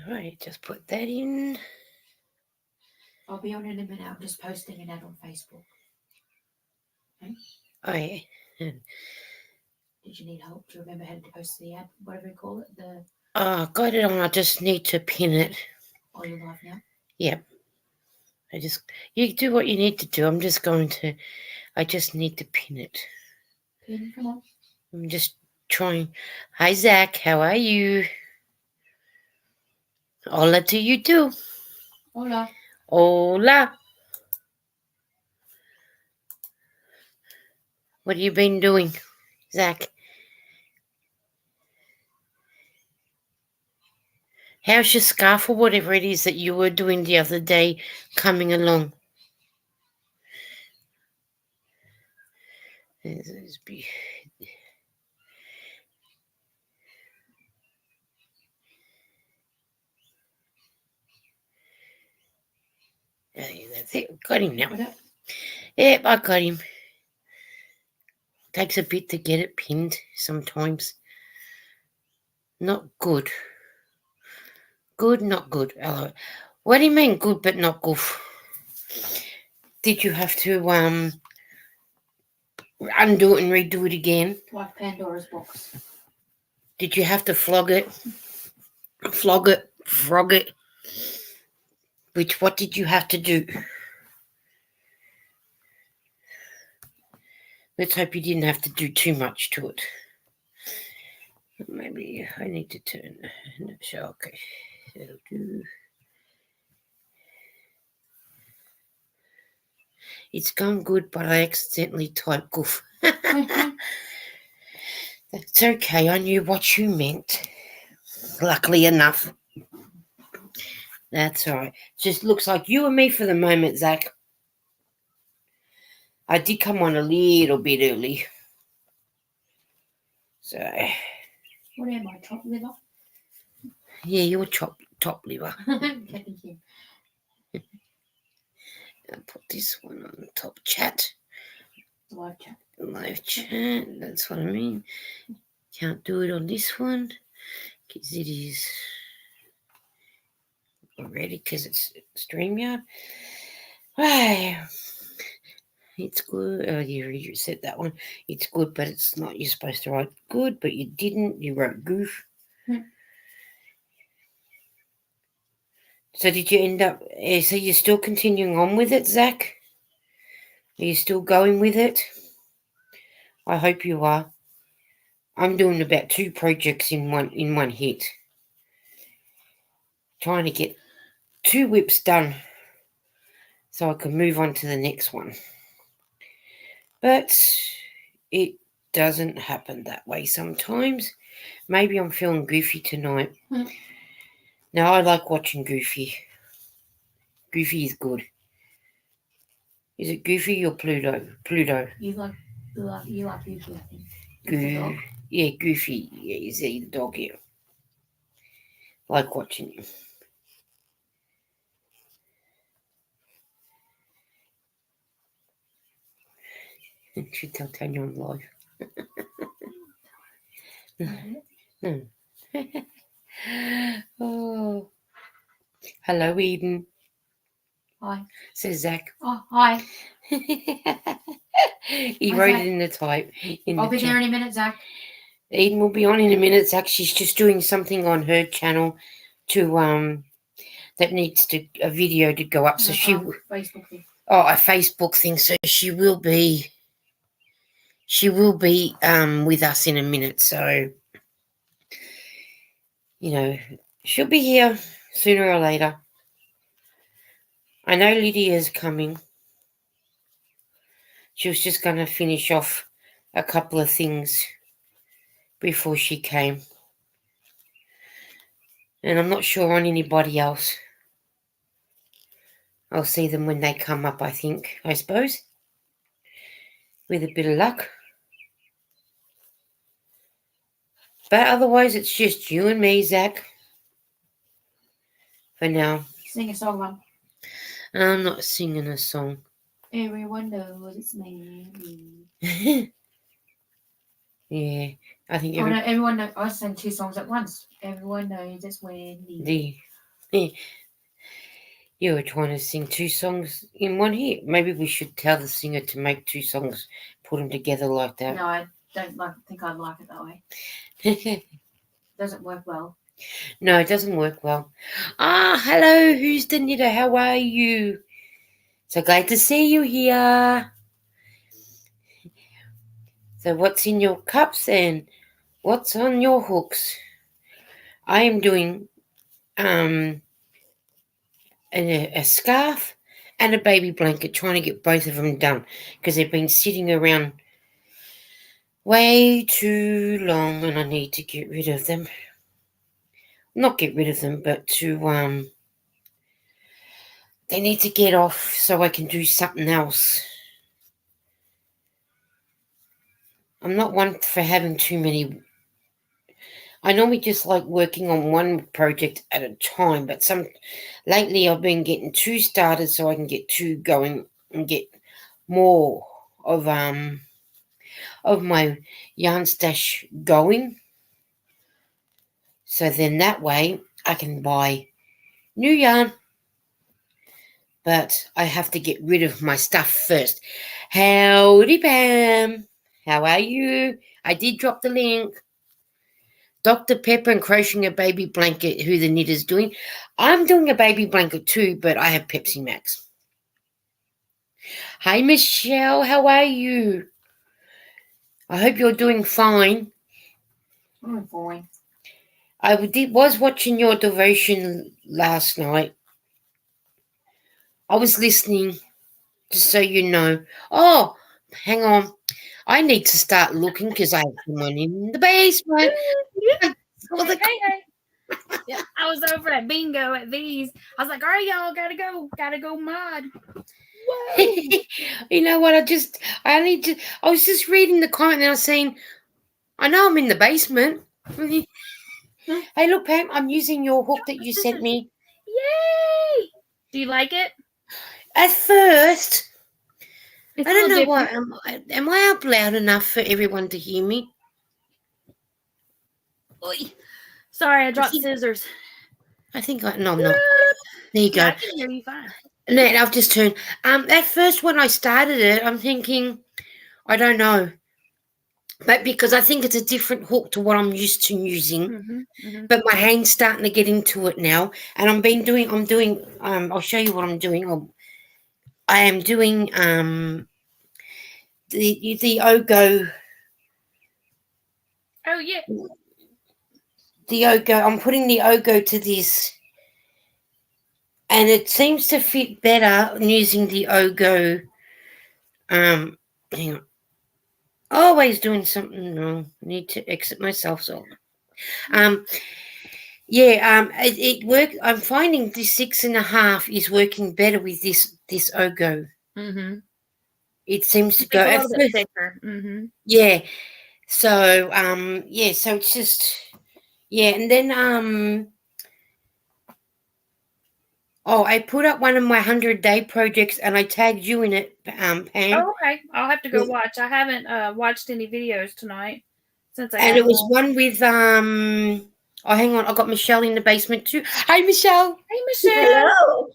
Right, just put that in. I'll be on in a minute. I'm just posting an ad on Facebook. Okay? Oh, yeah. Did you need help? Do you remember how to post the ad? Whatever you call it? Got it on. I just need to pin it. Oh, you're live now? Yep. You do what you need to do. I just need to pin it. Pin, come on. I'm just trying. Hi, Zach. How are you? Hola to you too. Hola. Hola. What have you been doing, Zach? How's your scarf or whatever it is that you were doing the other day coming along? That's it. Got him now. Yep, I got him. Takes a bit to get it pinned sometimes. Not good. Good, not good. What do you mean good but not good? Did you have to undo it and redo it again? Like Pandora's box. Did you have to flog it? Frog it? What did you have to do? Let's hope you didn't have to do too much to it. Maybe I need to turn. So, okay. That'll do. It's gone good, but I accidentally typed goof. That's okay. I knew what you meant. Luckily enough. That's all right. Just looks like you and me for the moment, Zach. I did come on a little bit early. So. What am I, top liver? Yeah, you're top liver. I'll put this one on the top chat. Live chat. Live chat. That's what I mean. Can't do it on this one because it is already because it's StreamYard. Right. It's good. Oh, you said that one. It's good, but it's not. You're supposed to write good, but you didn't. You wrote goof. So did you end up? So you're still continuing on with it, Zach? Are you still going with it? I hope you are. I'm doing about 2 projects in one hit. Trying to get 2 whips done so I can move on to the next one. But it doesn't happen that way sometimes. Maybe I'm feeling goofy tonight. Now, I like watching Goofy. Goofy is good. Is it Goofy or Pluto? Pluto. You like Goofy, I think. Yeah, Goofy. Yeah, he's the dog here. Like watching him. Should tell Tanya I'm live. Oh. Hello, Eden. Hi. Says Zach. Oh, hi. He wrote it in the type. I'll be there in a minute, Zach. Eden will be on in a minute, Zach. She's just doing something on her channel to that needs a video to go up. So Facebook thing. Oh, a Facebook thing. So she will be with us in a minute. So she'll be here sooner or later. I know Lydia's coming. She was just going to finish off a couple of things before she came. And I'm not sure on anybody else. I'll see them when they come up, I suppose. With a bit of luck. But otherwise, it's just you and me, Zach. For now. Sing a song, Mum. I'm not singing a song. Everyone knows it's me. Yeah, I think everyone knows. I sang 2 songs at once. Everyone knows it's Wendy. Eh, You were trying to sing two songs in one hit. Maybe we should tell the singer to make two songs, put them together like that. No, I don't think I'd like it that way. Doesn't work well. No, it doesn't work well. Ah, hello, who's the knitter? How are you? So glad to see you here. So what's in your cups and what's on your hooks? I am doing a scarf and a baby blanket, trying to get both of them done because they've been sitting around way too long and I need to get rid of them. Not get rid of them, but to they need to get off so I can do something else. I'm not one for having too many. I normally just like working on one project at a time, but lately I've been getting two started so I can get two going and get more of my yarn stash going. So then that way I can buy new yarn. But I have to get rid of my stuff first. Howdy, Pam. How are you? I did drop the link. Dr. Pepper and crocheting a baby blanket, who the knitter's doing. I'm doing a baby blanket too, but I have Pepsi Max. Hi, Michelle. How are you? I hope you're doing fine. I'm fine. I was watching your devotion last night. I was listening, just so you know. Oh, hang on. I need to start looking because I have someone in the basement. Hey. Yeah, I was over at bingo at these. I was like, all right, y'all, gotta go mod. Whoa. You know what? I was just reading the comment and I was saying, I know I'm in the basement. Hey, look, Pam, I'm using your hook that you sent me. Yay! Do you like it? At first, It's I a don't little know what. different. Am I up loud enough for everyone to hear me? Oy. Sorry, I dropped scissors. I think no, I'm not. There you go. Yeah, I can hear you fine. No, I've just turned. At first, when I started it, I'm thinking, I don't know, but because I think it's a different hook to what I'm used to using. But my hand's starting to get into it now, and I'm doing. I'll show you what I'm doing. I am doing the Ogo. Oh yeah. The Ogo. I'm putting the Ogo to this, and it seems to fit better using the Ogo. Hang on. Always doing something wrong. I need to exit myself. So, it work. I'm finding this 6.5 is working better with this Ogo. It seems to go It's a at little bit first. thicker. Yeah. So so it's just and then I put up one of my 100-day projects and I tagged you in it, Pam. Oh, okay. I'll have to go watch. I haven't watched any videos tonight since I got And it was home. one with hang on, I got Michelle in the basement too. Hi, Michelle. Hey, Michelle. Hello.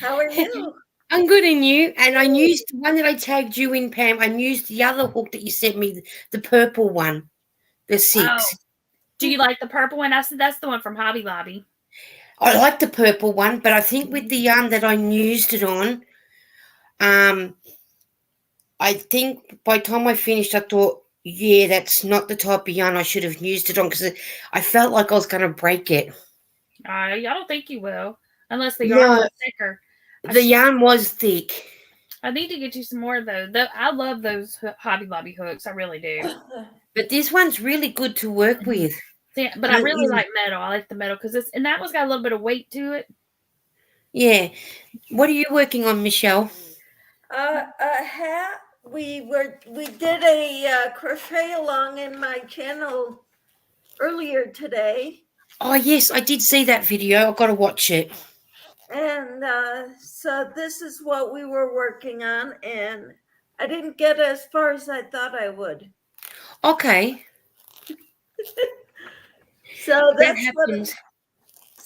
How are you? I'm good, and you? And I used the one that I tagged you in, Pam. I used the other hook that you sent me, the purple one, the 6. Oh. Do you like the purple one? That's the one from Hobby Lobby. I like the purple one, but I think with the yarn that I used it on, I think by the time I finished, I thought, yeah, that's not the type of yarn I should have used it on because I felt like I was going to break it. I don't think you will, unless the yarn was thicker. The yarn was thick. I need to get you some more though. I love those Hobby Lobby hooks. I really do. But this one's really good to work with. Yeah, but I really like metal. I like the metal because and that one's got a little bit of weight to it. Yeah. What are you working on, Michelle? A hat. We did a crochet along in my channel earlier today. Oh yes, I did see that video. I've got to watch it. And so this is what we were working on, and I didn't get as far as I thought I would. Okay. So that's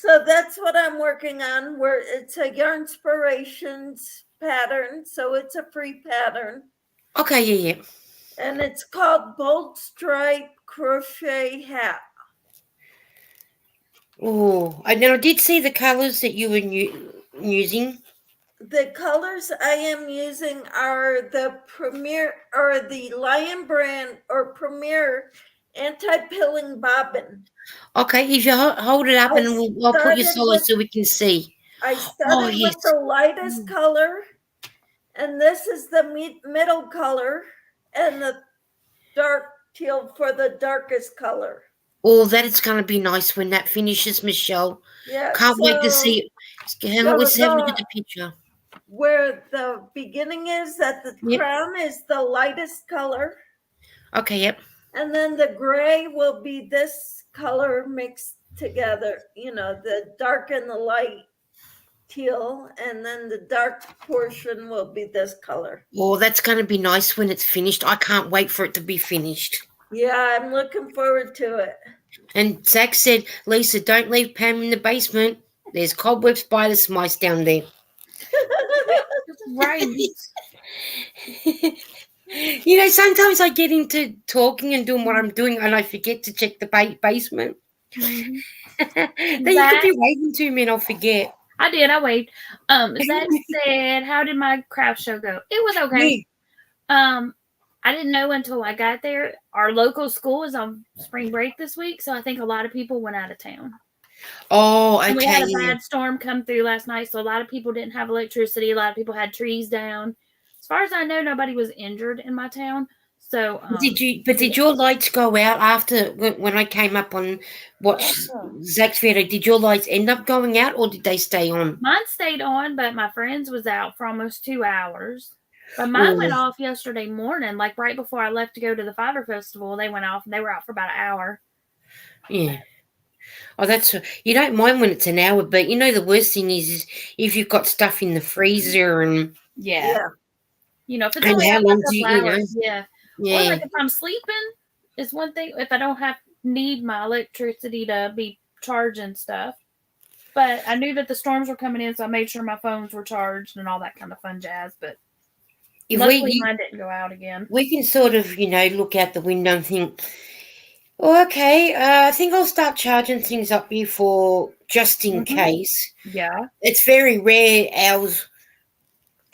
So that's what I'm working on, where it's a Yarnspirations pattern. So it's a free pattern. Okay, yeah. And it's called Bold Stripe Crochet Hat. Oh, I now did see the colours that you were using. The colors I am using are the Premier or the Lion Brand or Premier Anti-Pilling Bobbin. Okay, if you hold it up, and I'll put your solid so we can see. I Oh, started yes. with the lightest color, and this is the middle color, and the dark teal for the darkest color. Oh, that is going to be nice when that finishes, Michelle. Yeah, Can't wait to see it. Hang on, let's have a look at the picture. Where the beginning is, that the crown is the lightest color. Okay, yep. And then the gray will be this color mixed together, the dark and the light teal, and then the dark portion will be this color. Oh, that's going to be nice when it's finished. I can't wait for it to be finished. Yeah, I'm looking forward to it. And Zach said, Lisa, don't leave Pam in the basement. There's cobweb, spiders, mice down there. Right. Sometimes I get into talking and doing what I'm doing, and I forget to check the basement. Mm-hmm. Then you could be waving to me and I'll forget. I did. I waved. Zach said, "How did my craft show go?" It was okay. Yeah. I didn't know until I got there. Our local school is on spring break this week, so I think a lot of people went out of town. Oh, okay. And we had a bad storm come through last night, so a lot of people didn't have electricity. A lot of people had trees down. As far as I know, nobody was injured in my town. So, did your lights go out after when I came up on watch Zach's video? Did your lights end up going out, or did they stay on? Mine stayed on, but my friend's was out for almost 2 hours. But mine went off yesterday morning, like right before I left to go to the Fiber Festival. They went off, and they were out for about an hour. Yeah. Oh, that's you don't mind when it's an hour, but the worst thing is if you've got stuff in the freezer and yeah. If it's and only how a long couple do you hours, yeah. Or like if I'm sleeping, it's one thing. If I don't need my electricity to be charging stuff, but I knew that the storms were coming in, so I made sure my phones were charged and all that kind of fun jazz. But luckily, mine didn't go out again. We can sort of, look out the window and think, oh, okay, I think I'll start charging things up before just in case. Yeah, it's very rare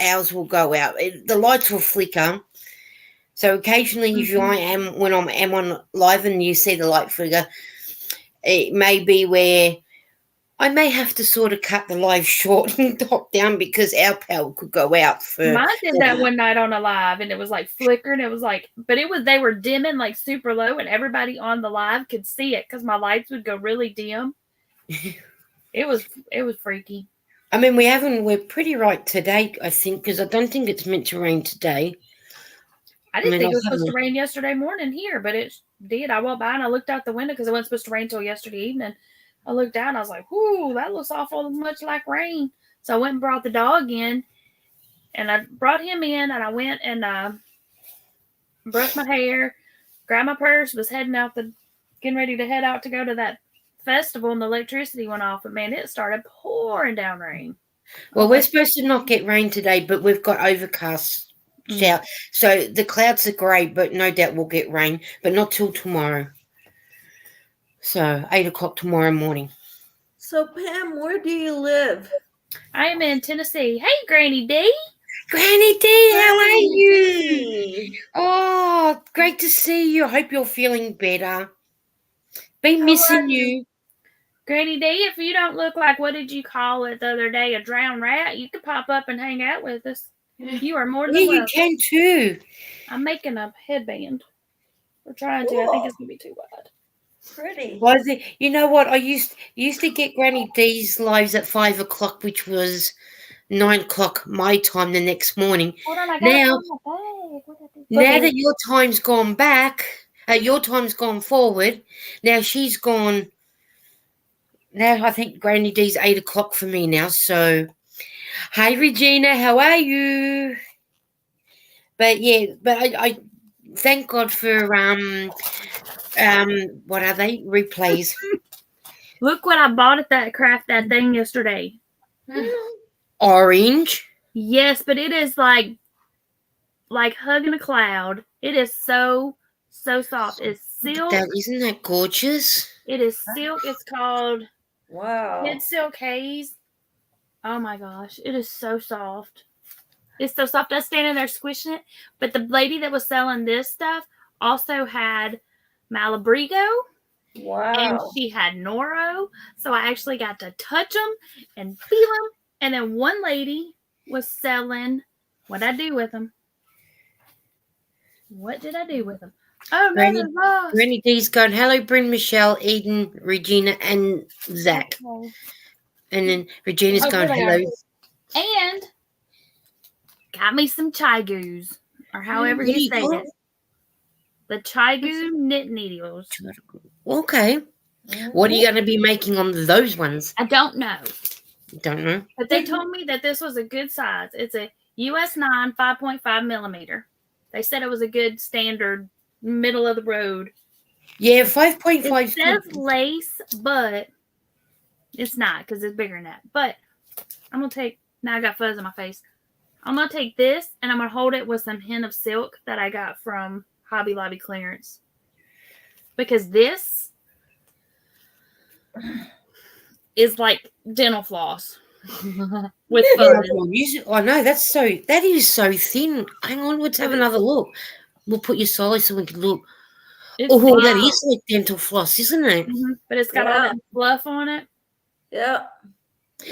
ours will go out. The lights will flicker. So occasionally, if when I'm on live and you see the light flicker, it may be where I may have to sort of cut the live short and top down because our power could go out. Mine did that one night on a live, and it was like flickering. It was like, but they were dimming like super low, and everybody on the live could see it because my lights would go really dim. It was freaky. I mean, we're pretty right today, I think, because I don't think it's meant to rain today. I didn't think it was supposed to rain yesterday morning here, but it did. I walked by and I looked out the window because it wasn't supposed to rain until yesterday evening. I looked down and I was like, whoo, that looks awful much like rain. So I went and brought the dog in, and I brought him in, and I went and brushed my hair, grabbed my purse, was getting ready to head out to go to that festival, and the electricity went off. But man, it started pouring down rain. Well, we're supposed to not get rain today, but we've got overcast. So the clouds are grey, but no doubt we'll get rain, but not till tomorrow. So 8 o'clock tomorrow morning. So Pam, where do you live? I am in Tennessee. Hey, Granny D. Granny D, how are you? Oh, great to see you. I hope you're feeling better. Been missing you. Granny D, if you don't look like, what did you call it the other day, a drowned rat, you could pop up and hang out with us. You are more than welcome. Yeah, you can too. I'm making a headband. We're trying to. I think it's going to be too wide. Pretty. Was it? You know what? I used to get Granny D's lives at 5 o'clock, which was 9 o'clock my time the next morning. Hold on, I got now that your time's gone back, your time's gone forward. Now she's gone. Now I think Granny D's 8 o'clock for me now. So, hi Regina, how are you? But yeah, I thank God for what are they? Replays. Look what I bought at that that thing yesterday. Orange. Yes, but it is like hugging a cloud. It is so soft. It's silk. Isn't that gorgeous? It is silk. It's called Wow. Silk Haze. Oh my gosh, it is so soft. It's so soft. I was standing there squishing it. But the lady that was selling this stuff also had Malabrigo. Wow. And she had Noro. So I actually got to touch them and feel them. And then one lady was selling, what did I do with them? What did I do with them? Oh, no, they're lost. Granny D's going, hello, Bryn, Michelle, Eden, Regina, and Zach. Okay. And then Regina's going, hello. And got me some chai goos, or however you say it. The chai goo knit needles. Okay. What are you going to be making on those ones? I don't know. Don't know. But they told me that this was a good size. It's a US 9 5.5 millimeter. They said it was a good standard middle of the road. Yeah, 5.5. It says lace, but it's not because it's bigger than that. But I'm going to take, now I got fuzz on my face. I'm going to take this and I'm going to hold it with some hint of silk that I got from Hobby Lobby clearance. Because this is like dental floss with fuzz. Oh no, that is so thin. Hang on, let's have another look. We'll put your solid so we can look. That is like dental floss, isn't it? Mm-hmm. But it's got all that fluff on it. Yeah.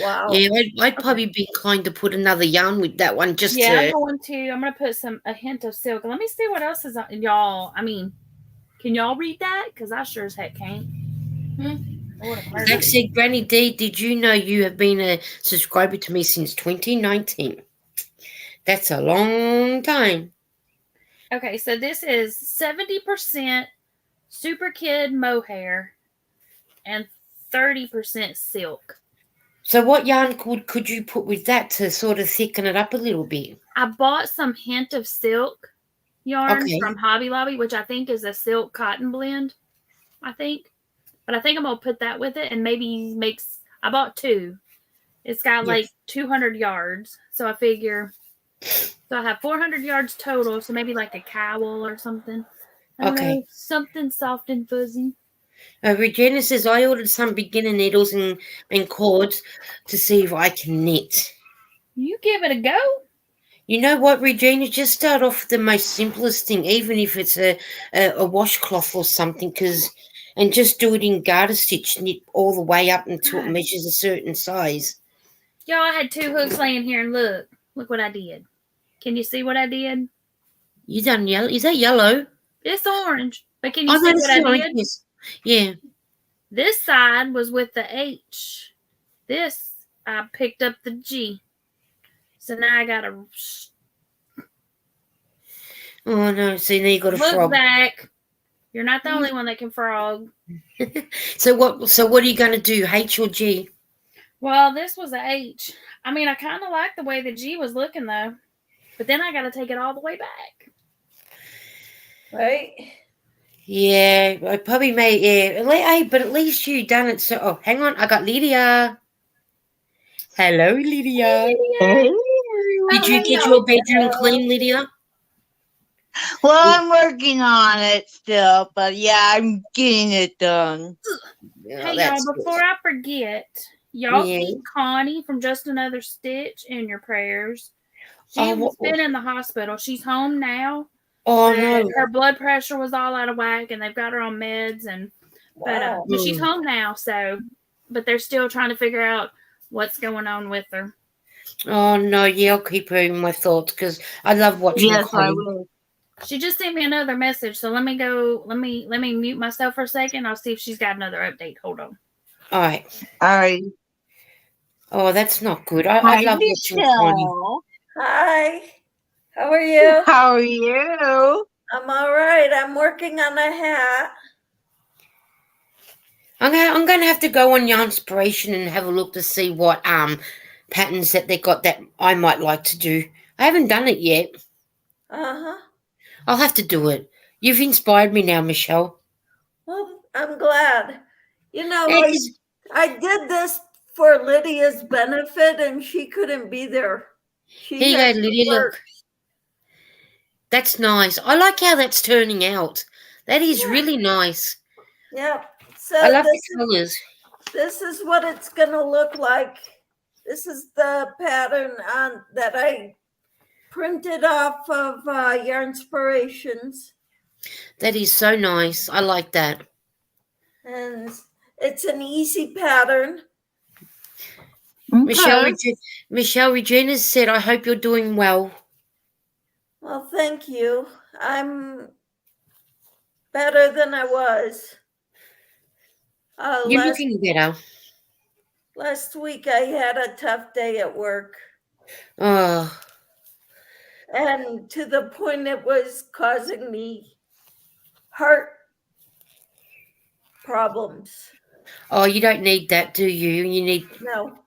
Wow. Yeah, I'd probably be inclined to put another yarn with that one just to. I'm going to put a hint of silk. Let me see what else is on y'all. I mean, can y'all read that? Because I sure as heck can't. Zach said, Granny D, did you know you have been a subscriber to me since 2019? That's a long time. Okay, so this is 70% Super Kid mohair and 30% silk. So what yarn could you put with that to sort of thicken it up a little bit? I bought some hint of silk yarn from Hobby Lobby, which I think is a silk cotton blend, I think. But I think I'm going to put that with it and maybe I bought 2. It's got like 200 yards. So I figure, so I have 400 yards total. So maybe like a cowl or something. Okay. Something soft and fuzzy. Regina says, I ordered some beginner needles and cords to see if I can knit. You give it a go. You know what, Regina? Just start off with the most simplest thing, even if it's a washcloth or something, and just do it in garter stitch, knit all the way up until it measures a certain size. Y'all, I had 2 hooks laying here, and look what I did. Can you see what I did? You done yellow? Is that yellow? It's orange. But can you see what I did? Yes. Yeah. This side was with the H. This, I picked up the G. So now I got a... Oh, no. See, now you got a frog. Look back. You're not the only one that can frog. So what are you going to do, H or G? Well, this was a H. I mean, I kind of like the way the G was looking, though. But then I got to take it all the way back. Right? Yeah, I probably may, Hey, but at least you done it. So, oh, hang on. I got Lydia. Hello, Lydia. Hey, Did you get your bedroom clean, Lydia? Well, I'm working on it still, but yeah, I'm getting it done. Hey, y'all, before I forget, y'all keep Connie from Just Another Stitch in your prayers. She's been in the hospital. She's home now. Oh, no. Her blood pressure was all out of whack, and they've got her on meds. But she's home now, but they're still trying to figure out what's going on with her. Oh, no, yeah, I'll keep her in my thoughts because I love watching her. Yes, I will. She just sent me another message, so let me mute myself for a second. I'll see if she's got another update. Hold on. All right. Oh, that's not good. I love watching Connie. Hi. How are you? How are you? I'm all right. I'm working on a hat. I'm going to have to go on Yarnspiration and have a look to see what patterns that they got that I might like to do. I haven't done it yet. Uh-huh. I'll have to do it. You've inspired me now, Michelle. Well, I'm glad. You know, I did this for Lydia's benefit, and she couldn't be there. She Here you had go, to Lydia. work. Look, that's nice. I like how that's turning out. That is really nice. Yeah. So I love the colors. this is what it's going to look like. This is the pattern that I printed off of Yarn Inspirations. That is so nice. I like that. And it's an easy pattern. Michelle Regina said, I hope you're doing well. Well, thank you. I'm better than I was. You're looking better. Last week I had a tough day at work. Oh. And to the point it was causing me heart problems. Oh, you don't need that, do you? You need... No.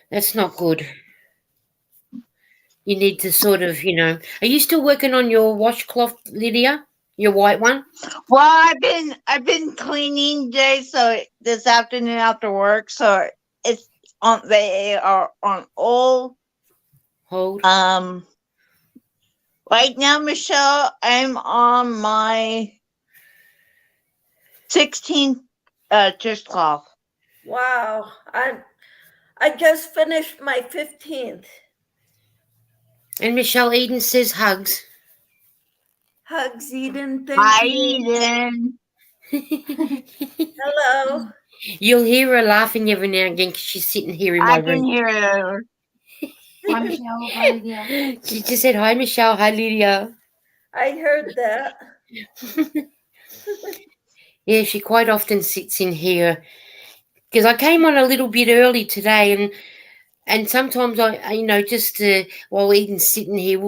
That's not good. You need to sort of, Are you still working on your washcloth, Lydia? Your white one? Well, I've been cleaning today, so this afternoon after work, so it's on. They are on all hold. Right now, Michelle, I'm on my 16th dishcloth. Wow. I just finished my 15th. And Michelle Eden says hugs. Hugs, Eden. Thank Hi, you. Eden. Hello. You'll hear her laughing every now and again because she's sitting here in my room. I can hear her. Hi, Michelle. Hi, Lydia. She just said, hi, Michelle. Hi, Lydia. I heard that. Yeah, she quite often sits in here because I came on a little bit early today and sometimes I just while Eden's sitting here,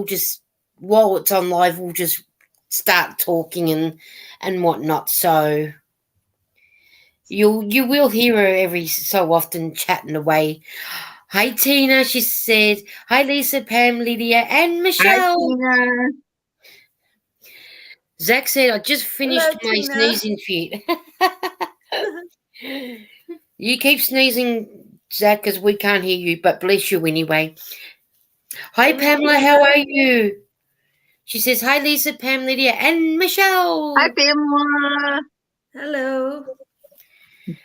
while it's on live, we'll just start talking and whatnot. So you will hear her every so often chatting away. Hi, Tina, she said. Hi, Lisa, Pam, Lydia, and Michelle. Hi, Tina. Zach said, I just finished Hello, my Tina. sneezing fit. You keep sneezing, Zach, because we can't hear you, but bless you anyway. Hi, Pamela, how are you? She says, hi, Lisa, Pam, Lydia, and Michelle. Hi, Pamela. Hello.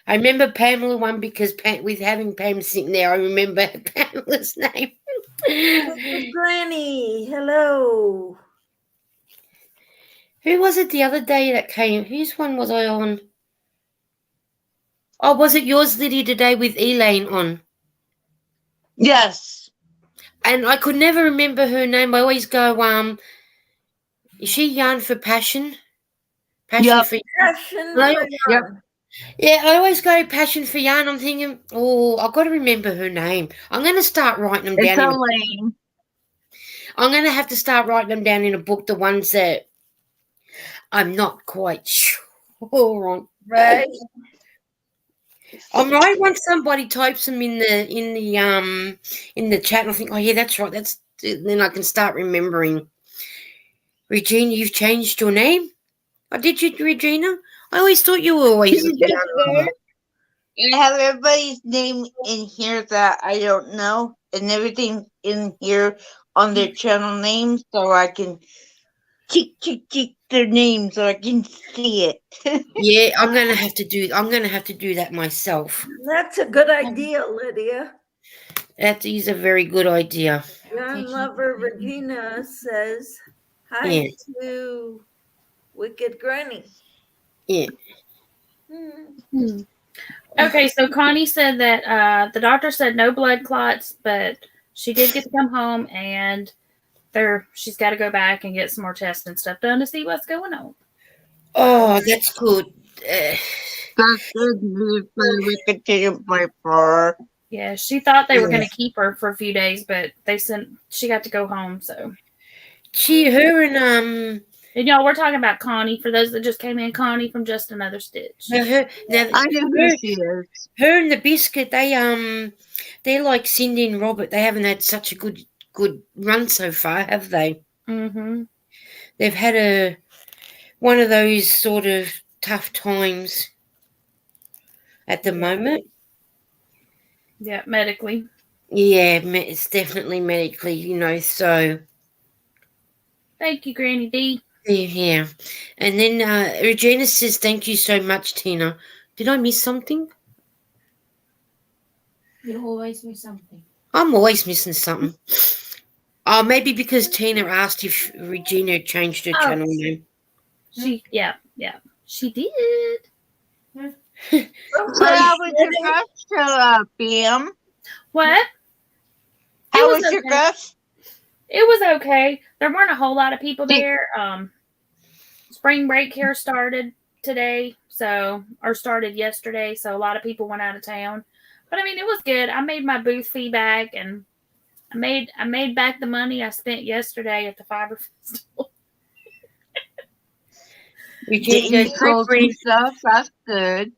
I remember Pamela one because with having Pam sitting there, I remember Pamela's name. Granny. Hello. Who was it the other day that came? Whose one was I on? Oh, was it yours, Lydia, today with Elaine on? Yes. And I could never remember her name. I always go, is she Yarn for Passion? Yep. Passion for Yarn. Yep. Yeah, I always go Passion for Yarn. I'm thinking, I've got to remember her name. I'm going to start writing them It's down. Elaine. I'm going to have to start writing them down in a book, the ones that I'm not quite sure on. Right. I'm right once somebody types them in the chat, and I think, oh yeah, that's right. Then I can start remembering. Regina, you've changed your name. Oh, did you, Regina? I always thought you were always. I have everybody's name in here that I don't know, and everything in here on their channel names, so I can check their names so I can see it. Yeah, I'm gonna have to do that myself. That's a good idea, Lydia. That is a very good idea. Yarn lover Regina says hi to Wicked Granny. Yeah. Okay, so Connie said that the doctor said no blood clots, but she did get to come home and she's got to go back and get some more tests and stuff done to see what's going on. Oh, that's good. That's good news we continue to pray for her. Yeah, she thought they were going to keep her for a few days, but she got to go home. So her and y'all, we're talking about Connie. For those that just came in, Connie from Just Another Stitch. I know who she is. Her and the biscuit, they're like Cindy and Robert. They haven't had such a good run so far, have they? Mm-hmm. They've had one of those sort of tough times. at the moment. Yeah, medically. Yeah, it's definitely medically, so Thank you, Granny D. yeah. And then Regina says, thank you so much, Tina. Did I miss something? You always miss something. I'm always missing something. Oh, maybe because Tina asked if Regina changed her channel name. She did. So how was your crush, Bam? What? How was was your okay. crush? It was okay. There weren't a whole lot of people there. Spring break here started today, or started yesterday, so a lot of people went out of town. But I mean, it was good. I made my booth fee back, and I made back the money I spent yesterday at the Fiber Festival. Regina sold some stuff. That's good.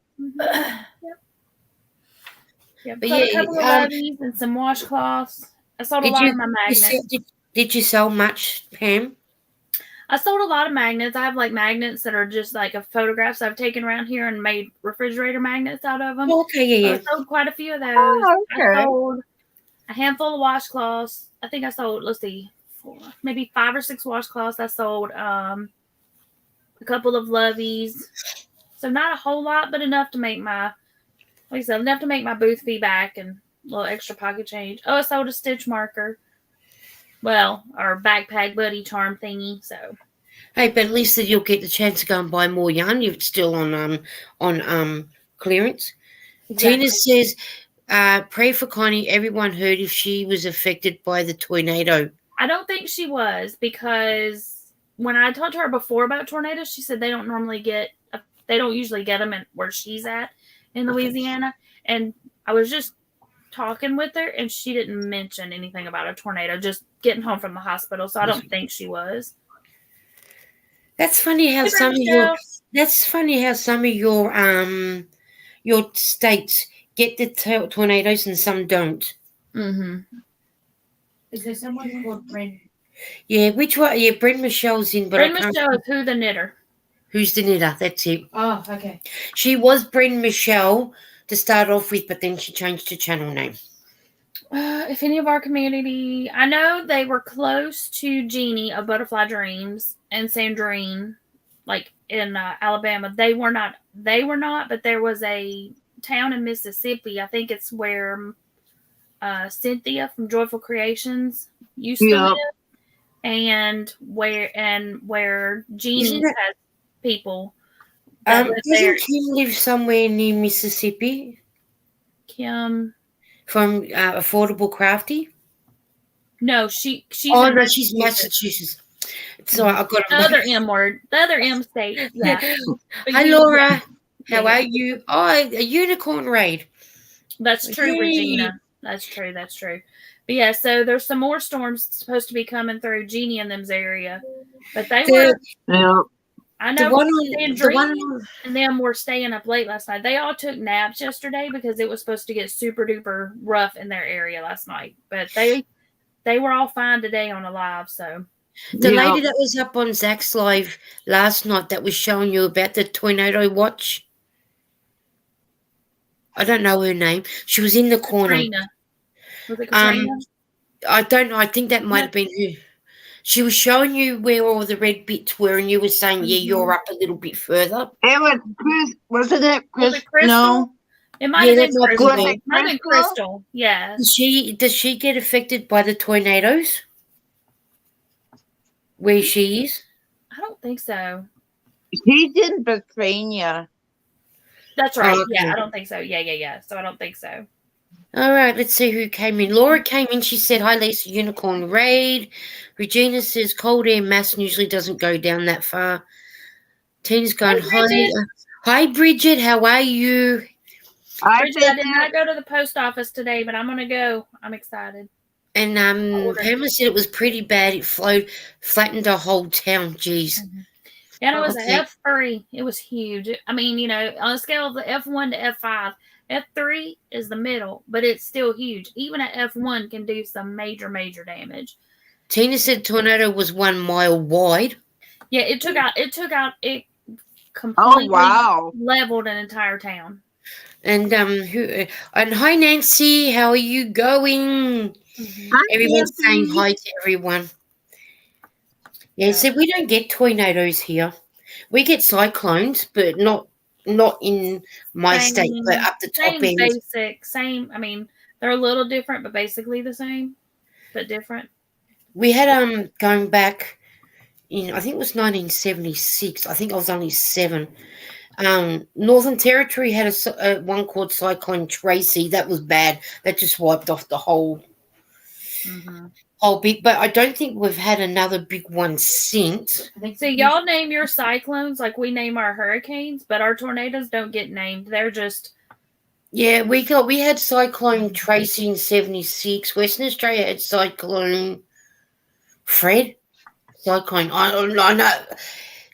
Yep. But Sold a yeah, couple of loveys and some washcloths. I sold a lot of my magnets. Did you sell much, Pam? I sold a lot of magnets. I have like magnets that are just like of photographs I've taken around here and made refrigerator magnets out of them. Oh, okay, yeah. So I sold quite a few of those. Oh, okay. I sold a handful of washcloths. I think I sold, maybe 5 or 6 washcloths. I sold a couple of loveys. So not a whole lot, but enough to make enough to make my booth fee back and a little extra pocket change. Oh, I sold a stitch marker. Well, our backpack buddy charm thingy. So, hey, but at least that you'll get the chance to go and buy more yarn. You're still on clearance. exactly. Tina says, "Pray for Connie. Everyone heard if she was affected by the tornado." I don't think she was, because when I talked to her before about tornadoes, she said they don't usually get them where she's at in Louisiana. And I was just talking with her, and she didn't mention anything about a tornado, just getting home from the hospital. So I don't think she was. That's funny how some of your your states get the tornadoes and some don't. Mm-hmm. Is there someone called Brent? Yeah, which one? Yeah, Brent Michelle's in, but Brent Michelle is Who the Knitter. Who's the Knitter? That's it. Oh, okay. She was Brent Michelle to start off with, but then she changed her channel name. If any of our community, I know they were close to Jeannie of Butterfly Dreams and Sandrine, like in Alabama. They were not, but there was a town in Mississippi. I think it's where Cynthia from Joyful Creations used to live, and where Jeannie has people. Doesn't Kim live somewhere near Mississippi? Kim from Affordable Crafty? No, she's. Oh no, she's Massachusetts. So I got the other M word, the other M state. Yeah. Hi Laura, how are you? Oh, a unicorn raid. That's true, Regina. That's true. But yeah, so there's some more storms supposed to be coming through Jeannie and them's area, but they were. I know Sandrine and them were staying up late last night. They all took naps yesterday because it was supposed to get super duper rough in their area last night. But they were all fine today on a live. So the lady that was up on Zach's live last night that was showing you about the tornado watch. I don't know her name. She was in the corner. Katrina. Was it Katrina? I don't know. I think that might have been her. She was showing you where all the red bits were, and you were saying, "Yeah, you're up a little bit further." It was Chris, wasn't it? Was it Crystal? No, it might have been Crystal. It might have been Crystal. Yeah. Does she get affected by the tornadoes? Where she is? I don't think so. She's in Pennsylvania. That's right. Okay. Yeah, I don't think so. Yeah. So I don't think so. All right, let's see who came in. Laura came in. She said, "Hi, Lisa, Unicorn Raid." Regina says, "Cold air mass usually doesn't go down that far." Tina's going, "Hi, Bridget. How are you?" Bridget, I did not go to the post office today, but I'm going to go. I'm excited. And Pamela said it was pretty bad. It flattened the whole town. Jeez. Mm-hmm. And it was an F3. It was huge. I mean, on a scale of the F1 to F5, F3 is the middle, but it's still huge. Even an F1 can do some major, major damage. Tina said tornado was 1 mile wide. Yeah, it completely leveled an entire town. And and hi Nancy, how are you going? Hi, Everyone's saying Nancy. hi to everyone. Yeah, Yeah. so we don't get tornadoes here. We get cyclones, but not in my state, but up the top Same end. basic, same. I mean, they're a little different, but basically the same, but different. We had going back in, I think it was 1976. I think I was only 7. Northern Territory had a one called Cyclone Tracy. That was bad. That just wiped off the whole big. But I don't think we've had another big one since. So y'all name your cyclones like we name our hurricanes, but our tornadoes don't get named. They're just Yeah, we had Cyclone Tracy in 76. Western Australia had Cyclone Fred. Cyclone. I know.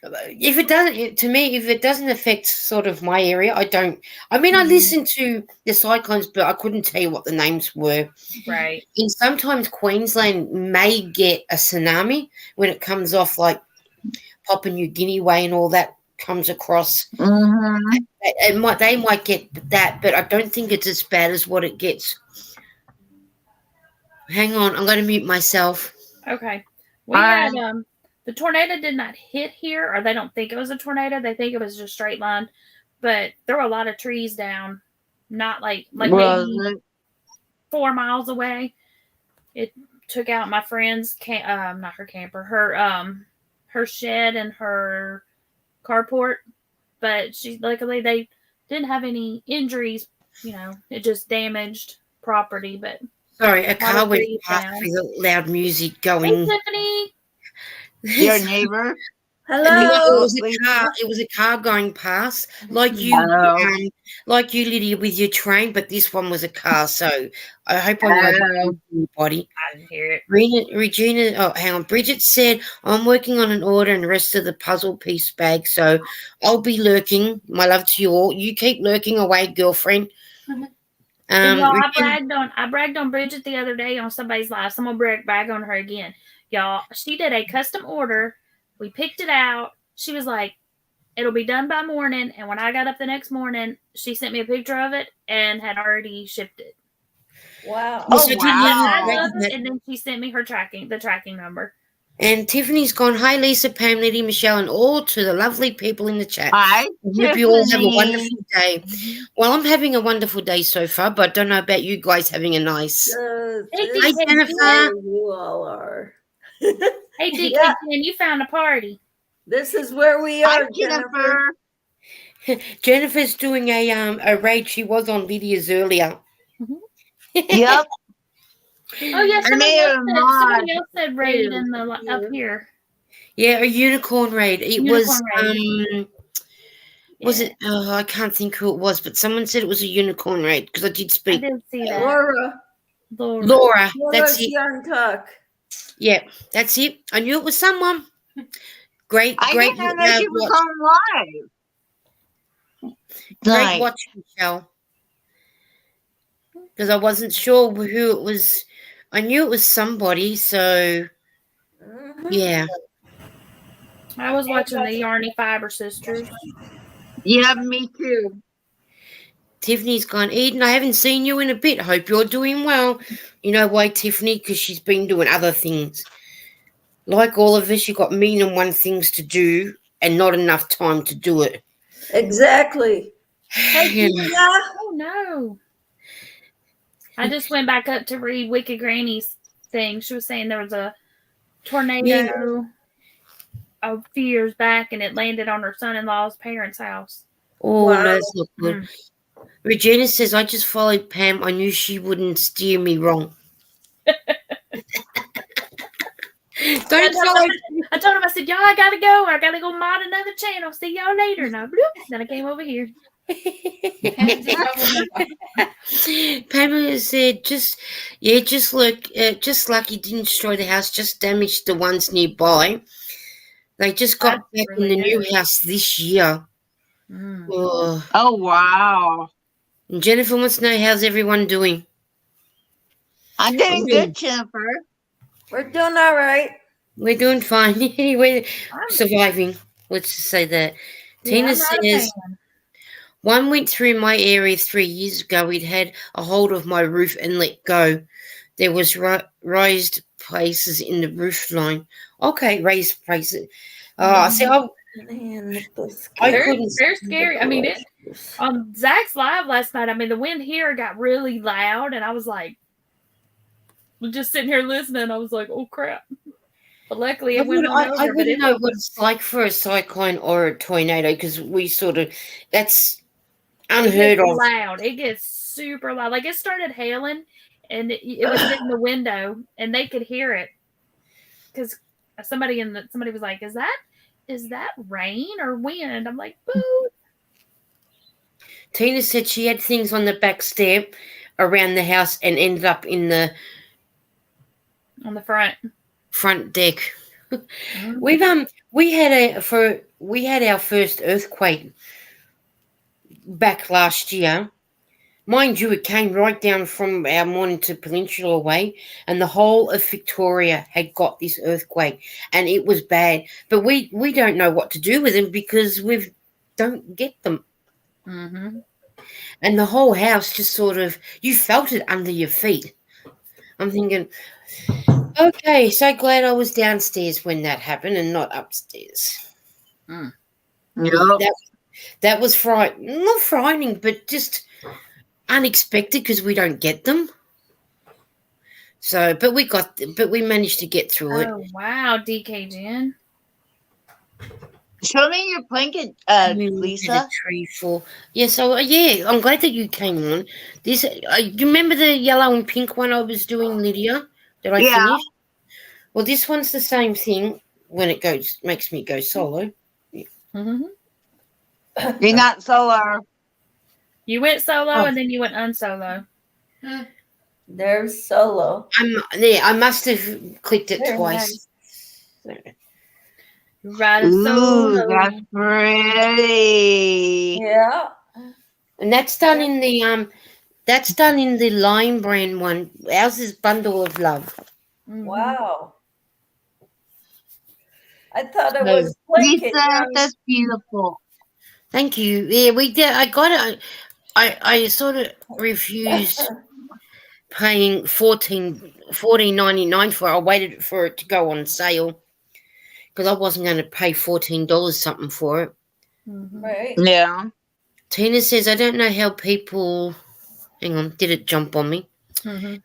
If it doesn't, to me, if it doesn't affect sort of my area, I don't. I mean, I listened to the cyclones, but I couldn't tell you what the names were. right. And sometimes Queensland may get a tsunami when it comes off, like Papua New Guinea way and all that comes across. Mm-hmm. They might get that, but I don't think it's as bad as what it gets. Hang on, I'm going to mute myself. Okay. We had the tornado did not hit here, or they don't think it was a tornado. They think it was just straight line, but there were a lot of trees down, not like maybe 4 miles away. It took out my friend's not her camper, her shed and her carport, but luckily they didn't have any injuries. You know, it just damaged property, but sorry, a car went past with loud music going. Hey, Tiffany. Your neighbor. Hello. It was a car going past, like you, Lydia, with your train. But this one was a car, so I hope I'm not anybody. I didn't hear it. Regina, oh, hang on. Bridget said I'm working on an order and the rest of the puzzle piece bag, so I'll be lurking. My love to you all. You keep lurking away, girlfriend. I bragged on Bridget the other day on somebody's live. So I'm gonna brag on her again. Y'all, she did a custom order. We picked it out. She was like, it'll be done by morning. And when I got up the next morning, she sent me a picture of it and had already shipped it. Wow. And then she sent me the tracking number. And Tiffany's gone, hi, Lisa, Pam, Liddy, Michelle, and all to the lovely people in the chat. Hi, I hope you all have a wonderful day. Well, I'm having a wonderful day so far, but I don't know about you guys having a nice... Hi, Jennifer. You all are. Hey, Dick, and you found a party. This is where we are, Jennifer. Jennifer's doing a raid. She was on Lydia's earlier. Yep. Oh, yes, somebody else said raid in the up here. Yeah, a unicorn raid. It was was it? Oh, I can't think who it was, but someone said it was a unicorn raid because I did speak. I did see that. Laura. That's it. Young Tuck. Yeah, that's it. I knew it was someone. Great. I didn't know she was on live. Great watch, Michelle. Because I wasn't sure who it was. I knew it was somebody, so yeah. I was watching the Yarny Fiber Sisters. Yeah, me too. Tiffany's gone, Eden, I haven't seen you in a bit. Hope you're doing well. You know why, Tiffany? Because she's been doing other things. Like all of us, you got million and one things to do and not enough time to do it. Exactly. Hey, oh, no. I just went back up to read Wicked Granny's thing. She was saying there was a tornado a few years back and it landed on her son-in-law's parents' house. Oh, wow. No, that's not good. Regina says, I just followed Pam. I knew she wouldn't steer me wrong. I told him, I said, y'all, I gotta go. I gotta go mod another channel. See y'all later. And then I came over here. Pamela said, just lucky didn't destroy the house, just damaged the ones nearby. They just got back in the new house this year. Oh, wow. And Jennifer wants to know, how's everyone doing? I'm doing good, Jennifer. We're doing all right. We're doing fine. We're surviving. Let's just say that. Tina says, One went through my area 3 years ago. It had a hold of my roof and let go. There was raised places in the roof line. Okay, raised places. See, I couldn't. They're scary. I mean, on Zach's live last night, I mean, the wind here got really loud, and I was like, just sitting here listening. I was like, oh crap. But luckily it went on over. I wouldn't know what it's like for a cyclone or a tornado because we sort of, that's unheard of. Loud. It gets super loud. Like it started hailing and it was hitting the window and they could hear it. Because somebody was like, is that rain or wind? I'm like, boo. Tina said she had things on the back step around the house and ended up on the front deck. Mm-hmm. we had our first earthquake back last year. Mind you, it came right down from our Mornington Peninsula way, and the whole of Victoria had got this earthquake, and it was bad. But we don't know what to do with them because we don't get them. Mm-hmm. And the whole house just sort of, you felt it under your feet. I'm thinking, okay, so glad I was downstairs when that happened and not upstairs. Mm. Yep. That was not frightening, but just unexpected because we don't get them. So, but we managed to get through it. Oh wow, DK Jen. Show me your blanket, Lisa. Tree for yeah. I'm glad that you came on. This, you remember the yellow and pink one I was doing, Lydia? That I finished. Well, this one's the same thing. When it makes me go solo. Mm-hmm. You're not solo. You went solo and then you went unsolo. There's solo. I must have clicked it twice. Nice. Right, solo. That's pretty. Yeah. And that's done in the Lime brand one. Ours is Bundle of Love. Wow. I thought it was blanket. Lisa, that's beautiful. Thank you. Yeah, we did. I got it. I sort of refused paying $14.99 for it. I waited for it to go on sale because I wasn't going to pay $14 something for it. Mm-hmm. Right. Yeah. Tina says, I don't know how people. Hang on, did it jump on me? Mm-hmm.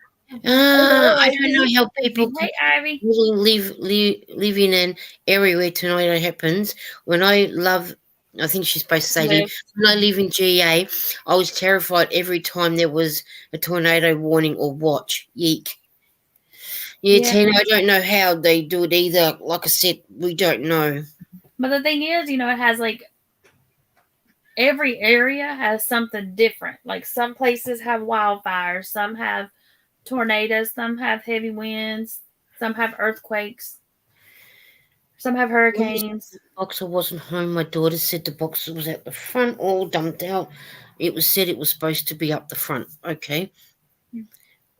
I don't know how people Ivy. really live in an area where tornado happens. I think she's supposed to say when I live in GA, I was terrified every time there was a tornado warning or watch. Yeek. Yeah, Tina, I don't know how they do it either. Like I said, we don't know. But the thing is, it has every area has something different. Like some places have wildfires, some have tornadoes, some have heavy winds, some have earthquakes, some have hurricanes. The boxer wasn't home. My daughter said the boxer was at the front, all dumped out. It was said it was supposed to be up the front. Okay.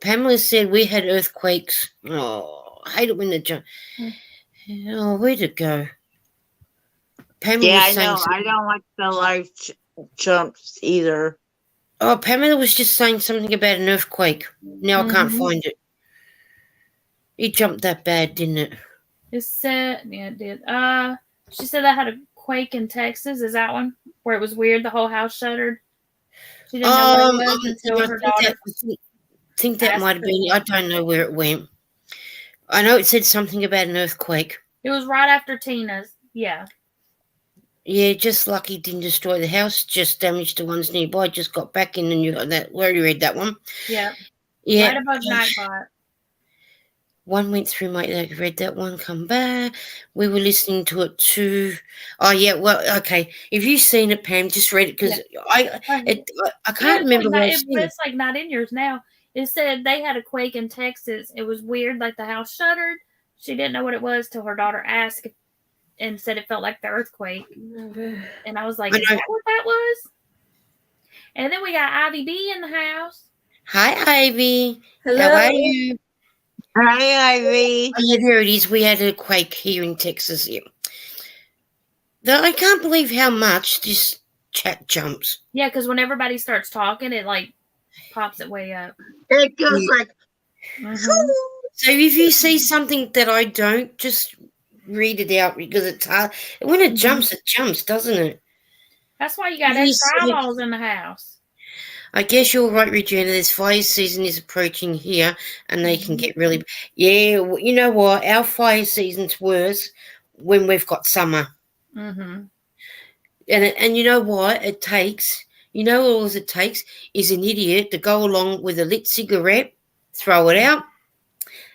Pamela said we had earthquakes. Oh, I hate it when they jump. Oh, where'd it go? Pamela was saying I don't like the live jumps either. Oh, Pamela was just saying something about an earthquake. Now I can't find it. It jumped that bad, didn't it? It said, yeah, it did. She said I had a quake in Texas. Is that one where it was weird? The whole house shuddered. She didn't know what it was until her daughter. I think that might have been. I don't know where it went. I know it said something about an earthquake. It was right after Tina's. Yeah. Yeah, just lucky didn't destroy the house. Just damaged the ones nearby. Just got back in and you got that. Where you read that one? Yeah. Yeah. Right above Nightbot. One went through my. I read that one. Come back. We were listening to it too. Oh yeah. Well, okay. If you've seen it, Pam, just read it because I can't remember what it's like not in yours now. It said they had a quake in Texas. It was weird, like the house shuddered. She didn't know what it was till her daughter asked and said it felt like the earthquake. And I was like, is that what that was? And then we got Ivy B in the house. Hi, Ivy. Hello. How are you? Hi, Ivy. Oh, yeah, there it is. We had a quake here in Texas. Yeah. Though I can't believe how much this chat jumps. Yeah, because when everybody starts talking, it like pops it way up. It goes Yeah. like, Mhm. So if you see something that I don't, just read it out because it's hard. When it jumps, doesn't it? That's why you got You extra see- eyeballs in the house. I guess you're right, Regina. This fire season is approaching here, and they can get really. Yeah, you know what? Our fire season's worse when we've got summer, Mm-hmm. and you know what? It takes. You know, all it takes is an idiot to go along with a lit cigarette, throw it out,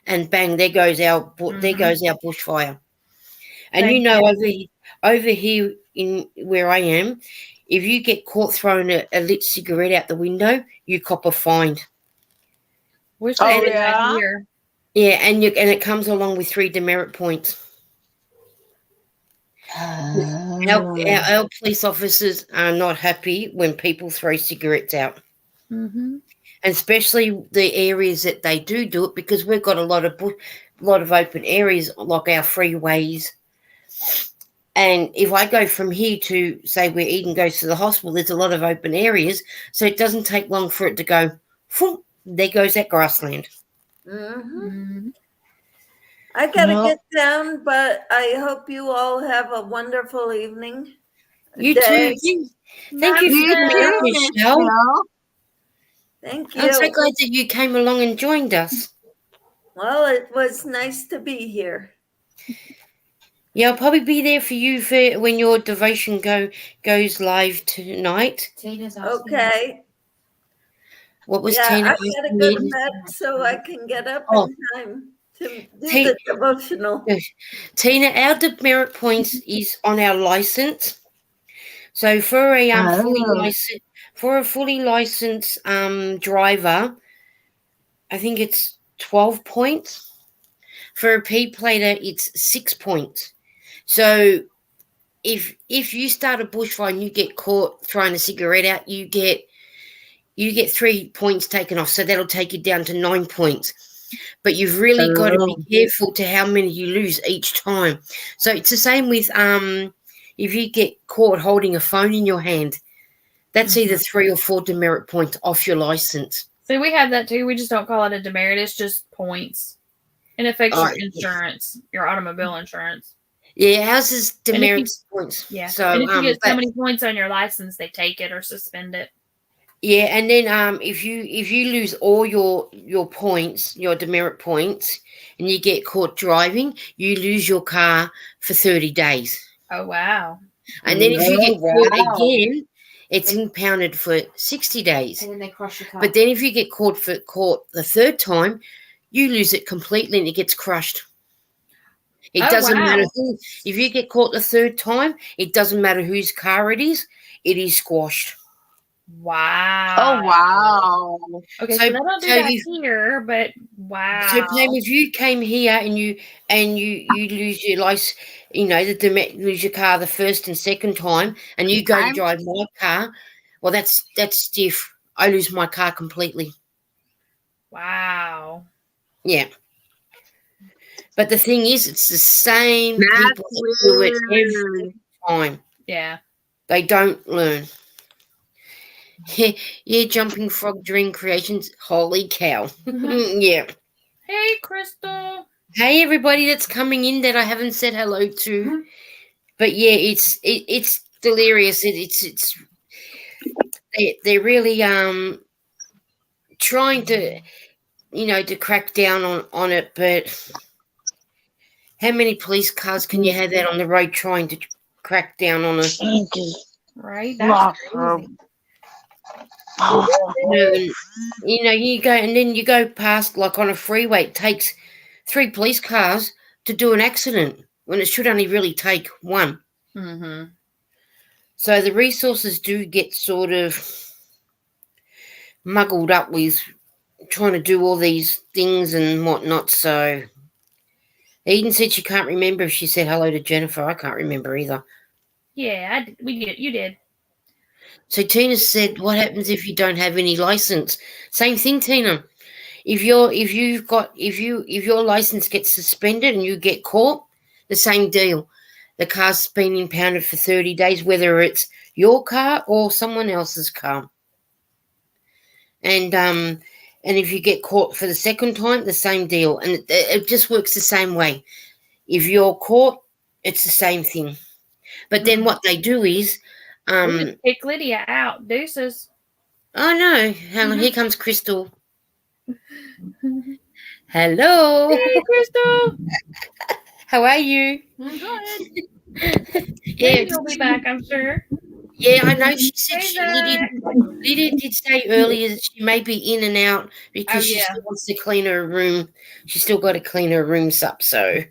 and bang! There goes our bushfire. And Thank you know, you. over here in where I am, if you get caught throwing a lit cigarette out the window, you cop a fine. Wish they Oh, did that yeah? here. Yeah, and it comes along with 3 demerit points. Our police officers are not happy when people throw cigarettes out, Mm-hmm. and especially the areas that they do it, because we've got a lot of open areas like our freeways. And if I go from here to, say, where Eden goes to the hospital, there's a lot of open areas, so it doesn't take long for it to go, phoom, there goes that grassland. Mm-hmm. Mm-hmm. I gotta Well- get down, but I hope you all have a wonderful evening. You day. too. Thank you for You coming on, too, Michelle. Michelle. Thank I'm so you. glad that you came along and joined us. Well, it was nice to be here. Yeah, I'll probably be there for you for when your devotion goes live tonight. Tina's asking. Okay. What was Yeah, Tina I gotta asking go me? to bed so I can get up Oh. in time to do Ti- the devotional. Tina, our demerit points is on our license. So for a fully licensed driver, I think it's 12 points. For a P plater, it's 6 points. So if you start a bushfire and you get caught throwing a cigarette out, you get 3 points taken off. So that'll take you down to 9 points. But you've really got to be careful to how many you lose each time. So it's the same with if you get caught holding a phone in your hand, that's either 3 or 4 demerit points off your license. See, we have that too. We just don't call it a demerit. It's just points. It affects your insurance, your automobile insurance. Yeah, ours is demerit points. Yeah. So and if you get so many points on your license, they take it or suspend it. yeah, and then if you lose all your points, your demerit points, and you get caught driving, you lose your car for 30 days. Oh wow. And then if you get caught again, it's impounded for 60 days. And then they crush your car. But then if you get caught the third time, you lose it completely and it gets crushed. It doesn't matter who. If you get caught the third time, it doesn't matter whose car it is squashed. Wow. Oh, wow. Okay, so they don't do that here, but wow. So Pam, if you came here and you lose your license, lose your car the first and second time, and you go to drive my car, well, that's stiff. I lose my car completely. Wow. Yeah. But the thing is, it's the same people that do it every time. Yeah. They don't learn. Yeah, Jumping Frog Dream Creations. Holy cow. Yeah. Hey, Crystal. Hey, everybody that's coming in that I haven't said hello to. But yeah, it's delirious. They're really trying to to crack down on it, but how many police cars can you have out on the road trying to crack down on it? Right, that's crazy. You go past like on a freeway. It takes 3 police cars to do an accident when it should only really take 1. Mm-hmm. So the resources do get sort of muggled up with trying to do all these things and whatnot. So Eden said she can't remember if she said hello to Jennifer. I can't remember either. Yeah, you did. So Tina said, what happens if you don't have any license? Same thing, Tina. If your license gets suspended and you get caught, the same deal. The car's been impounded for 30 days, whether it's your car or someone else's car. And if you get caught for the second time, the same deal. And it just works the same way. If you're caught, it's the same thing. But then what they do is, We just kick Lydia out. Deuces. oh no, hang on, here comes Crystal. Hello. Hey, Crystal. How are you? I'm good. Yeah, Lydia will be back, I'm sure. yeah, I know. She said Hey, Lydia did say earlier that she may be in and out because Oh, she yeah. still wants to clean her room. She's still got to clean her rooms up. So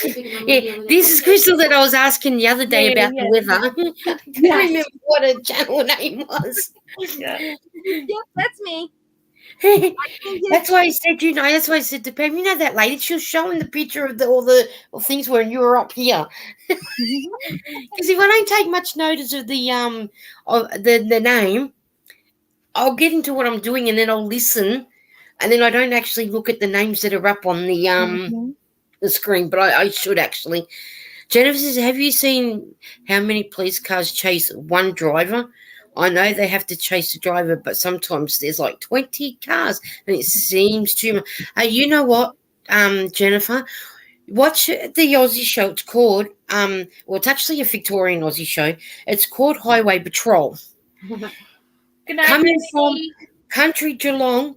yeah, this is Crystal that I was asking the other day about the weather. I can't remember what her channel name was. Yeah. Yep, that's me. That's why I said, that's why I said to Pam, that lady, she was showing the picture of all the things when you were up here. Because if I don't take much notice of the name, I'll get into what I'm doing and then I'll listen, and then I don't actually look at the names that are up on the screen, but I should actually. Jennifer says, have you seen how many police cars chase one driver? I know they have to chase the driver, but sometimes there's like 20 cars and it seems too much. You know what, Jennifer? Watch the Aussie show. It's called, well, it's actually a Victorian Aussie show. It's called Highway Patrol. Good night, Coming from Granny. country Geelong,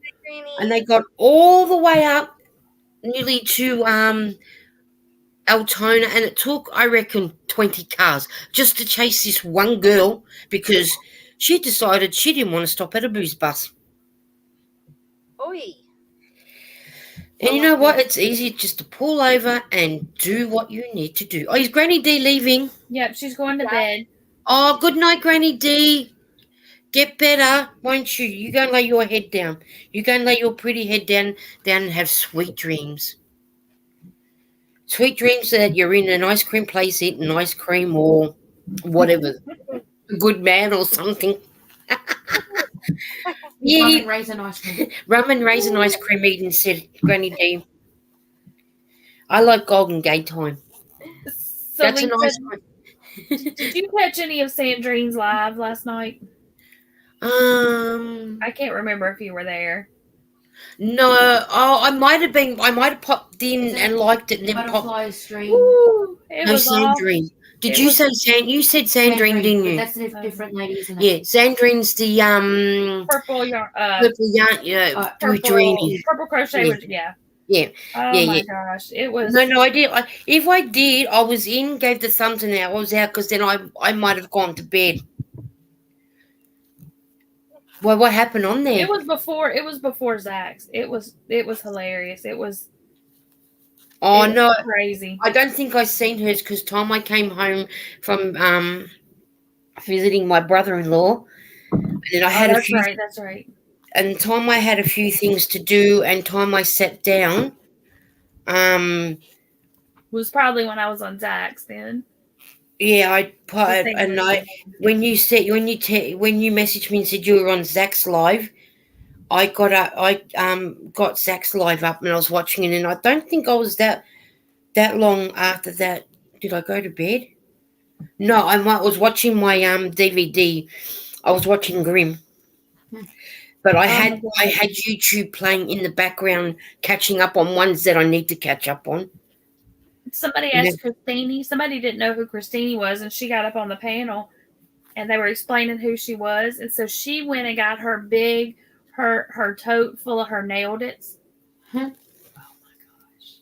and they got all the way up nearly to Altona, and it took, I reckon, 20 cars just to chase this one girl because she decided she didn't want to stop at a booze bus. Oi. And you know what? It's easy just to pull over and do what you need to do. Oh, is Granny D leaving? Yep, she's going to bed. Oh, good night, Granny D. Get better, won't you? You go and lay your head down. You go and lay your pretty head down and have sweet dreams. Sweet dreams that you're in an ice cream place eating ice cream or whatever. A good man or something. Yeah. Rum and raisin ice cream. Rum and raisin ice cream eating, said Granny D. I like Golden Gate time. So That's a Lisa, nice one. did you catch any of Sandrine's live last night? I can't remember if you were there. No. Oh, I might have popped in and liked it and then popped. Butterfly stream. Woo, it No, was Sandrine. Did it you was- say you said Sandrine, didn't but you? that's a different lady, isn't it? Yeah, Sandrine's the purple yarn. purple yarn, yeah, Purple crochet. Yeah. Was, yeah. Yeah. Oh Yeah, my yeah. gosh, it was. No, I did. If I did, I was in, gave the thumbs, and I was out because then I might have gone to bed. Well, what happened on there? It was before Zach's. It was hilarious. It was. Oh it was no, crazy. I don't think I seen hers because time I came home from visiting my brother-in-law, and then I had a few. That's right. And time I had a few things to do, and time I sat down. It was probably when I was on Zach's then. Yeah, when you messaged me and said you were on Zach's live, I got Zach's live up and I was watching it, and I don't think I was that long after that. Did I go to bed? No, I was watching my DVD. I was watching Grimm. But I had YouTube playing in the background, catching up on ones that I need to catch up on. Somebody asked Christine. Somebody didn't know who Christine was, and she got up on the panel, and they were explaining who she was, and so she went and got her her tote full of her nailed its. Oh my gosh,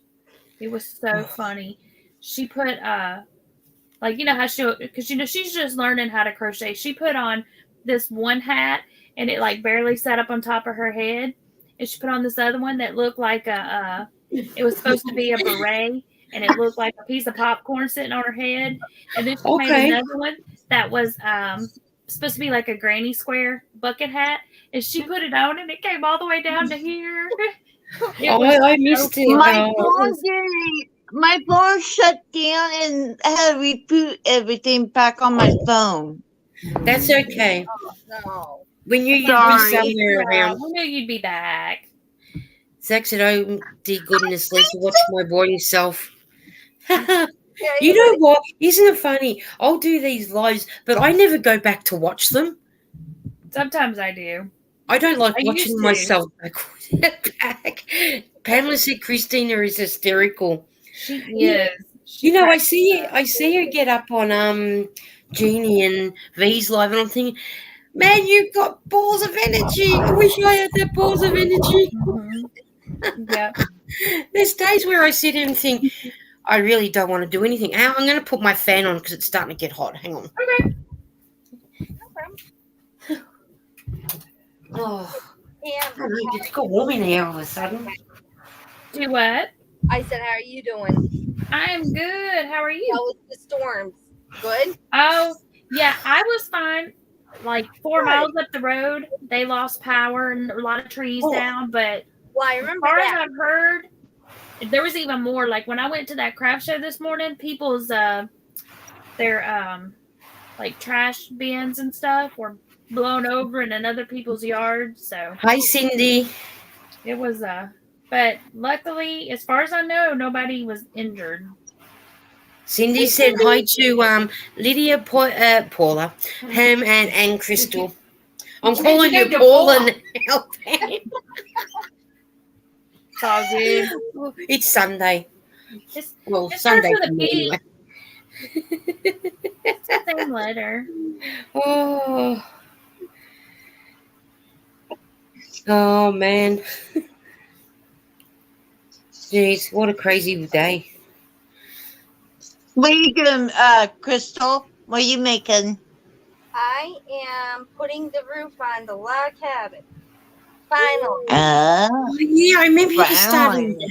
it was so funny. She put like how because she's just learning how to crochet. She put on this one hat, and it like barely sat up on top of her head, and she put on this other one that looked like it was supposed to be a beret. And it looked like a piece of popcorn sitting on her head. And then she made another one that was supposed to be like a granny square bucket hat. And she put it on, and it came all the way down to here. I missed it. My phone shut down and I had to reboot everything back on my phone. That's okay. Oh, no. When you'd be somewhere around. We knew you'd be back. Zach said, "Oh dear goodness, Lisa, watch my boring self." Yeah, You know what? Isn't it funny? I'll do these lives, but I never go back to watch them. Sometimes I do. I don't like I used watching to. myself back. Pamela said Christina is hysterical. She You- is. You know, I see her get up on Jeannie and V's live, and I'm thinking, man, you've got balls of energy. I wish I had that balls of energy. Mhm. Yep. There's days where I sit here and think, I really don't want to do anything. I'm going to put my fan on because it's starting to get hot. Hang on. Okay. Oh, And I don't know, it's got warm in here all of a sudden. Do what? I said, how are you doing? I am good. How are you? How was the storms? Good? Oh, yeah, I was fine. Like 4 Good. miles up the road, they lost power and a lot of trees Oh. down. But Well, I as remember far as that. I've heard, there was even more. Like when I went to that craft show this morning, people's their like trash bins and stuff were blown over in other people's yards. So Hi, Cindy. it was but luckily, as far as I know, nobody was injured. Cindy said hi to Lydia, Paula, Pam, and Crystal. I'm calling you Paula now, Pam. It's all good. It's Sunday. Just Well, it starts Sunday with for a me P. anyway. It's the same letter. Oh. Oh, man. Jeez, what a crazy day. What are you doing, Crystal? What are you making? I am putting the roof on the log cabin. Finally. Oh, yeah, I remember you starting Finally.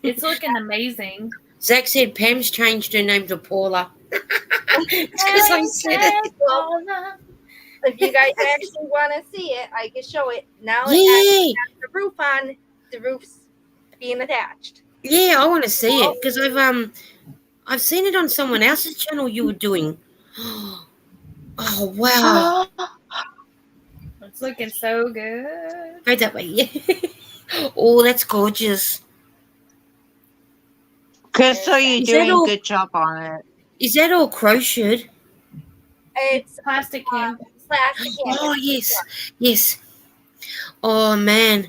that. It's looking amazing. Zach said Pam's changed her name to Paula. It's because I said it. Paula. If you guys actually want to see it, I can show it. Now it Yeah, has the roof on. The roof's being attached. yeah, I want to see it because I've seen it on someone else's channel you were doing. Oh wow! It's looking so good. Go that way. Yeah. Oh, that's gorgeous. Crystal, you're Is that doing a all- good job on it. Is that all crocheted? It's Plastic can. plastic. Oh yes, yes. Oh man.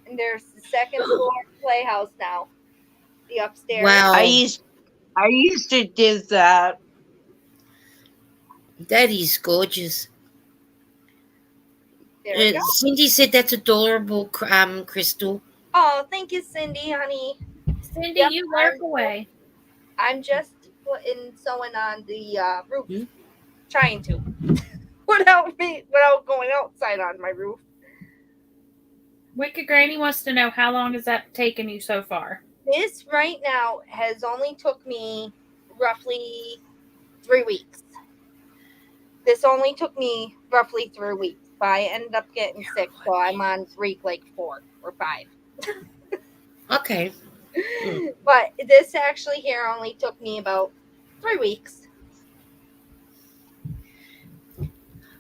And there's the second floor playhouse now. The upstairs. Wow. I used to do that. That is gorgeous. There we go. Cindy said that's adorable, Crystal. Oh, thank you, Cindy, honey. Cindy, Yep, you lurk away. I'm just sewing on the roof. Hmm? Trying to. without going outside on my roof. Wicked Granny wants to know how long has that taken you so far? This right now has only took me roughly 3 weeks. This only took me roughly 3 weeks. But I ended up getting sick, so I'm on week like 4 or 5. Okay. But this actually here only took me about 3 weeks.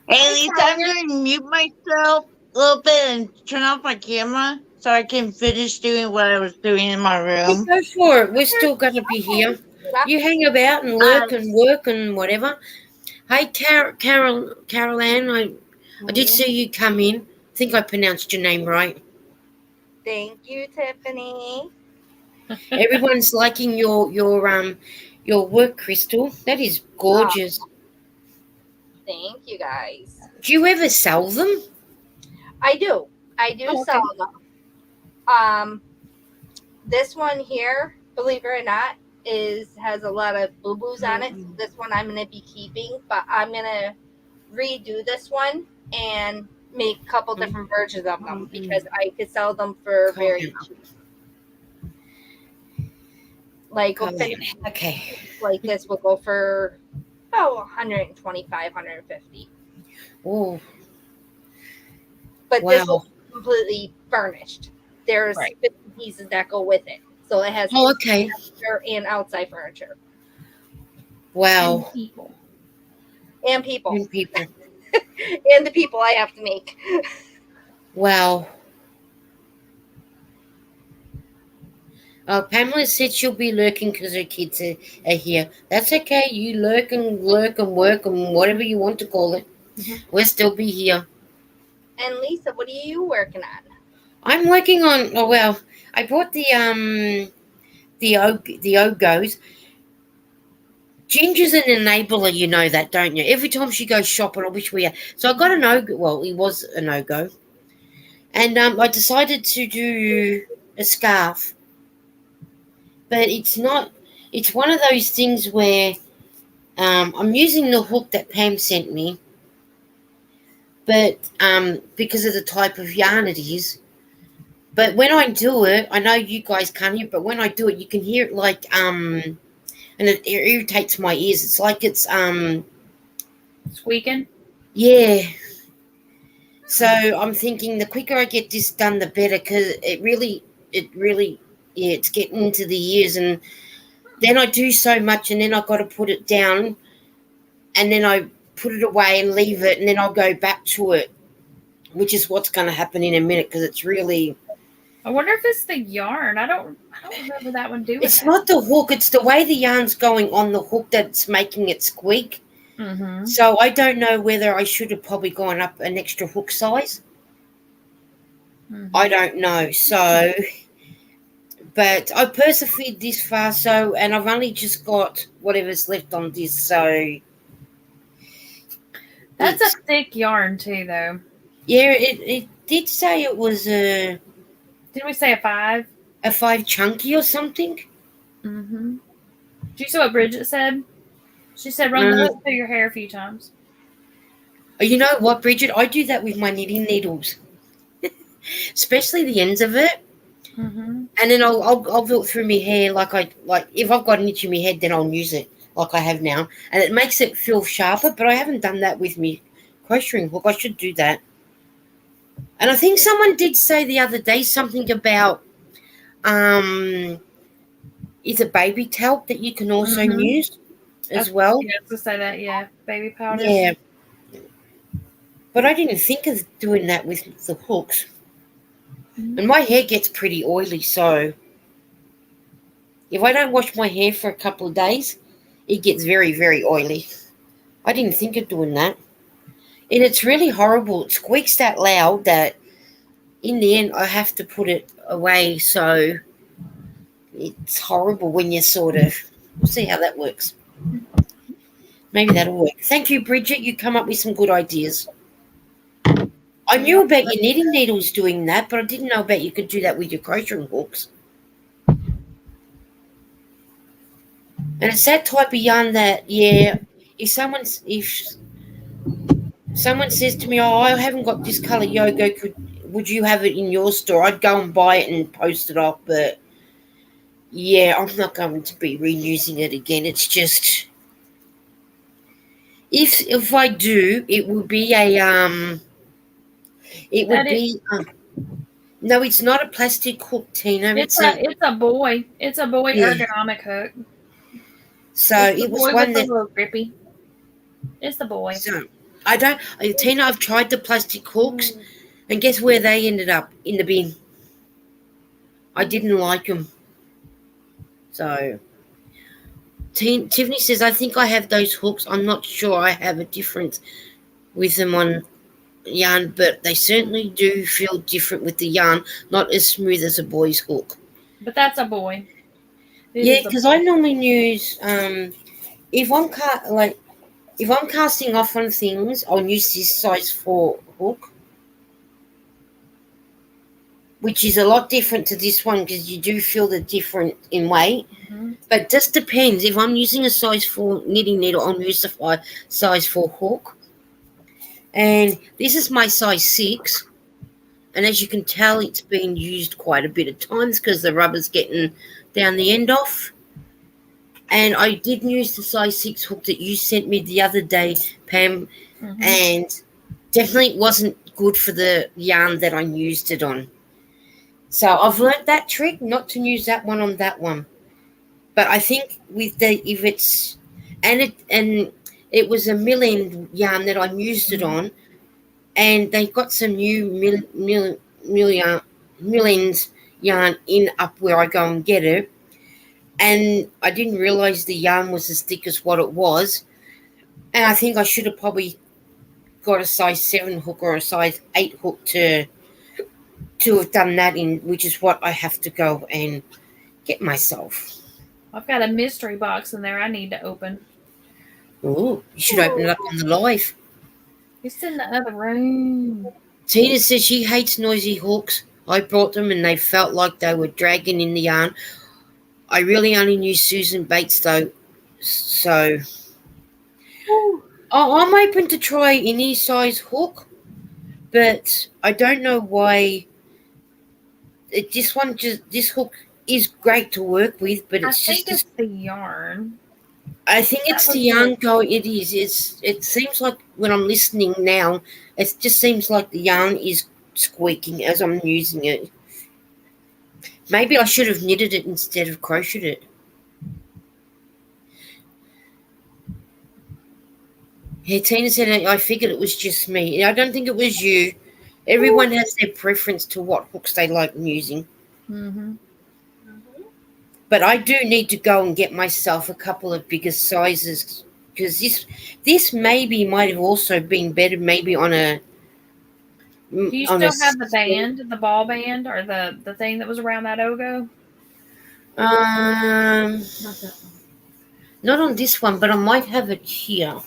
Hey, Lisa, I'm going to mute myself a little bit and turn off my camera so I can finish doing what I was doing in my room. Go for it. We're still going to be here. You hang about and work and whatever. Hey, Carol Ann, I did see you come in. I think I pronounced your name right. Thank you, Tiffany. Everyone's liking your work, Crystal. That is gorgeous. Thank you, guys. Do you ever sell them? I do. Oh, Sell them. This one here, believe it or not, has a lot of boo-boos on it. So this one I'm going to be keeping, but I'm going to redo this one and make a couple different versions of them because I could sell them for very cheap. Like okay. Like this will go for about 125, 150. Oh, But wow. this will be completely furnished. There's 50 pieces that go with it. So it has okay. furniture and outside furniture. Wow. And people. And people. And the people I have to make. Wow. Pamela said she'll be lurking because her kids are here. That's okay. You lurk and work and whatever you want to call it. Mhm. We'll still be here. And Lisa, what are you working on? I'm working on. Oh well, I bought the Ogos. Ginger's an enabler, you know that, don't you? Every time she goes shopping, I wish we had. So I got an Ogo. Well, he was an Ogo, and I decided to do a scarf, but it's not. It's one of those things where I'm using the hook that Pam sent me, but because of the type of yarn it is. But when I do it, I know you guys can't hear, but when I do it, you can hear it like and it irritates my ears. It's like it's Squeaking. yeah. So I'm thinking the quicker I get this done, the better, because it really, yeah, it's getting into the ears, and then I do so much, and then I got to put it down, and then I put it away and leave it, and then I'll go back to it, which is what's going to happen in a minute, because it's really. I wonder if it's the yarn. I don't remember that one doing It's that. not the hook; it's the way the yarn's going on the hook that's making it squeak. Mm-hmm. So I don't know whether I should have probably gone up an extra hook size. Mm-hmm. I don't know. So, but I persevered this far. So, and I've only just got whatever's left on this. So, That's it's- a thick yarn too, though. yeah. It did say it was Didn't we say a 5? a 5 chunky or something. Mm-hmm. Did you see what Bridget said? She said run the hook through your hair a few times. You know what, Bridget? I do that with my knitting needles, especially the ends of it. Mm-hmm. And then I'll do it through my hair like if I've got an itch in my head, then I'll use it like I have now, and it makes it feel sharper. But I haven't done that with me crocheting hook. I should do that. And I think someone did say the other day something about is a baby talc that you can also Mhm. use as well. Yeah, to say that. Yeah, baby powder. Yeah. But I didn't think of doing that with the hooks. Mhm. And my hair gets pretty oily, so if I don't wash my hair for a couple of days, it gets very, very oily. I didn't think of doing that. And it's really horrible. It squeaks that loud that in the end I have to put it away. So it's horrible when you sort of. We'll see how that works. Maybe that'll work. Thank you, Bridget. You come up with some good ideas. I knew about your knitting needles doing that, but I didn't know about you could do that with your crocheting hooks. And it's that type of yarn that, yeah, if someone says to me, "Oh, I haven't got this color yoga, would you have it in your store?" I'd go and buy it and post it off, but yeah, I'm not going to be reusing it again. It's just if I do, it would be no, it's not a plastic hook, Tina. It's a boy. It's a boy Yeah. ergonomic hook. So It's the it was boy one with that. the little grippy. It's the boy. So Tina, I've tried the plastic hooks, and guess where they ended up? In the bin. I didn't like them. So Tiffany says, I think I have those hooks. I'm not sure I have a difference with them on yarn, but they certainly do feel different with the yarn, not as smooth as a boy's hook. But that's a boy. Yeah, because I normally use if I'm casting off on things, I'll use this size 4 hook, which is a lot different to this one because you do feel the difference in weight. Mm-hmm. But it just depends. If I'm using a size 4 knitting needle, I'll use the size 4 hook. And this is my size 6. And as you can tell, it's been used quite a bit of times because the rubber's getting down the end off. And I did use the size 6 hook that you sent me the other day, Pam. Mm-hmm. And definitely it wasn't good for the yarn that I used it on. So I've learnt that trick, not to use that one on that one. But I think with if it's and it was a mill end yarn that I used it on, and they got some new mill ends yarn in up where I go and get it, and I didn't realize the yarn was as thick as what it was, and I think I should have probably got a size 7 hook or a size 8 hook to have done that in, which is what I have to go and get myself. I've got a mystery box in there I need to open. Oh, you should open it up on the live. It's in the other room. Tina says she hates noisy hooks. I brought them and they felt like they were dragging in the yarn. I really only use Susan Bates though, so I'm open to try any size hook, but I don't know why. This hook is great to work with, but I think it's the yarn. I think it's the yarn going. It is. It seems like when I'm listening now, it just seems like the yarn is squeaking as I'm using it. Maybe I should have knitted it instead of crocheted it. Yeah, Tina said I figured it was just me. I don't think it was you. Everyone has their preference to what hooks they like using. Mm-hmm. But I do need to go and get myself a couple of bigger sizes because this maybe might have also been better maybe on a. Do you still have the band, the ball band, or the thing that was around that Ogo? Not that one. Not on this one, but I might have it here.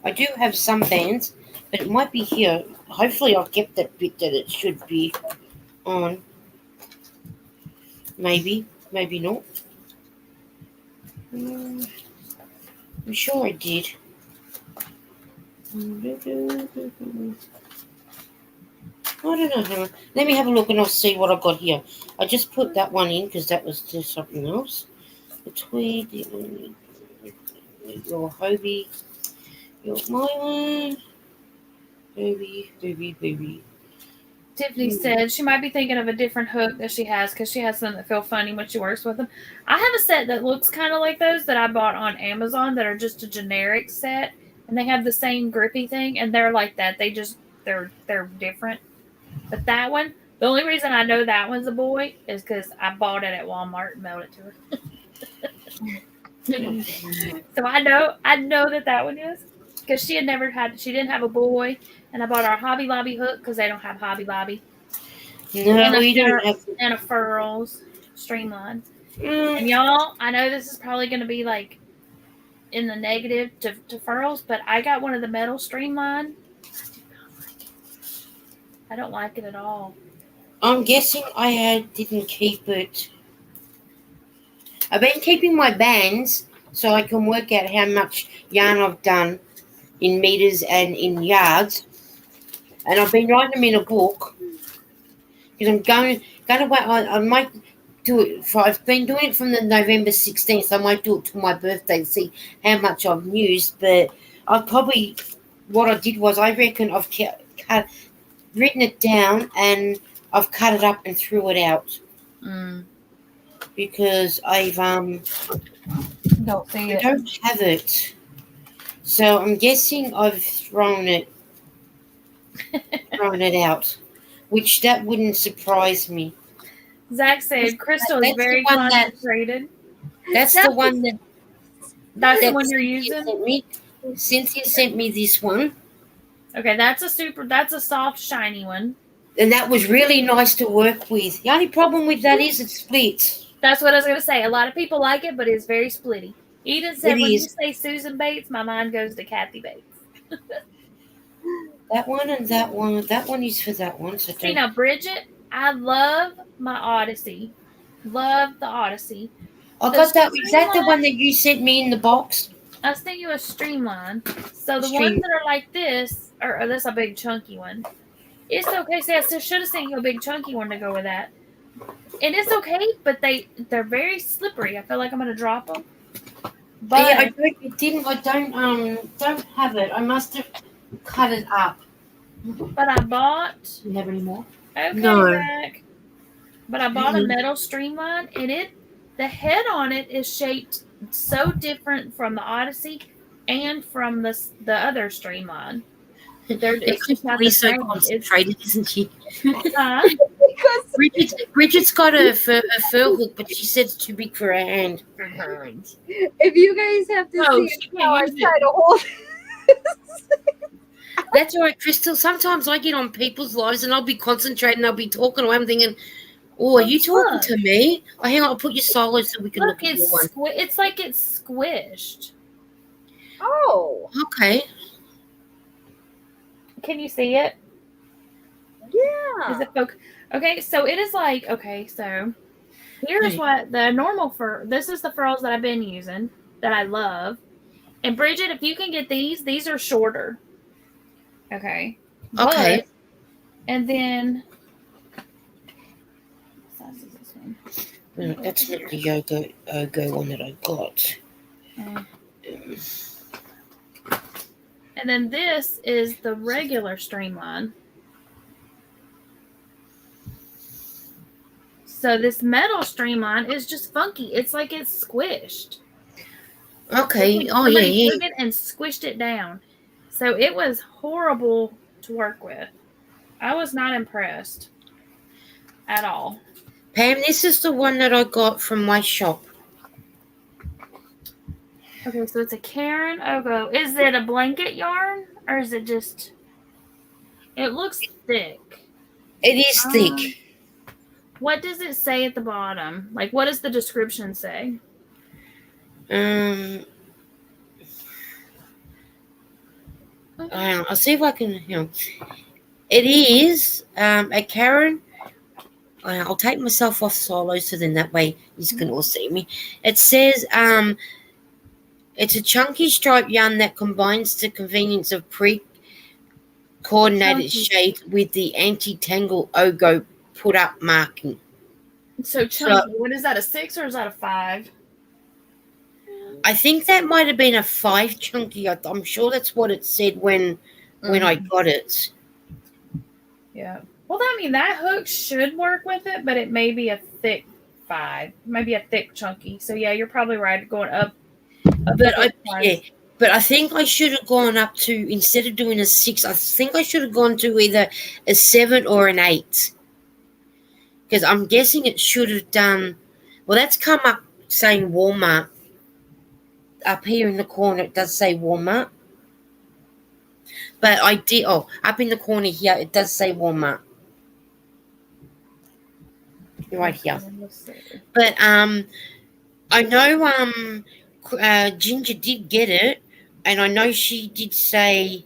I do have some bands, but it might be here. Hopefully I'll get that bit that it should be on. Maybe not. I'm sure I did. I don't know. Let me have a look and I'll see what I've got here. I just put that one in because that was just something else. The tweed, your Hobie, your my one. Baby. Tiffany said she might be thinking of a different hook that she has because she has some that feel funny when she works with them. I have a set that looks kind of like those that I bought on Amazon that are just a generic set, and they have the same grippy thing, and they're like that. They're different. But that one, the only reason I know that one's a boy is because I bought it at Walmart and mailed it to her. So I know that one is because she didn't have a boy, and I bought her a Hobby Lobby hook because they don't have Hobby Lobby. No, we don't have. And a furls streamline. And y'all, I know this is probably going to be like in the negative to furls, but I got one of the metal streamline. I don't like it at all. I'm guessing I didn't keep it. I've been keeping my bands so I can work out how much yarn I've done in meters and in yards. And I've been writing them in a book because I'm going to wait. I might do it. I've been doing it from the November 16th. So I might do it till my birthday to see how much I've used. But what I did was I reckon I've written it down and I've cut it up and threw it out because I don't have it. So I'm guessing I've thrown it out, which that wouldn't surprise me. Zach said Crystal is very concentrated. That's the one that's the one you're using. Cynthia sent me this one. Okay, that's a soft, shiny one. And that was really nice to work with. The only problem with that is it splits. That's what I was going to say. A lot of people like it, but it's very splitty. Eden said when you say Susan Bates, my mind goes to Kathy Bates. That one and that one. That one is for that one. So see, now, Bridget, I love my Odyssey. Love the Odyssey. I got that. Is that the one that you sent me in the box? I sent you a streamline. So the ones that are like this, or that's a big chunky one. It's okay. See, I should have sent you a big chunky one to go with that. And it's okay, but they're very slippery. I feel like I'm gonna drop them. But yeah, I don't have it. I must have cut it up. But I bought. Do you have any more? Okay, No. Zach. But I bought a metal streamline, and the head on it is shaped so different from the Odyssey and from the other streamline. It's just not the She's so same. concentrated, isn't she? Huh? Because Bridget's got a fur hook, but she said it's too big for her hand. If you guys have to No, see she how I can't use try it. to hold That's all right, Crystal. Sometimes I get on people's lives and I'll be concentrating, I'll be talking away. I'm thinking, oh, are you talking Look. to me? Oh, hang on, I'll put your solo so we can Look, look at your one. it's like it's squished. Oh, Okay. Can you see it? yeah. Is it okay, so it is like, okay, so here's Hey. what the normal fur, this is the furls that I've been using that I love. And Bridget, if you can get these are shorter. Okay. Okay. But, and then, what size is this one? No, that's not the Yogo one that I got. And then this is the regular streamline. So this metal streamline is just funky. It's like it's squished. Okay. It's like Oh, somebody yeah. took it and squished it down. So it was horrible to work with. I was not impressed at all. Pam, this is the one that I got from my shop. Okay, so it's a Karen Ogo. Is it a blanket yarn or is it just? It looks thick. It is thick. What does it say at the bottom? Like, what does the description say? I'll see if I can. It is a Karen. I'll take myself off solo so then that way you can all see me. It says it's a chunky stripe yarn that combines the convenience of pre-coordinated shades with the anti-tangle Ogo put-up marking. So chunky. What is that? A 6 or is that a 5? I think that might have been a 5 chunky. I'm sure that's what it said when I got it. Yeah. Well, I mean, that hook should work with it, but it may be a thick 5. Maybe a thick chunky. So, yeah, you're probably right. Going up. But I think I should have gone up to, instead of doing a 6, I think I should have gone to either a 7 or an 8. Because I'm guessing it should have done, well, that's come up saying Walmart. Up here in the corner, it does say Walmart. But up in the corner here, it does say Walmart. Right here. But I know Ginger did get it, and I know she did say,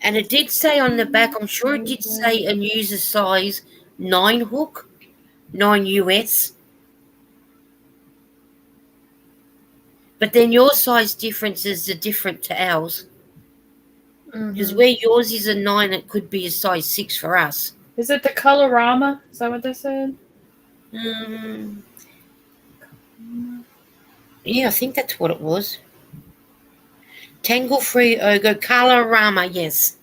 and it did say on the back, I'm sure it did say a user size 9 hook, 9 US. But then your size differences are different to ours. Because where yours is a 9, it could be a size 6 for us. Is it the Colorama? Is that what they said? Yeah, I think that's what it was. Tangle-free Ogo Colorama, yes.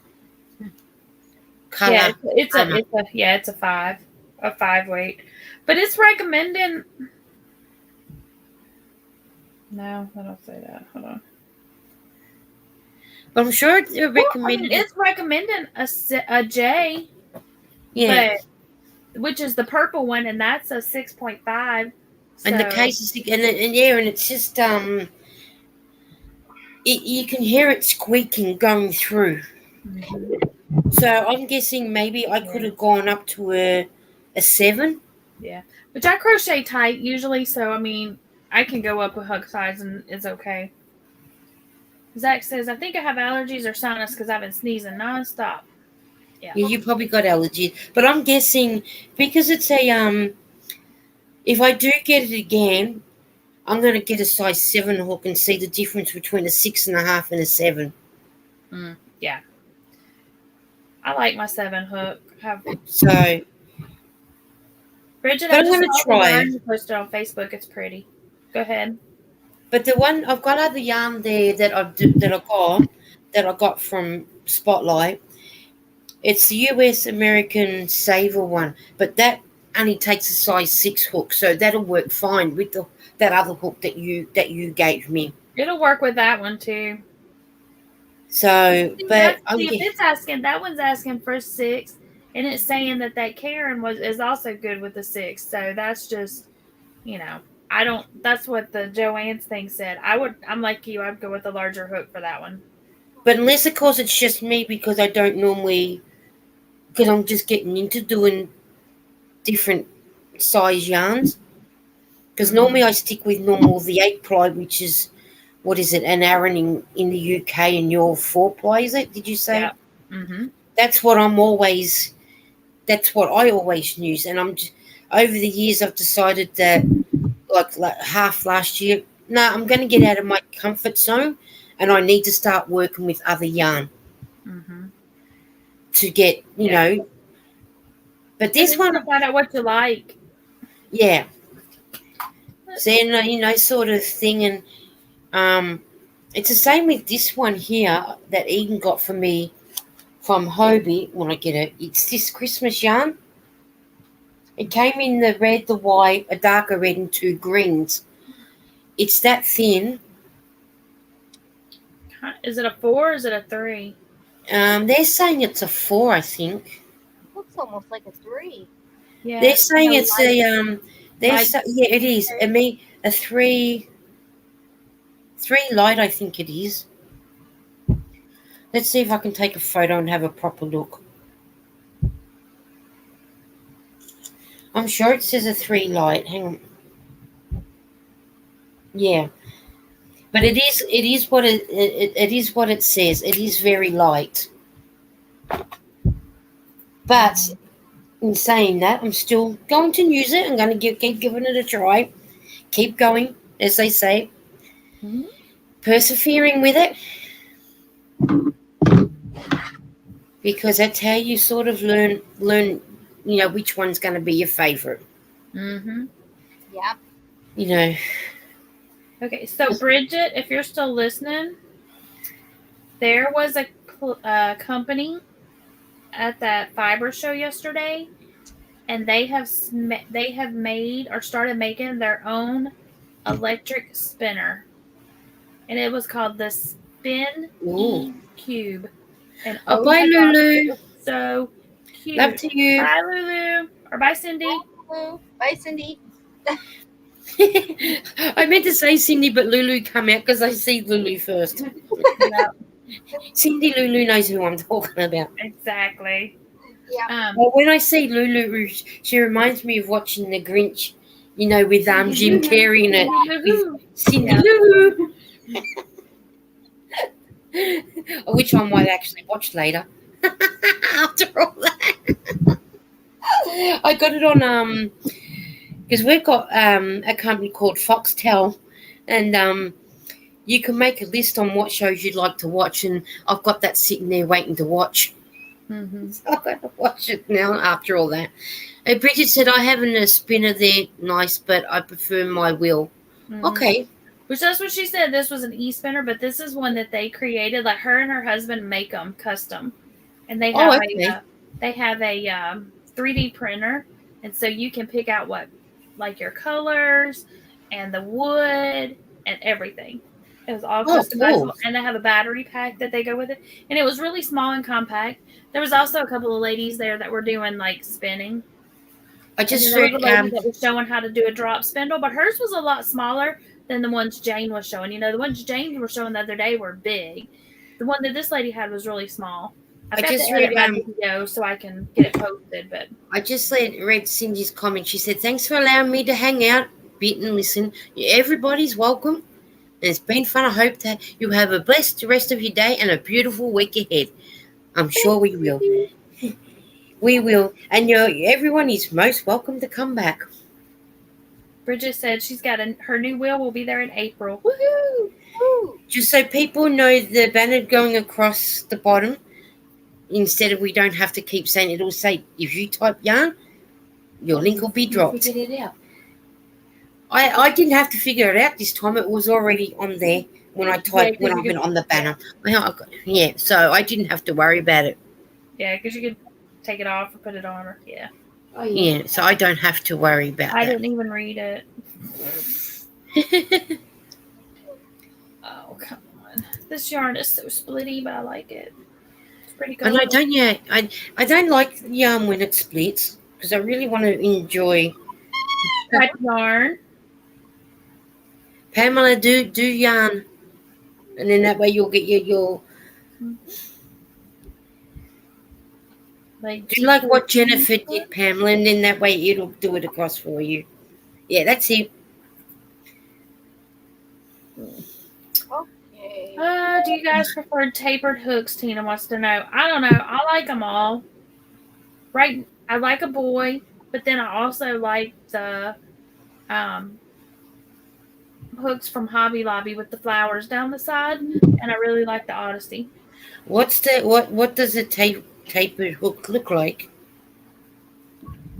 Yeah, it's a 5, a 5 weight, but it's recommending. No, I don't say that. Hold on. But I'm sure they're recommending. It's recommending a J. Yeah. But, which is the purple one, and that's a 6.5. And the case is, and it's just you can hear it squeaking going through. So I'm guessing maybe I could have gone up to a 7. Yeah, which I crochet tight usually, so I mean I can go up a hug size and it's okay. Zach says, I think I have allergies or sinus because I've been sneezing nonstop. Yeah, you probably got allergies, but I'm guessing because it's a if I do get it again, I'm going to get a size 7 hook and see the difference between a 6.5 and a 7. Yeah, I like my 7 hook. So, Bridget, I'm going to try. You posted on Facebook. It's pretty. Go ahead. But the one I've got other yarn there that I got from Spotlight. It's the US American Saver one, but that only takes a size 6 hook, so that'll work fine with that other hook that you gave me. It'll work with that one too. So, but I'm if it's asking, that one's asking for a 6, and it's saying that Karen is also good with the 6. So that's just, I don't. That's what the Joanne's thing said. I'm like you. I'd go with the larger hook for that one. But unless, of course, it's just me because I don't normally, because I'm just getting into doing different size yarns. Because normally I stick with the 8-ply, which is, what is it, an Aran in the UK, and your 4-ply, is it? Did you say? Yeah. Mm-hmm. That's what I always use. And over the years, I've decided that, like half last year, I'm going to get out of my comfort zone, and I need to start working with other yarn to get, But this one, find out what you like. yeah. So, sort of thing, and it's the same with this one here that Eden got for me from Hobie when I get it. It's this Christmas yarn. It came in the red, the white, a darker red, and 2 greens. It's that thin. Is it a 4 or is it a 3? They're saying it's a 4, I think. Looks almost like a 3. Yeah. They're saying it's light. yeah, it is. I mean, a 3 light, I think it is. Let's see if I can take a photo and have a proper look. I'm sure it says a 3 light. Hang on. Yeah. But it is what it says. It is very light. But in saying that, I'm still going to use it. I'm going to keep giving it a try. Keep going, as they say. Persevering with it. Because that's how you sort of learn, which one's going to be your favorite. Yeah. Okay, so Bridget, if you're still listening, there was a company at that fiber show yesterday, and they have made or started making their own electric spinner, and it was called the Spin E Cube. And bye, Lulu. So cute. Love to you. Bye, Lulu. Or bye, Cindy. Bye, Cindy. I meant to say Cindy, but Lulu come out because I see Lulu first. Cindy, Lulu knows who I'm talking about. Exactly. Yeah. Well, when I see Lulu, she reminds me of watching The Grinch, with Jim Carrey in it. With Cindy Lou. Which I might actually watch later. After all that. I got it on because we've got a company called Foxtel, and you can make a list on what shows you'd like to watch, and I've got that sitting there waiting to watch. So I'm going to watch it now after all that. Bridget said, I haven't a spinner there, nice, but I prefer my wheel. Okay. Which that's what she said. This was an e-spinner, but this is one that they created. Like her and her husband make them custom, and they have a 3D printer, and so you can pick out like your colors and the wood and everything. It was all customizable, cool. And they have a battery pack that they go with it, and it was really small and compact. There was also a couple of ladies there that were doing like spinning. I just read that was showing how to do a drop spindle, but hers was a lot smaller than the ones Jane was showing. The ones Jane were showing the other day were big. The one that this lady had was really small. I've got to edit my video so I can get it posted. But I just read Cindy's comment. She said, thanks for allowing me to hang out a bit and listen. Everybody's welcome. And it's been fun. I hope that you have a blessed rest of your day and a beautiful week ahead. I'm sure we will. We will. And everyone is most welcome to come back. Bridget said she's got her new wheel will be there in April. Woohoo! Woo. Just so people know, the banner going across the bottom, instead of we don't have to keep saying, it'll say, if you type yarn, your link will be dropped. Figured it out. I didn't have to figure it out this time. It was already on there when I typed, when I went on the banner. Yeah, so I didn't have to worry about it. Yeah, because you could take it off or put it on. Or, yeah. Oh, yeah. So I don't have to worry about I that. didn't even read it. Oh, come on. This yarn is so splitty, but I like it. It's pretty And colorful. I don't like yarn when it splits because I really want to enjoy. Cut yarn. Pamela, do yarn, and then that way you'll get your. Like Do you like what Jennifer did, Pamela? And then that way it'll do it across for you. Yeah, that's it. Okay. Do you guys prefer tapered hooks? Tina wants to know. I don't know. I like them all. Right. I like a boy, but then I also like the hooks from Hobby Lobby with the flowers down the side, and I really like the Odyssey. What does a tapered hook look like?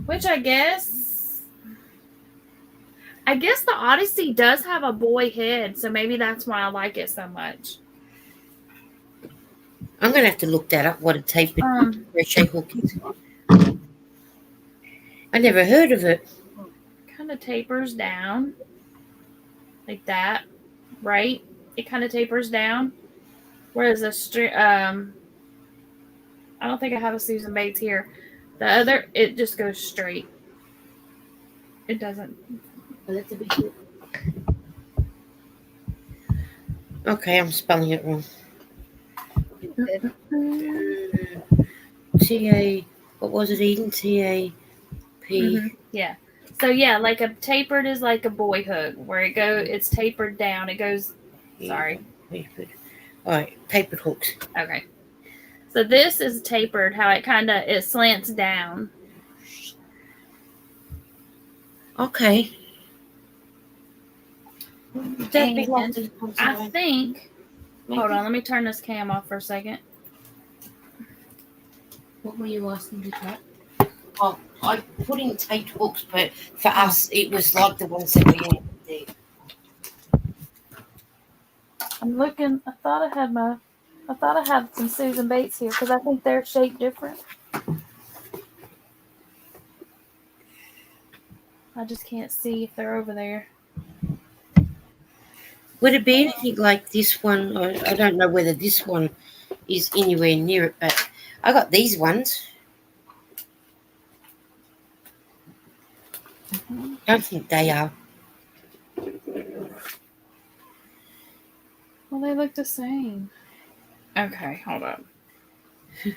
Which I guess the Odyssey does have a boy head, so maybe that's why I like it so much. I'm gonna have to look that up. What a tapered crochet hook is. I never heard of it. Kind of tapers down like that, right? It kind of tapers down. Whereas a string, I don't think I have a Susan Bates here. The other, it just goes straight. It doesn't. But it's a big hook. Okay, I'm spelling it wrong. T-A, what was it, Eden? T-A-P. Yeah. So yeah, like a tapered is like a boy hook where it's tapered down. It goes, sorry. Tapered. All right, tapered hooks. Okay. So this is tapered, how it slants down. Okay. And I think, hold on, let me turn this cam off for a second. What were you asking to cut? Oh, I put in taped hooks, but for us, it was like the ones that we had there. I'm looking. I thought I had some Susan Bates here because I think they're shaped different. I just can't see if they're over there. Would it be anything like this one? I don't know whether this one is anywhere near it, but I got these ones. Don't think they are. Well, they look the same. Okay, hold up. All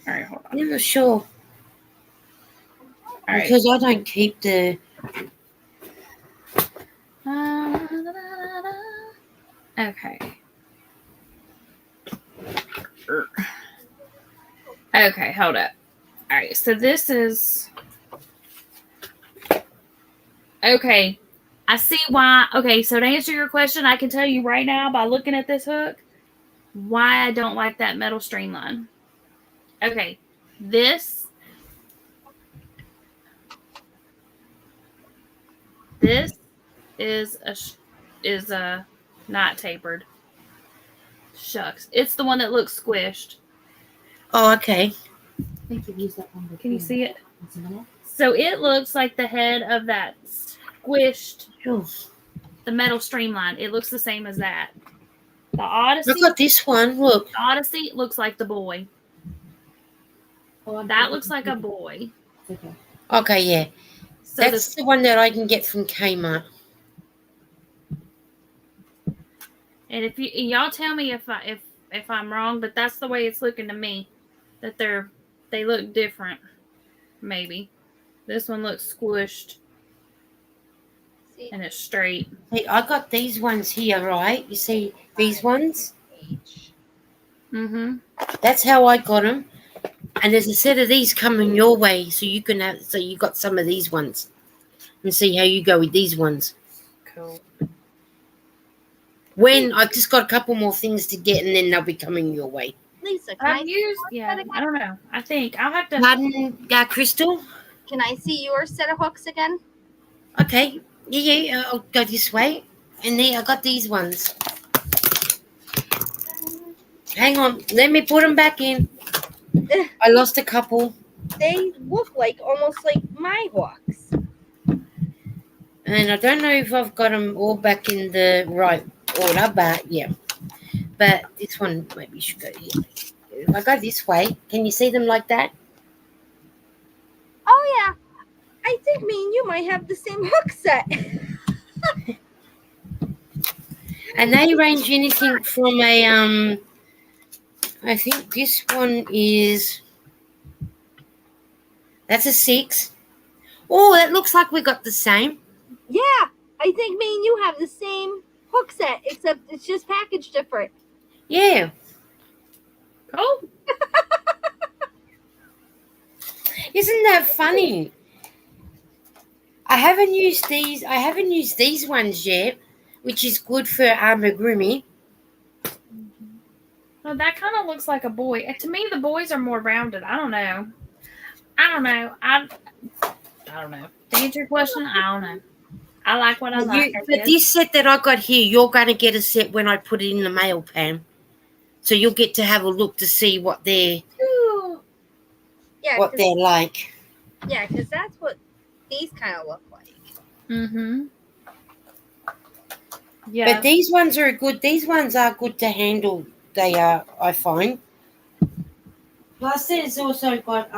right, hold on. I'm not sure. All right. Because I don't keep the. Okay. Okay, hold up. All right, so this is. Okay, I see why. Okay, so to answer your question, I can tell you right now by looking at this hook why I don't like that metal streamline. Okay, this is a not tapered. Shucks, it's the one that looks squished. Oh, okay. I think you've used that one before. Can you see it? What's in it? So it looks like the head of that squished, the metal streamline. It looks the same as that. The Odyssey. I got this one. Look. The Odyssey looks like the boy. Oh, That looks like a boy. Okay. Okay, yeah. So That's the one that I can get from Kmart. and if y'all tell me if I'm wrong, but that's the way it's looking to me. That they look different. Maybe this one looks squished See, and it's straight. Hey, I got these ones here, right? You see these ones? Mm-hmm. That's how I got them. And there's a set of these coming your way, so you can have. So you got some of these ones, and see how you go with these ones. Cool. When I've just got a couple more things to get, and then they'll be coming your way. Lisa, can I I've see used. your Yeah, set again? I don't know. I think I'll have to. Pardon, Crystal? Can I see your set of hooks again? Okay. Yeah, I'll go this way. And there, I got these ones. Hang on. Let me put them back in. I lost a couple. They look like almost like my hooks. And I don't know if I've got them all back in the right order, but yeah. But this one maybe should go here. If I go this way, can you see them like that? Oh yeah. I think me and you might have the same hook set. And they range anything from a I think this one is, that's a 6. Oh, that looks like we got the same. Yeah, I think me and you have the same hook set, except it's just packaged different. Yeah. Cool. Isn't that funny? I haven't used these ones yet, which is good for amigurumi. Well, that kind of looks like a boy. To me, the boys are more rounded. I don't know. I don't know. To answer your question, I don't know. I like what I like. But this set that I got here, you're going to get a set when I put it in the mail, Pam. So you'll get to have a look to see what they're like. Yeah, because that's what these kind of look like. Mm-hmm. Yeah. But these ones are good. These ones are good to handle. They are, I find. Plus, there's also got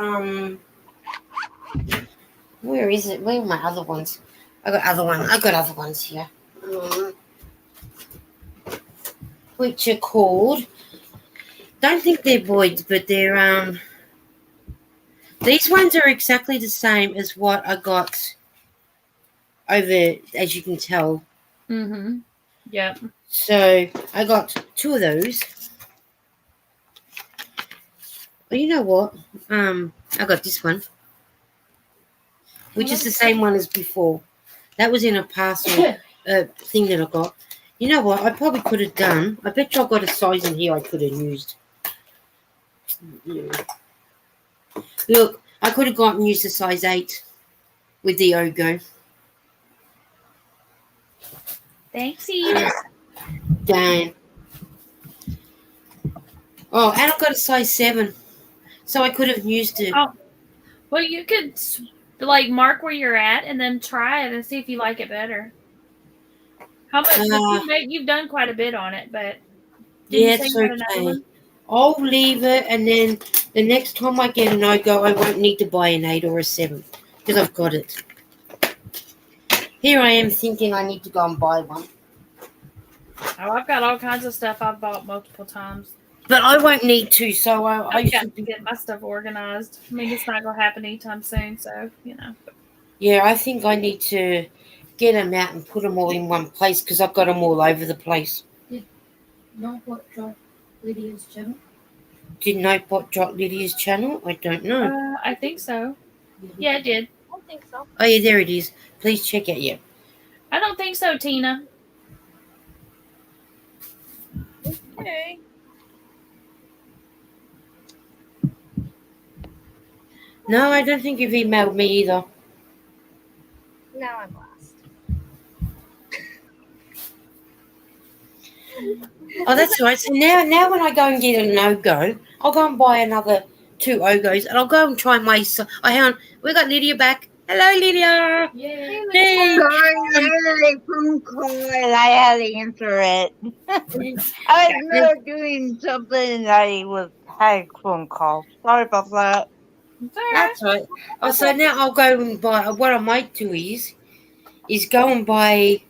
where is it? Where are my other ones? I got other ones here. Which are called. Don't think they're voids, but they're These ones are exactly the same as what I got over, as you can tell. Mm-hmm. Yep. So I got 2 of those. Well, you know what? I got this one, which is the same one as before. That was in a parcel thing that I got. You know what? I probably could have done. I bet you I got a size in here I could have used. Look, I could have gone and used a size 8 with the Ogo. Thanks, Edith. Dang. Oh, and I got a size 7. So I could have used it. Oh, well, you could like mark where you're at and then try it and see if you like it better. How much? You've done quite a bit on it, but yeah, it's okay. I'll leave it, and then the next time I get an Ogo, I won't need to buy an 8 or a 7 because I've got it. Here I am thinking I need to go and buy one. Oh, I've got all kinds of stuff I've bought multiple times. But I won't need to, so I've got to get my stuff organized. I mean, it's not going to happen anytime soon, so, you know. Yeah, I think I need to get them out and put them all in one place because I've got them all over the place. Notebot drop Lydia's channel? Did Notebot drop Lydia's channel? I don't know. I think so. Yeah, it did. I don't think so. Oh, yeah, there it is. Please check it, yeah. I don't think so, Tina. Okay. No, I don't think you've emailed me either. Now I'm lost. Oh, that's right. So now when I go and get a no-go, I'll go and buy another 2 Ogos, and I'll go and try my... hang on. We got Lydia back. Hello, Lydia. Yay. Hey. Sorry, I had a phone call and I had to answer it. I was doing something and I had a phone call. Sorry about that. That's right. Oh, so now I'll go and buy... What I might do is go and buy...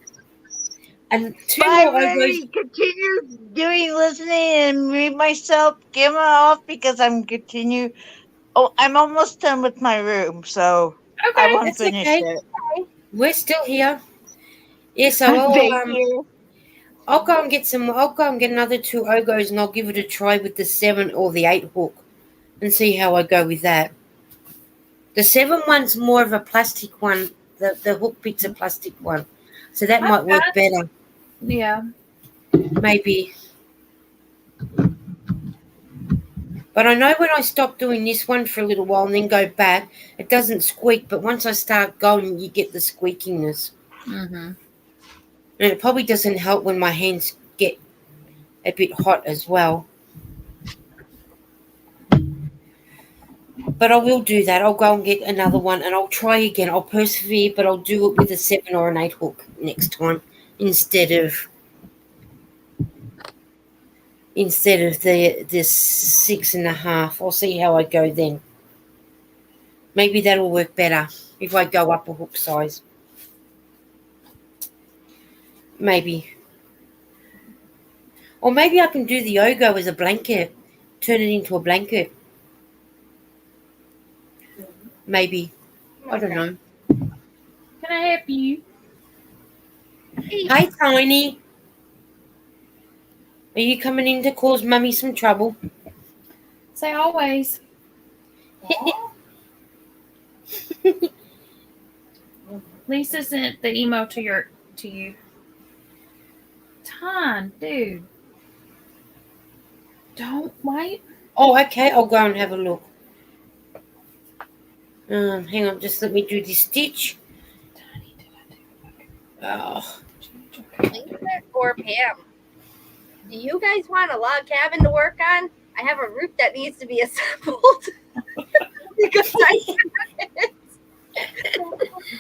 And 2 more Ogos. Continue doing listening and read myself. Give them off because I'm continue. Oh, I'm almost done with my room, so I won't finish it. We're still here. Yeah, so I'll go and get another 2 Ogos and I'll give it a try with the 7 or the 8 hook and see how I go with that. The 7 one's more of a plastic one. The hook bit's a plastic one. So that might work better. Yeah. Maybe. But I know when I stop doing this one for a little while and then go back, it doesn't squeak. But once I start going, you get the squeakiness. Mm-hmm. And it probably doesn't help when my hands get a bit hot as well. But I will do that. I'll go and get another one and I'll try again. I'll persevere, but I'll do it with a 7 or an 8 hook next time instead of instead of this 6.5. I'll see how I go then. Maybe that'll work better if I go up a hook size. Maybe. Or maybe I can do the Ogo as a blanket. Turn it into a blanket. Maybe. I don't know. Can I help you? Hey, Tiny. Are you coming in to cause Mummy some trouble? Say always. Lisa sent the email to you. Ton, dude. Don't wait. Oh, okay. I'll go and have a look. Hang on. Just let me do this stitch. Oh. Or Pam, do you guys want a log cabin to work on? I have a roof that needs to be assembled because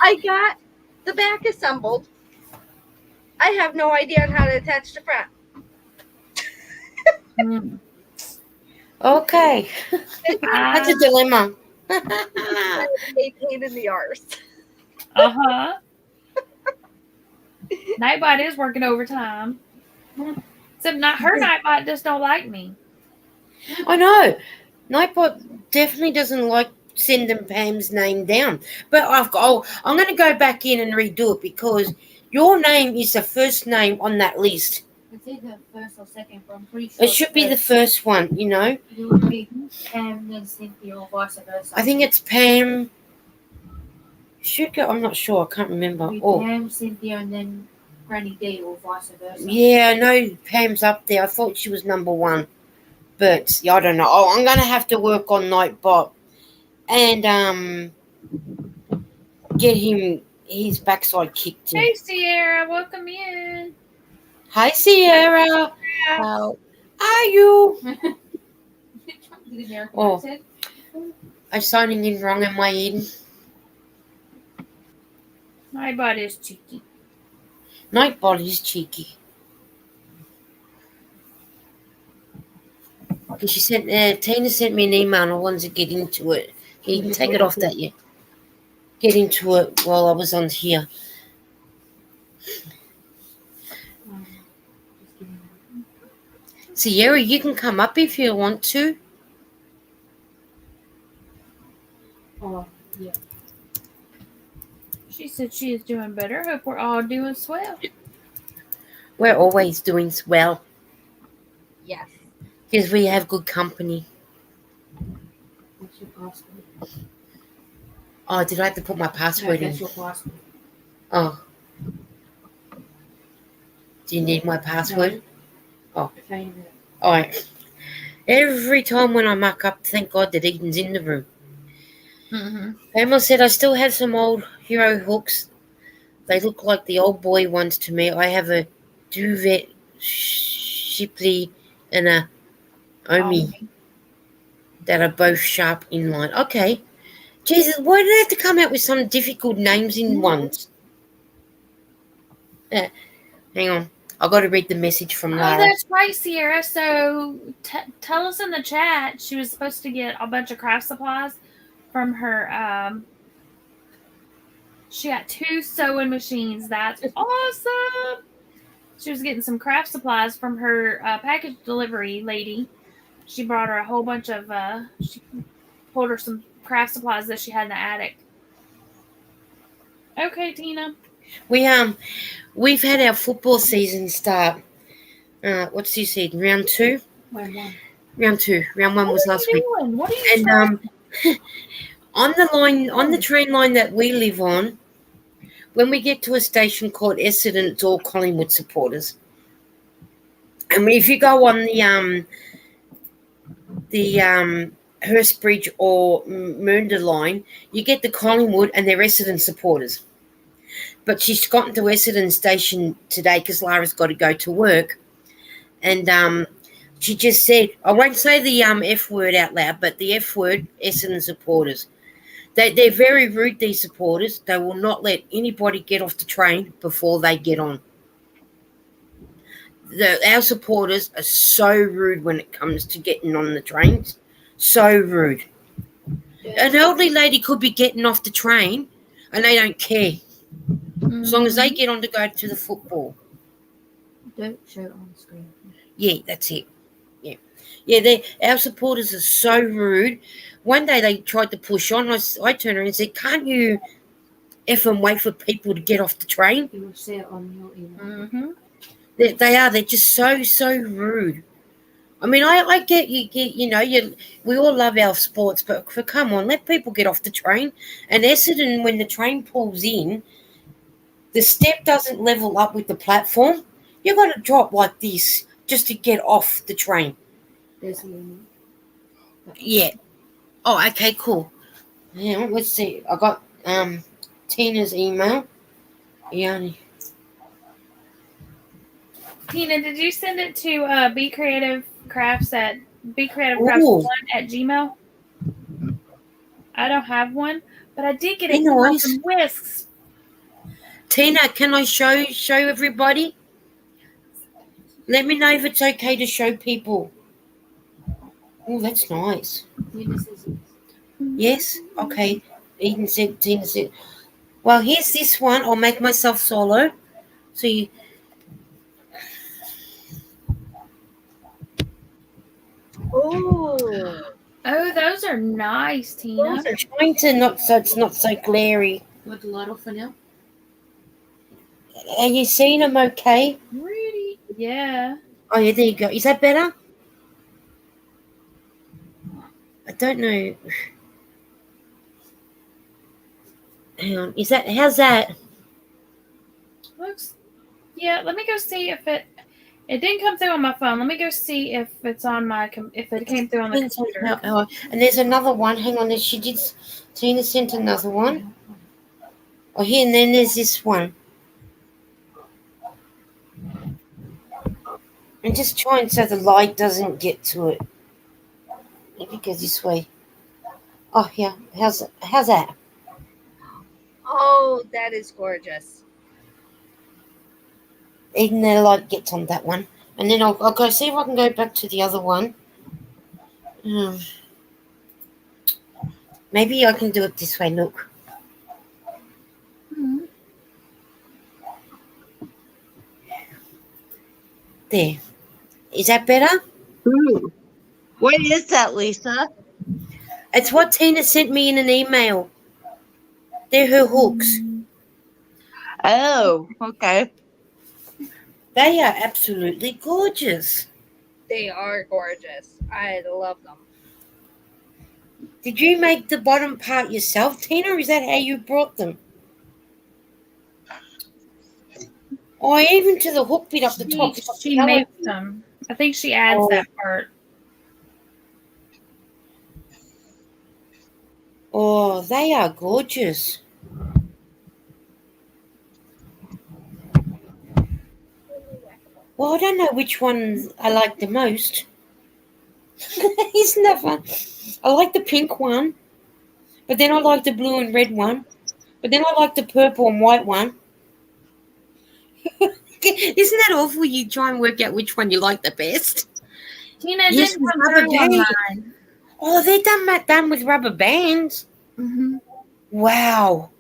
I got the back assembled. I have no idea on how to attach the front. Okay. That's a dilemma. They pain in the arse. Uh-huh. Nightbot is working overtime. Except not her Nightbot just don't like me. I know. Nightbot definitely doesn't like sending Pam's name down. But I'm going to go back in and redo it because your name is the first name on that list. It's either first or second, but I'm pretty sure It should be the first one, you know. It would be Pam, then Cynthia, or vice versa. I think it's Pam. Should go. I'm not sure. I can't remember. It'd be Oh, Pam, Cynthia, and then Granny D, or vice versa. yeah, I know Pam's up there. I thought she was number one, but yeah, I don't know. Oh, I'm gonna have to work on Nightbot and get him his backside kicked in. Hey, Sierra, welcome in. Hi, Sierra. How are you? Oh, I'm signing in wrong. Am I in? Nightbot is cheeky. Nightbot is cheeky. She sent Tina sent me an email and I wanted to get into it. You can take it off that you get into it while I was on here. Sierra, you can come up if you want to. Oh, yeah. She said she is doing better. Hope we're all doing swell. We're always doing well Yes. because we have good company. What's your password? Oh, did I have to put my password in? That's your password. Oh. Do you need my password? Oh. All right. Every time when I muck up, thank God that Eden's in the room. Mm-hmm. Pamela said, I still have some old hero hooks. They look like the old boy ones to me. I have a Duvet Shipley and a Omi that are both sharp inline. Okay. Jesus, why do they have to come out with some difficult names in ones? Hang on. I've got to read the message from Oh, Lara. that's right, Sierra. So tell us in the chat. She was supposed to get a bunch of craft supplies from her. She got 2 sewing machines. That's awesome. She was getting some craft supplies from her package delivery lady. She brought her a whole bunch of. She pulled her some craft supplies that she had in the attic. Okay, Tina. We've had our football season start. What's this seed? Round 2? Round 1. Round 2. Round 1 was last week. What are you And on the train line that we live on, when we get to a station called Essendon, it's all Collingwood supporters. And if you go on the Hurstbridge or Mernda line, you get the Collingwood and they're Essendon supporters. But she's gotten to Essendon station today because Lara's got to go to work. And she just said, I won't say the F word out loud, but the F word, Essendon supporters. They're very rude, these supporters. They will not let anybody get off the train before they get on. our supporters are so rude when it comes to getting on the trains. So rude. An elderly lady could be getting off the train and they don't care. As long as they get on to go to the football. Don't show it on the screen. Yeah, that's it. Yeah, our supporters are so rude. One day they tried to push on. I turned around and said, can't you effing wait for people to get off the train? You will see it on your email. Mm-hmm. They're just so rude. I mean, I get we all love our sports, but come on, let people get off the train. And Essendon, when the train pulls in, the step doesn't level up with the platform. You've got to drop like this just to get off the train. There's the email. Yeah. Oh, okay, cool. Yeah, let's see. I got Tina's email. Yeah. Tina, did you send it to Be Creative Crafts at bcreativecrafts1@gmail? I don't have one, but I did get an email from Whisks. Tina, can I show everybody? Let me know if it's okay to show people. Oh, that's nice. Yes? Okay. Tina said. Well, here's this one. I'll make myself solo. So you... Oh, those are nice, Tina. I'm trying to it's not so glary. You want the light off for now? Are you seeing them okay? Pretty. Yeah. Oh, yeah, there you go. Is that better? I don't know. Hang on. How's that? Looks. Yeah. Let me go see if it. It didn't come through on my phone. Let me go see if it's on my. If it came through on the computer. And there's another one. Hang on. Tina sent another one. Oh, here, and then there's this one. And just trying so the light doesn't get to it. Let me go this way. Oh, yeah. How's that? oh, that is gorgeous. Even the light gets on that one. And then I'll go see if I can go back to the other one. Maybe I can do it this way. Look. There. Is that better? Ooh. What is that, Lisa? It's what Tina sent me in an email. They're her hooks. Oh, okay. They are absolutely gorgeous. They are gorgeous. I love them. Did you make the bottom part yourself, Tina, or is that how you brought them? Oh, even to the hook bit up the top. She makes them. I think she adds that part. Oh, they are gorgeous. Well, I don't know which one I like the most. Isn't that fun? I like the pink one, but then I like the blue and red one, but then I like the purple and white one. Isn't that awful? You try and work out which one you like the best. Tina, yes, didn't come through online. Oh, they're done with rubber bands. Mm-hmm. Wow.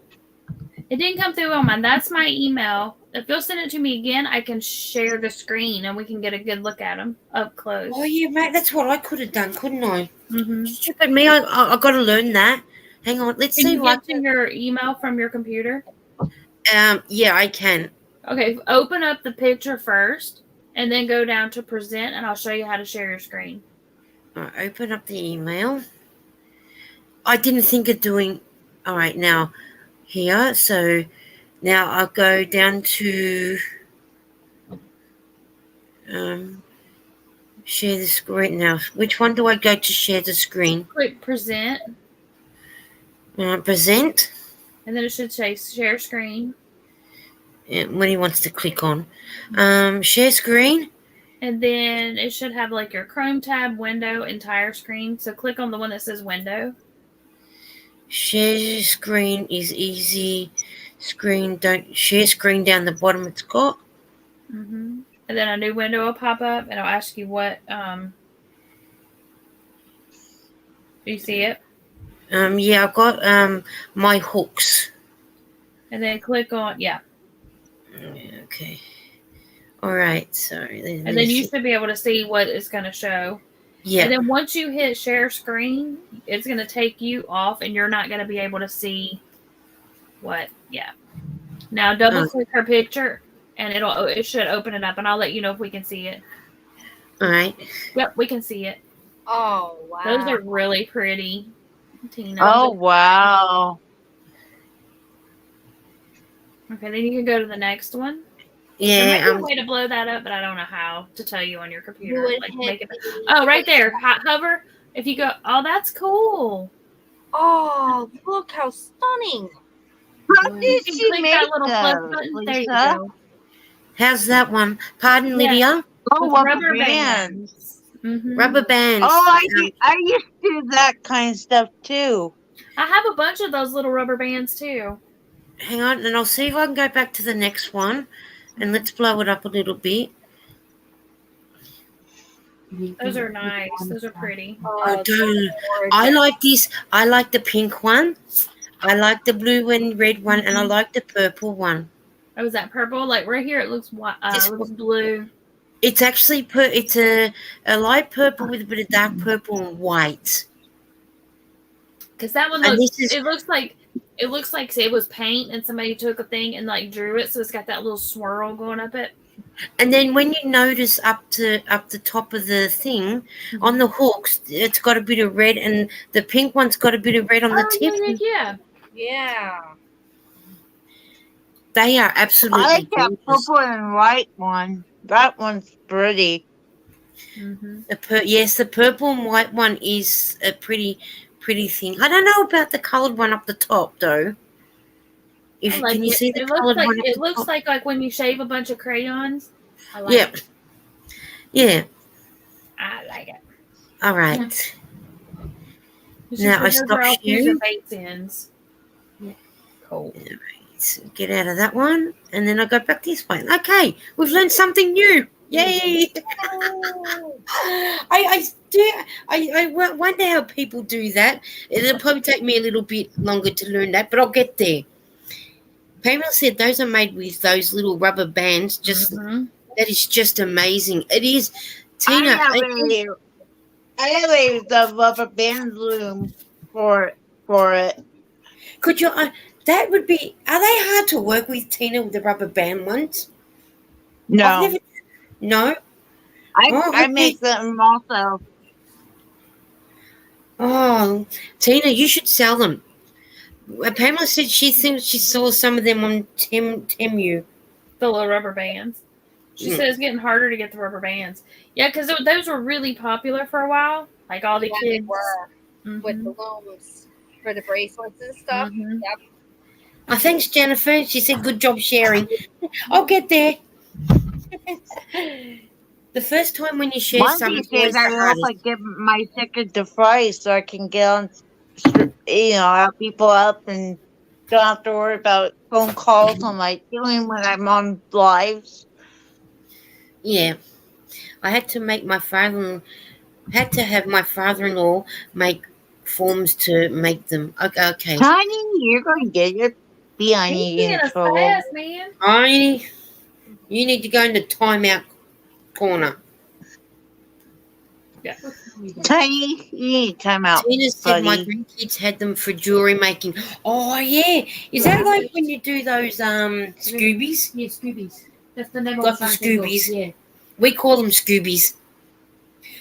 It didn't come through on mine. That's my email. If you'll send it to me again, I can share the screen and we can get a good look at them up close. Oh, yeah, mate. That's what I could have done, couldn't I? Mm-hmm. Stupid me. I got to learn that. Hang on. Let's see. Can you get to your email from your computer? Yeah, I can. Okay. Open up the picture first and then go down to present and I'll show you how to share your screen. Open up the email. I didn't think of doing... All right, now here. So now I'll go down to share the screen. Now, which one do I go to share the screen? Click present. Present. And then it should say share screen. When he wants to click on. Share screen. And then it should have like your Chrome tab, window, entire screen. So click on the one that says window. Share screen is easy. Screen, don't share screen down the bottom it's got. Mm-hmm. and then a new window will pop up, and it'll ask you what. Do you see it? Yeah, I've got my hooks. And then click on Okay. All right. Sorry. and then you should be able to see what it's going to show. Yeah. And then once you hit share screen, it's going to take you off, and you're not going to be able to see what. Yeah. Now double click her picture, and it should open it up, and I'll let you know if we can see it. All right. Yep, we can see it. Oh, wow. Those are really pretty, Tina. Oh, wow. Okay, then you can go to the next one. Yeah. There might be a way to blow that up, but I don't know how to tell you on your computer. You would Like, hit make it. the- Oh, right there. Hover. If you go, oh, that's cool. Oh, look how stunning. How You did can she click make that little plus those, button. There you Lisa? go. How's that one? Pardon, Yeah. Lydia. Oh, With rubber bands. Mm-hmm. Rubber bands. Oh, I used to do that kind of stuff too. I have a bunch of those little rubber bands too. Hang on, and I'll see if I can go back to the next one, and let's blow it up a little bit. Those are nice. Those are pretty. I do. I like this. I like the pink one. I like the blue and red one, and I like the purple one. Oh, is that purple? Like right here, it looks white. This Looks blue. It's actually it's a light purple with a bit of dark purple and white. Because that one And looks. this is- It looks like it was paint, and somebody took a thing and like drew it, so it's got that little swirl going up it. And then when you notice up the top of the thing on the hooks, it's got a bit of red, and the pink one's got a bit of red on the tip. Yeah. Yeah. They are absolutely I like that gorgeous. purple and white one. That one's pretty. Mm-hmm. Yes, the purple and white one is a pretty thing. I don't know about the coloured one up the top though. Can you see the coloured one? It looks like when you shave a bunch of crayons. I like Yeah. it. Yeah. I like it. All right. It's Now just I those are all stopped you. fusion base ends. Yeah. Cool. Let's get out of that one, and then I go back this way. Okay, we've learned something new. Yay! I wonder how people do that. It'll probably take me a little bit longer to learn that, but I'll get there. Pamela said those are made with those little rubber bands. Just that is just amazing. It is, Tina. I have the rubber band loom for it. Could you? That would be. Are they hard to work with, Tina, with the rubber band ones? No, No. I make them also. Oh, Tina, you should sell them. Pamela said she thinks she saw some of them on Temu. The little rubber bands. She said it's getting harder to get the rubber bands. Yeah, because those were really popular for a while. Like all the Yeah, they kids were with the looms for the bracelets and stuff. Mhm. Yep. Oh, thanks, Jennifer. She said, good job sharing. I'll get there. The first time when you share One of something, these days, I hope I get my ticket to Fry so I can get on, have people up and don't have to worry about phone calls on my doing when I'm on lives. Yeah. I had to make my have my father-in-law make forms to make them. Okay. Tiny, you're going to get your behind in trouble. Fast, man. You need to go in the timeout corner. Yeah. Tiny, you need time out. Tina said my buddy. grandkids had them for jewelry making. Oh yeah, is that like when you do those Scoobies? Yeah, Scoobies. That's the name Like of the the thing. Scoobies. Yeah. We call them Scoobies.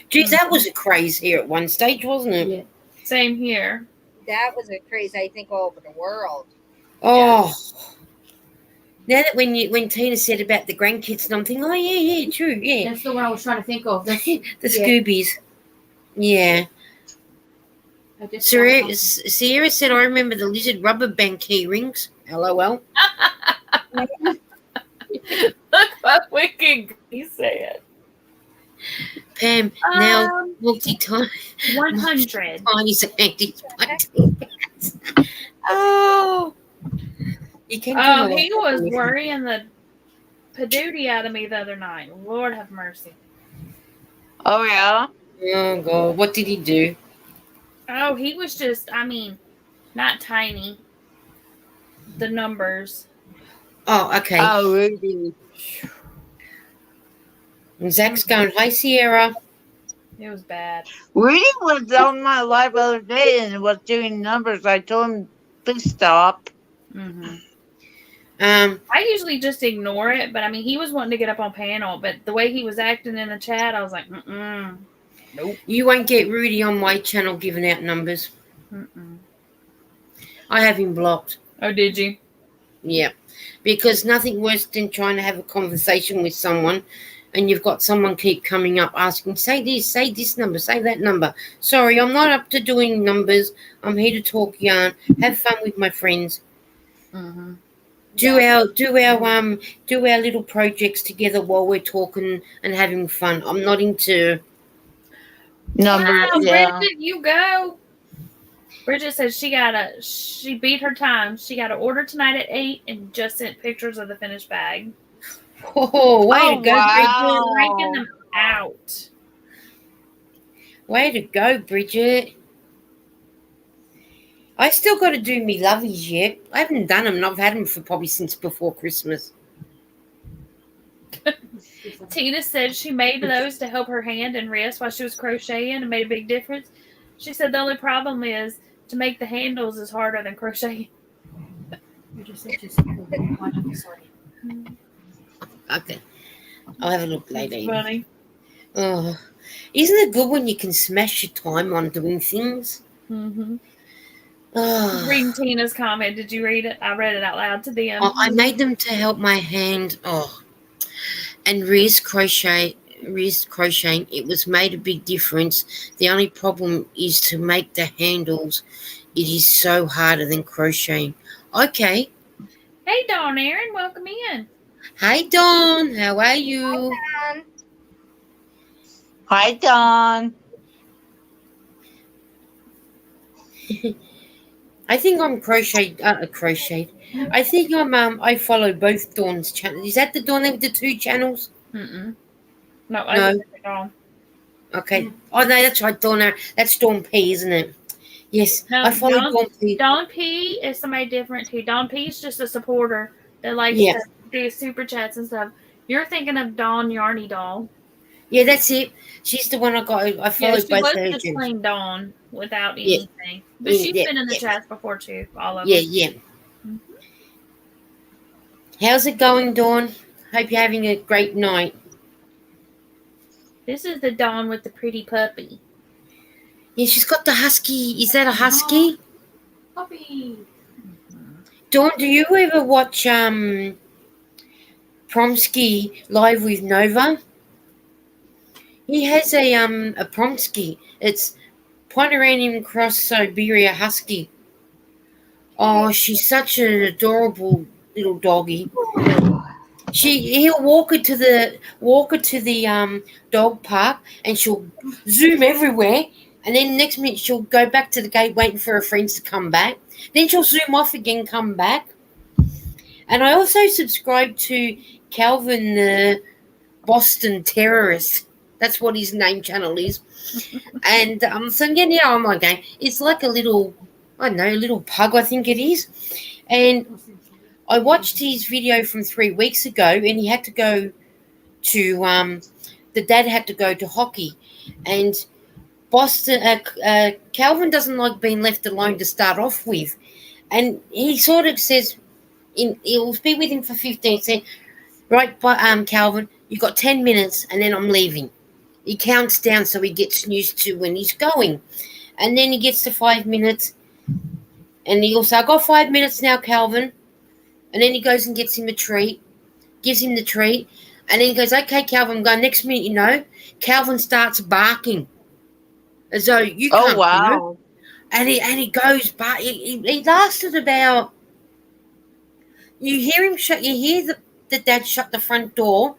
Geez, that was a craze here at one stage, wasn't it? Yeah. Same here. That was a craze, I think, all over the world. Oh. Now that when Tina said about the grandkids, and I'm thinking, oh yeah, true, yeah. That's the one I was trying to think of. That's, The yeah. Scoobies. Yeah. I just Sierra said, I remember the lizard rubber band key rings. LOL. Look what Wicked he said. Pam, now multi-time. 100. Tiny Sandy's Oh. You can Oh, he was worrying the padootie out of me the other night. Lord have mercy. Oh yeah. Oh God, what did he do? Oh, he was just, I mean, not tiny. The numbers. Oh, okay. Oh really? And Zach's going, "Hi, Sierra." It was bad. Rudy was on my live the other day and was doing numbers. I told him, please stop. Mm-hmm. Um, I usually just ignore it, but I mean, he was wanting to get up on panel, but the way he was acting in the chat, I was like, nope. you won't get Rudy on my channel giving out numbers. I have him blocked. Oh, did you? Yeah, because nothing worse than trying to have a conversation with someone and you've got someone keep coming up asking, say this number, say that number. Sorry, I'm not up to doing numbers. I'm here to talk yarn, have fun with my friends. Mm-hmm. Do our little projects together while we're talking and having fun. I'm not into Numbers, Wow, yeah. Bridget, you go. Bridget says she beat her time. She got an order tonight at 8 and just sent pictures of the finished bag. Oh, way to go, wow. Bridget. Ranking them out. Way to go, Bridget. I still got to do me lovies yet. I haven't done them, and I've had them for probably since before Christmas. Tina said she made those to help her hand and wrist while she was crocheting and made a big difference. She said the only problem is to make the handles is harder than crocheting. Okay. I'll have a look later. It's funny. Oh, isn't it good when you can smash your time on doing things? Mm-hmm. Oh. Reading Tina's comment. Did you read it? I read it out loud to them. Oh, I made them to help my hand. Oh, and wrist crocheting. It was made a big difference. The only problem is to make the handles. It is so harder than crocheting. Okay. Hey, Dawn Aaron, welcome in. Hi, Dawn. How are you? Hi, Dawn. I think I'm crocheted. I think I follow both Dawn's channels. Is that the Dawn with the 2 channels? No, No. Dawn. Okay. Oh no, that's right, Dawn. That's Dawn P, isn't it? Yes, No, I follow Dawn P. Dawn P is somebody different too. Dawn P is just a supporter that likes to do super chats and stuff. You're thinking of Dawn Yarny Doll. Yeah, that's it. She's the one I got. I followed she both was her just channels. plain Dawn without anything. But she's been in the chats before too. All of them. Yeah. Mm-hmm. How's it going, Dawn? Hope you're having a great night. This is the Dawn with the pretty puppy. Yeah, she's got the husky. Is that a husky? Puppy. Dawn, do you ever watch Promsky live with Nova? He has a Promsky. It's Pomeranian cross Siberia husky. Oh, she's such an adorable little doggy. He'll walk her to the dog park and she'll zoom everywhere, and then next minute she'll go back to the gate waiting for her friends to come back. Then she'll zoom off again, come back. And I also subscribe to Calvin the Boston Terrorist. That's what his name channel is. And so yeah, I'm like, it's like a little, I don't know, a little pug, I think it is. And I watched his video from 3 weeks ago, and he had to go to the dad had to go to hockey, and Boston Calvin doesn't like being left alone to start off with, and he sort of says, he'll be with him for 15 seconds. Right, but Calvin, you got 10 minutes, and then I'm leaving. He counts down so he gets used to when he's going, and then he gets to 5 minutes, and he'll say, "I got 5 minutes now, Calvin." And then he goes and gets him a treat, gives him the treat, and then he goes, "Okay, Calvin, I'm going." Next minute, Calvin starts barking as though you can't. Oh wow! And he goes, but he lasted about. You hear him shut. You hear the dad shut the front door,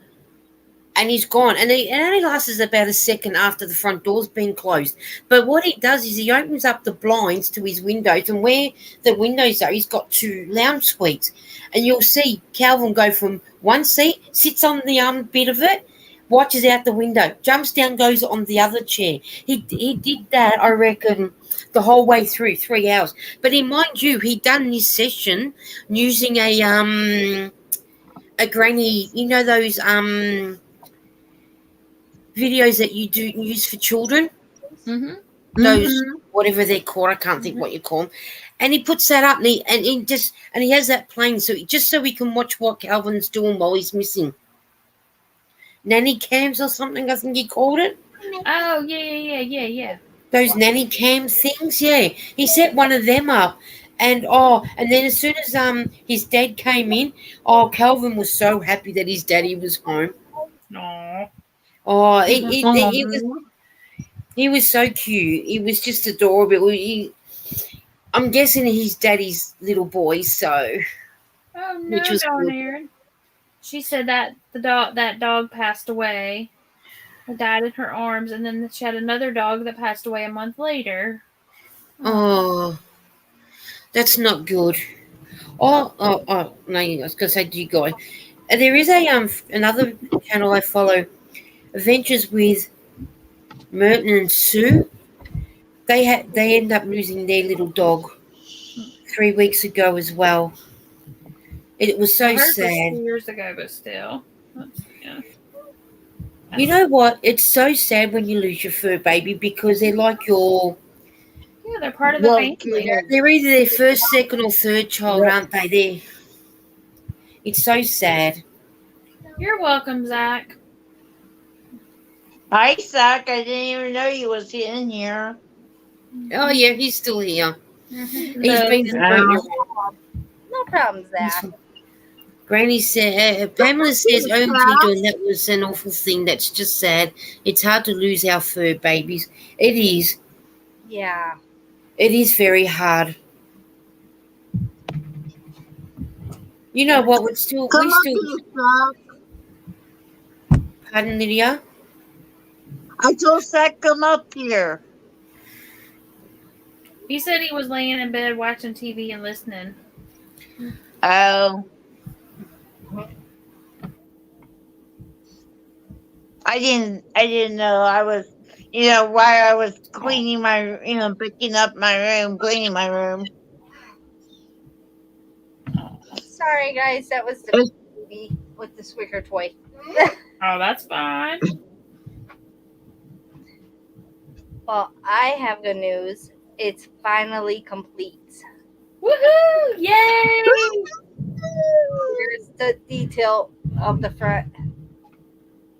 and he's gone. And it only lasts about a second after the front door's been closed. But what he does is he opens up the blinds to his windows, and where the windows are, he's got 2 lounge suites. And you'll see Calvin go from one seat, sits on the bit of it, watches out the window, jumps down, goes on the other chair. He did that, I reckon, the whole way through 3 hours. But mind you, he done this session using a granny, you know those videos that you do use for children, those whatever they're called, I can't think what you call them. And he puts that up, and he has that playing, so we can watch what Calvin's doing while he's missing. Nanny cams or something, I think he called it. Oh yeah. Those nanny cam things, yeah. He set one of them up, and then as soon as his dad came in, Calvin was so happy that his daddy was home. Aww. Oh, he was so cute. He was just adorable. I'm guessing he's daddy's little boy, so. Oh no, which was darn good. Aaron. She said that that dog passed away. It died in her arms, and then she had another dog that passed away a month later. Oh, that's not good. No, I was gonna say, do you guys? There is another channel I follow, Adventures with Merton and Sue. They end up losing their little dog 3 weeks ago as well. It was so sad. 2 years ago, but still. Yeah. You know what? It's so sad when you lose your fur baby because they're like your. Yeah, they're part of the family. They're either their first, second, or third child, aren't they? It's so sad. You're welcome, Zach. Hi, Zach. I didn't even know you was in here. Oh yeah, he's still here. He's been. No problem, Zach. Granny said, Pamela says, "Oh, and that was an awful thing. That's just sad. It's hard to lose our fur babies. It is. Yeah. It is very hard. You know what? We still. Pardon, Lydia. I told Zach come up here. He said he was laying in bed watching TV and listening. Oh. I didn't know. I was, while I was cleaning my, picking up my room, cleaning my room. Sorry, guys. That was the baby with the squeaker toy. Oh, that's fine. Well, I have good news. It's finally complete. Woohoo! Yay! Here's the detail of the front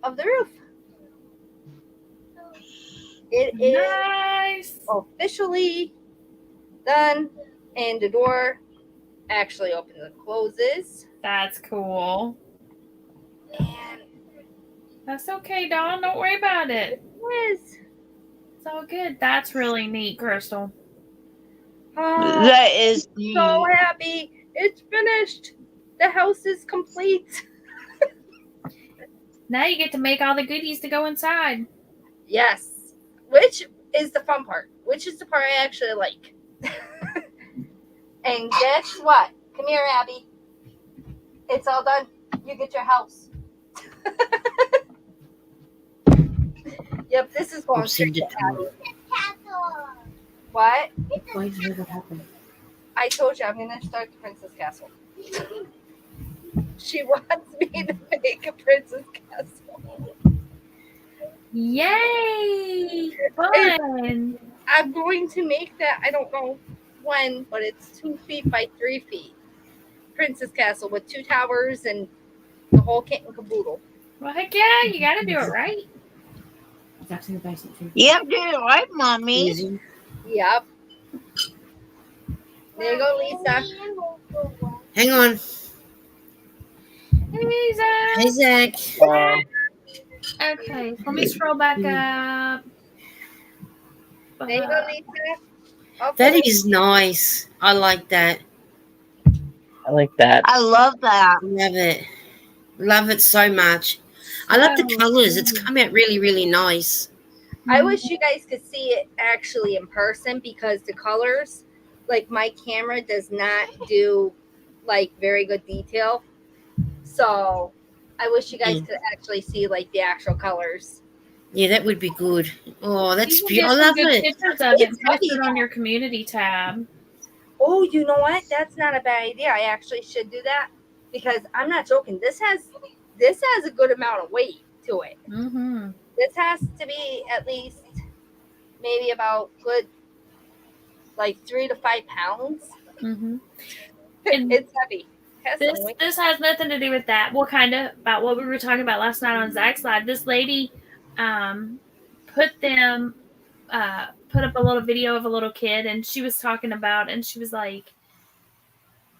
of the roof. It is Nice. officially done, and the door actually opens and closes. That's cool. And That's okay, Dawn. Don't worry about it. it is. It's all good. That's really neat, Crystal. That is So happy. It's finished. The house is complete. Now you get to make all the goodies to go inside. Yes. Which is the fun part. Which is the part I actually like. And guess what? Come here, Abby. It's all done. You get your house. Yep, this is going straight to Abby. What? Why did that happen? I told you I'm going to start the Princess Castle. She wants me to make a Princess Castle. Yay! Fun! I'm going to make that, I don't know when, but it's 2 feet by 3 feet. Princess Castle with 2 towers and the whole kit and caboodle. Well, heck yeah, you gotta do it right. That's in the basement too. Yep, do it right, Mommy. Easy. Yep. There you go, Lisa. Hang on. Hey, Zach. Hey, Zach. Okay, let me scroll back up. There you go, Lisa. That Okay. is nice. I like that. I like that. I love that. Love it. Love it so much. I love the So colors. It's pretty. come out really, really nice. I wish you guys could see it actually in person because the colors, like my camera does not do like very good detail. So I wish you guys Mm. could actually see like the actual colors. Yeah, that would be good. Oh, that's You can beautiful. get I some love good it. pictures of it and It's post heavy. it on your community tab. Oh, you know what? That's not a bad idea. I actually should do that because I'm not joking. This has a good amount of weight to it. Mm-hmm. This has to be at least maybe about good like 3 to 5 pounds. Mm-hmm. And It's heavy. It has some weight. this has nothing to do with that. Well, kind of about what we were talking about last night on Zach's Live. This lady put up a little video of a little kid, and she was talking about, and she was like,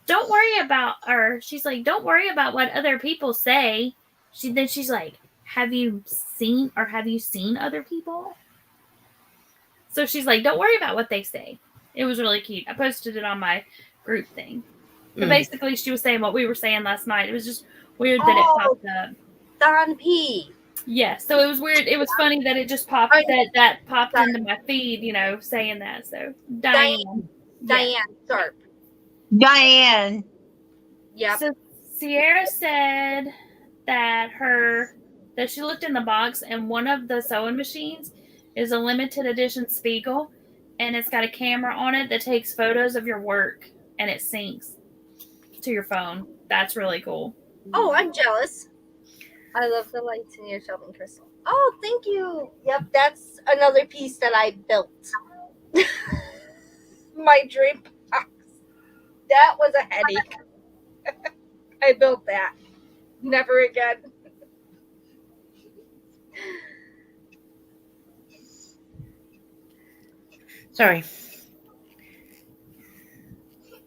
don't worry about, or she's like, don't worry about what other people say. She's like, have you seen other people? So she's like, don't worry about what they say. It was really cute. I posted it on my group thing. But basically, she was saying what we were saying last night. It was just weird that it popped up. Don P. Yeah, so it was weird. It was funny that it just popped that popped into my feed, saying that. So Diane. Sharp. Diane. Yep. So Sierra said that she looked in the box and one of the sewing machines is a limited edition Spiegel, and it's got a camera on it that takes photos of your work and it syncs to your phone. That's really cool. Oh, I'm jealous. I love the lights in your shelving crystal. Oh, thank you. Yep, that's another piece that I built. My dream box. That was a headache. I built that. Never again. Sorry.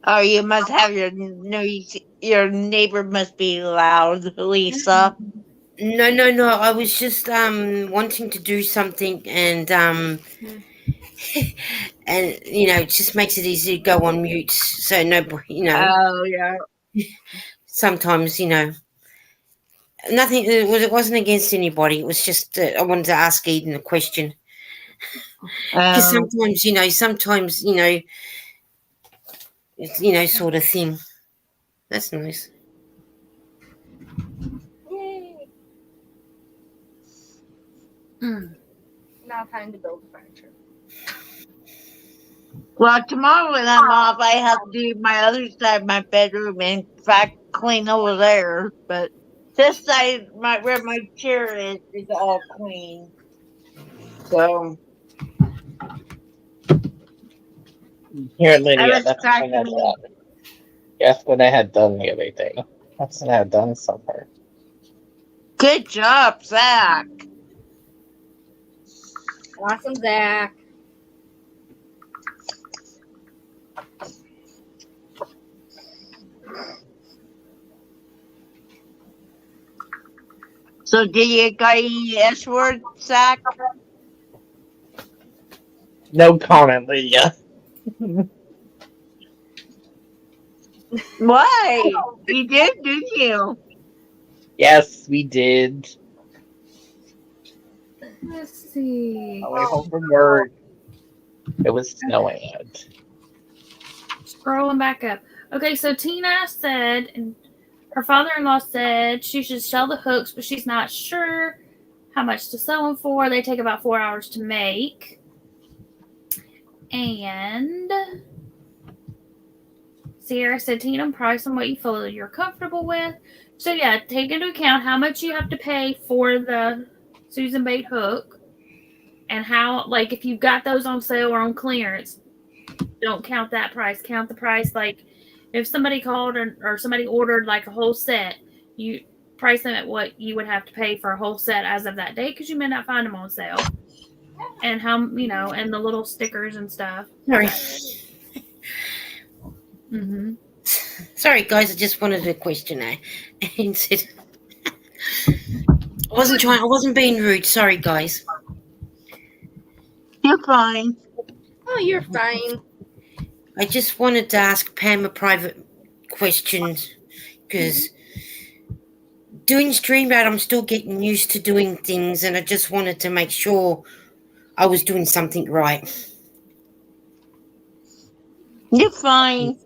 Oh, you must have your neighbor must be loud, Lisa. No. I was just wanting to do something, and and it just makes it easy to go on mute, so nobody, Oh yeah. sometimes, nothing. It wasn't against anybody. It was just I wanted to ask Eden a question because sometimes, sort of thing. That's nice. Yay. Now time to build furniture. Well, tomorrow when I'm off, I have to do my other side of my bedroom. In fact, clean over there. But this side, where my chair is all clean. So Here, Lydia, was that's when I had cracking done. Yes, when I had done the other thing. That's when I had done so far. good job, Zach. Awesome, Zach. So, did you got any S word, Zach? No comment, Lydia. Why? You did, didn't you? Yes, we did. Let's see. On the way home from work, it was snowing out. Scrolling back up. Okay, so Tina said, and her father-in-law said she should sell the hooks, but she's not sure how much to sell them for. They take about 4 hours to make. And Sierra said, Tina, price them what you feel you're comfortable with. So yeah, take into account how much you have to pay for the Susan Bate hook and how, like, if you've got those on sale or on clearance, don't count that price. Count the price, like, if somebody called or somebody ordered like a whole set, you price them at what you would have to pay for a whole set as of that day because you may not find them on sale. And how, and the little stickers and stuff. Sorry. Mm-hmm. Sorry, guys. I just wanted a question. I wasn't being rude. Sorry, guys. You're fine. Oh, you're fine. I just wanted to ask Pam a private question because doing stream out, I'm still getting used to doing things, and I just wanted to make sure I was doing something right. You're fine.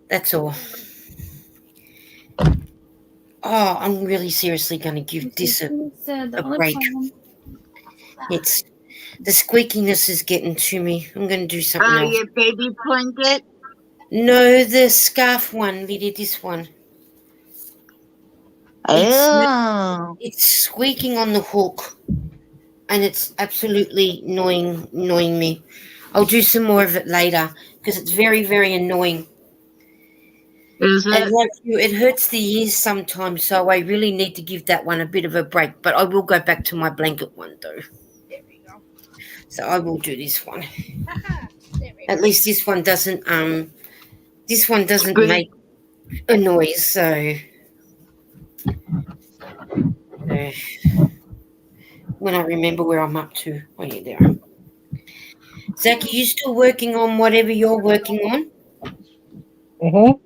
That's all. Oh, I'm really seriously going to give this a break. It's the squeakiness is getting to me. I'm going to do something else. Your baby blanket? No, the scarf one, Lydia, this one. Oh. It's squeaking on the hook, and it's absolutely annoying me. I'll do some more of it later because it's very, very annoying. Is it? It hurts the ears sometimes, so I really need to give that one a bit of a break. But I will go back to my blanket one, though. There we go. So I will do this one. There we At go. least this one doesn't Good. make a noise. So when I remember where I'm up to, oh yeah, there. Zach, are you still working on whatever you're working on? Mm-hmm.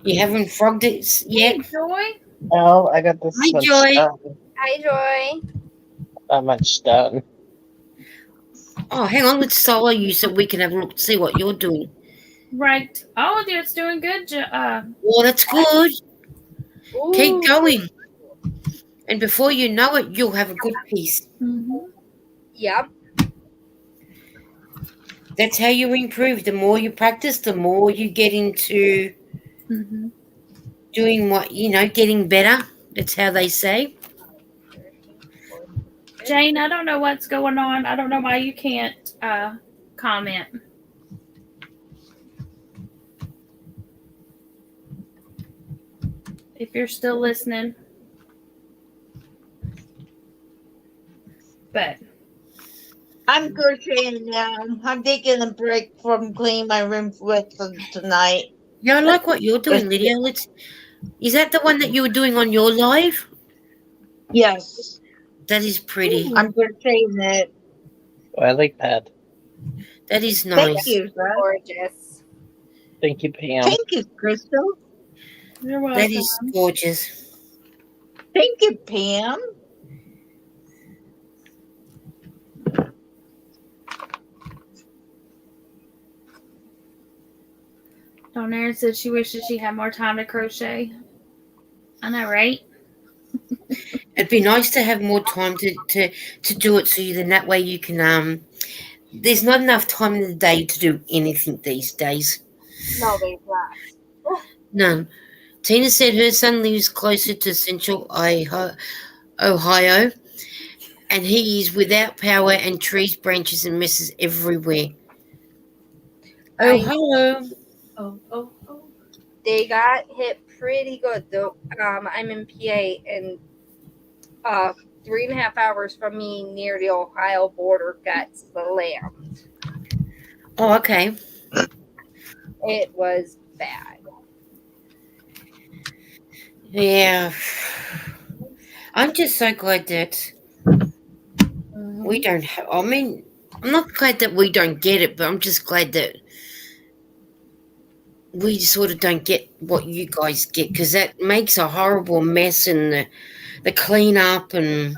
You haven't frogged it yet? Hey, Joy. No, I got this Hi, much Joy. done. Hi, Joy. Not much done. Oh, hang on. Let's solo you so we can have a look to see what you're doing. Right. Oh, it's doing good. Oh, that's good. Ooh. Keep going. And before you know it, you'll have a good piece. Mm-hmm. Yep. That's how you improve. The more you practice, the more you get into Mm-hmm. doing getting better. That's how they say. Jane, I don't know what's going on. I don't know why you can't comment. If you're still listening. But I'm crocheting now. I'm taking a break from cleaning my room with tonight. Yeah, I like what you're doing, Lydia. Is that the one that you were doing on your live? Yes. That is pretty. I'm crocheting it. Oh, I like that. That is Thank nice. you, Zach. Gorgeous. Thank you, Pam. Thank you, Crystal. you're welcome. That is gorgeous. Thank you, Pam. Donnaire said she wishes she had more time to crochet. I know, right? It'd be nice to have more time to do it, so then that way you can there's not enough time in the day to do anything these days. No, there's not. No. Tina said her son lives closer to central Ohio, and he is without power and trees, branches, and messes everywhere. Oh, hello. Oh. They got hit pretty good though. I'm in PA, and 3.5 hours from me near the Ohio border got slammed. Oh, okay. It was bad. Yeah. I'm just so glad that we don't have, I'm not glad that we don't get it, but I'm just glad that we sort of don't get what you guys get, because that makes a horrible mess, and the cleanup, and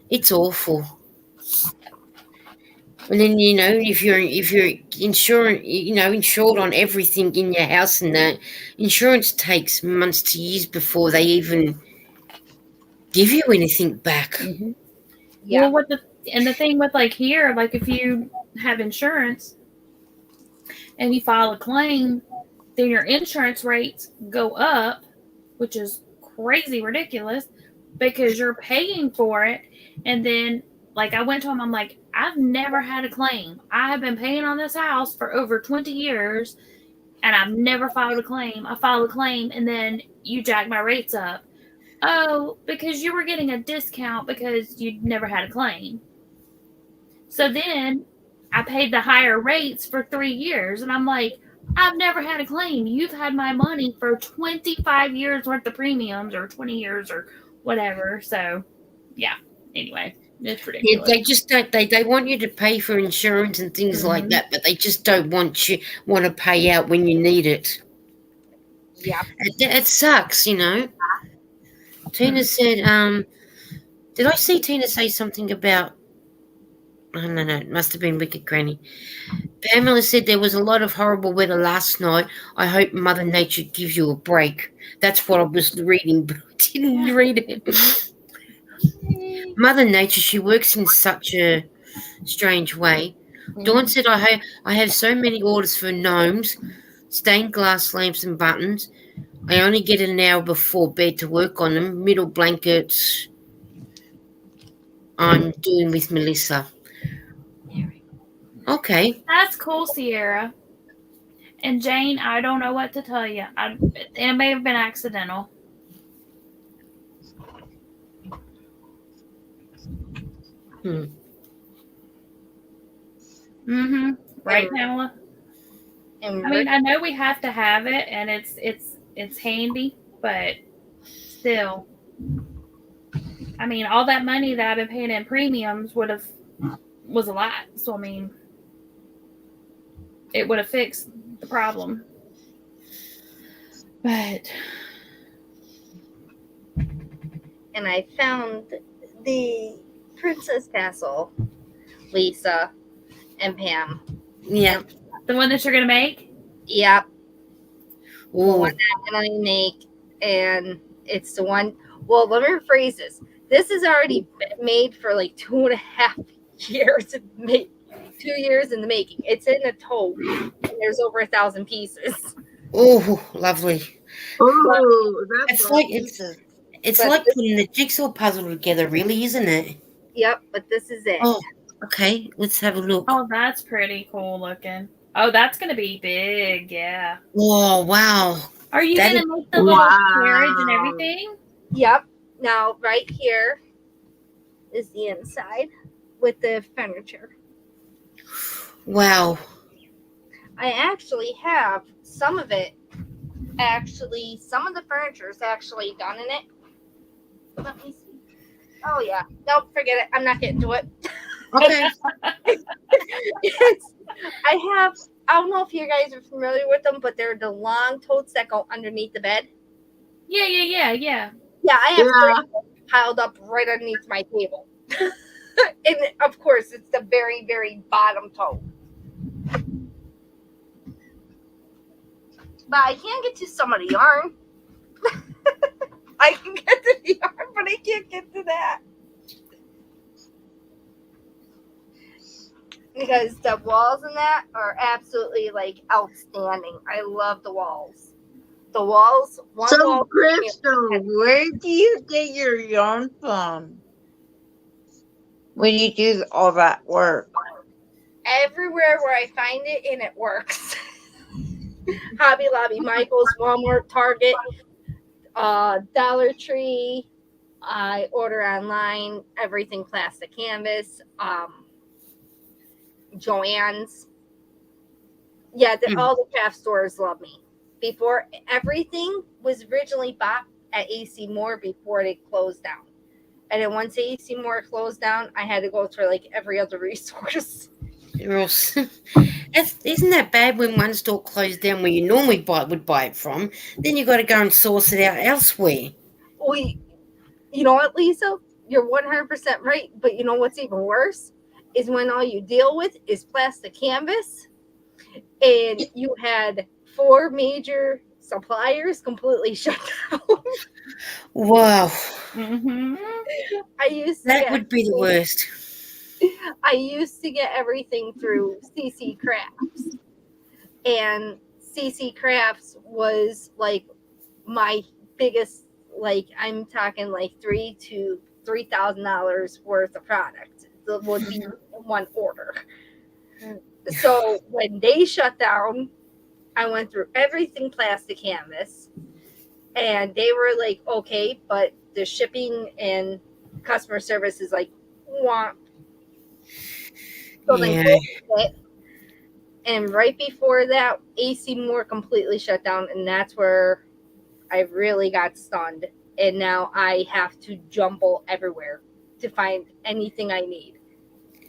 it's awful. And then if you're insured on everything in your house, and that insurance takes months to years before they even give you anything back. Mm-hmm. Yeah. Well, the thing with here, if you have insurance and you file a claim, then your insurance rates go up, which is crazy ridiculous because you're paying for it. And then I went to him, I'm like, I've never had a claim. I have been paying on this house for over 20 years and I've never filed a claim. I filed a claim and then you jack my rates up. Oh, because you were getting a discount because you'd never had a claim. So then I paid the higher rates for 3 years. And I'm like, I've never had a claim. You've had my money for 25 years worth of premiums, or 20 years or whatever. So, yeah. Anyway, it's ridiculous. Yeah, they just don't. They want you to pay for insurance and things like that, but they just don't want to pay out when you need it. Yeah. It sucks, Tina said, did I see Tina say something about, oh, no, it must have been Wicked Granny. Pamela said there was a lot of horrible weather last night. I hope Mother Nature gives you a break. That's what I was reading, but I didn't read it. Mother Nature, she works in such a strange way. Dawn said, I have so many orders for gnomes, stained glass lamps and buttons. I only get an hour before bed to work on them. Middle blankets I'm doing with Melissa. Okay. That's cool, Sierra. And Jane, I don't know what to tell you. It may have been accidental. Right, Pamela? I mean, I know we have to have it, and it's handy, but still, I mean, all that money that I've been paying in premiums was a lot. So I mean, it would have fixed the problem, but. And I found the Princess Castle, Lisa and Pam. Yeah. The one that you're going to make? Yep. Ooh. The one that I'm going to make. And it's the one. Well, let me rephrase this. This is already made for like 2.5 years. 2 years in the making. It's in a tote. And there's over 1,000 pieces. Oh, lovely. Oh, that's It's like putting the jigsaw puzzle together, really, isn't it? Yep, but this is it. Oh, okay. Let's have a look. Oh, that's pretty cool looking. Oh, that's going to be big, yeah. Oh, wow. Are you going to make the little carriage and everything? Yep. Now, right here is the inside with the furniture. Wow. I actually have some of it. Actually, some of the furniture is actually done in it. Let me see. Oh, yeah. Nope, forget it. I'm not getting to it. Okay. I don't know if you guys are familiar with them, but they're the long totes that go underneath the bed. Yeah. Yeah, I have 3 piled up right underneath my table. And, of course, it's the very, very bottom tote. But I can get to some of the yarn. I can get to the yarn, but I can't get to that. Because the walls in that are absolutely, like, outstanding. I love the walls. The walls. So, Crystal, where do you get your yarn from when you do all that work? Everywhere where I find it and it works. Hobby Lobby, Michael's, Walmart, Target, Dollar Tree. I order online, everything plastic canvas, Joann's. Yeah, all the craft stores love me. Before, everything was originally bought at AC Moore before they closed down. And then once AC Moore closed down, I had to go to like every other resource. Isn't that bad when one store closed down where you normally would buy it from? Then you got to go and source it out elsewhere. You know what, Lisa? You're 100% right. But you know what's even worse is when all you deal with is plastic canvas, and you had 4 major suppliers completely shut down. Wow. Mm-hmm. That would be the worst. I used to get everything through CC Crafts, and CC Crafts was like my biggest, like I'm talking like $3,000 to $3,000 worth of product that would be one order. So when they shut down, I went through everything plastic canvas, and they were like, okay, but the shipping and customer service is like, womp. So then and right before that, AC Moore completely shut down, and that's where I really got stunned. And now I have to jumble everywhere to find anything I need.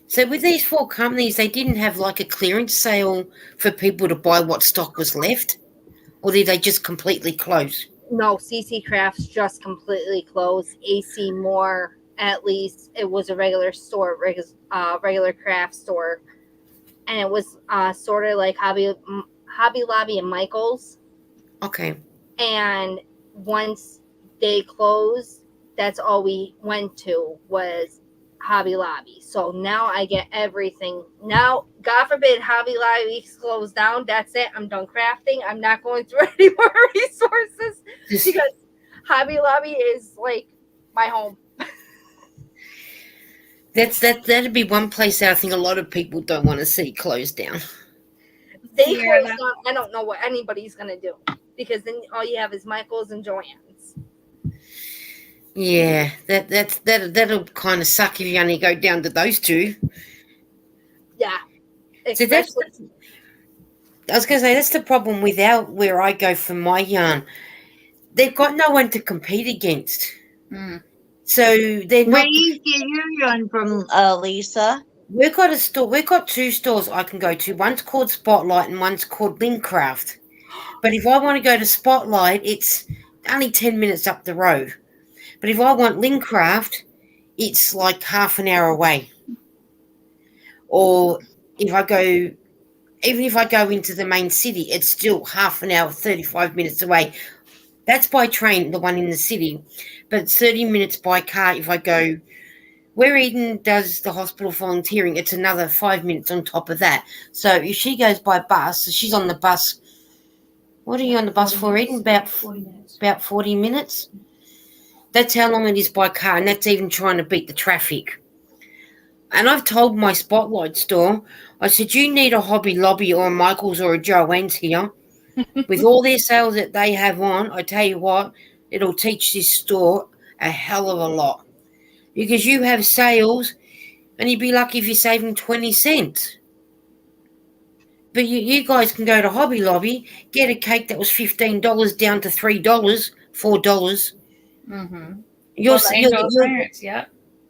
So with these 4 companies, they didn't have like a clearance sale for people to buy what stock was left? Or did they just completely close? No, CC Crafts just completely closed. AC Moore, at least, it was a regular store, regular craft store, and it was sort of like Hobby Lobby and Michaels. Okay. And once they closed, that's all we went to was Hobby Lobby. So now I get everything. Now, God forbid Hobby Lobby closed down. That's it. I'm done crafting. I'm not going through any more resources because Hobby Lobby is like my home. That'd be one place that I think a lot of people don't want to see closed down. They closed down. I don't know what anybody's gonna do because then all you have is Michael's and Joann's. Yeah, that'll kind of suck if you only go down to those two. Yeah. So I was going to say, that's the problem with where I go for my yarn. They've got no one to compete against. Mm. So they're Where not. do you get your yarn from, Lisa? We've got a store. We've got two stores I can go to. One's called Spotlight and one's called Lincraft. But if I want to go to Spotlight, it's only 10 minutes up the road. But if I want Lincraft, it's like half an hour away. Or if I go, even if I go into the main city, it's still half an hour, 35 minutes away. That's by train, the one in the city. But it's 30 minutes by car if I go where Eden does the hospital volunteering. It's another 5 minutes on top of that. So if she goes by bus, so she's on the bus. What are you on the bus for, Eden? About 40 minutes. About 40 minutes. That's how long it is by car, and that's even trying to beat the traffic. And I've told my Spotlight store, I said, you need a Hobby Lobby or a Michael's or a Joann's here. With all their sales that they have on, I tell you what, it'll teach this store a hell of a lot. Because you have sales, and you'd be lucky if you're saving 20 cents. But you guys can go to Hobby Lobby, get a cake that was $15 down to $3, $4. Mm-hmm. Yep.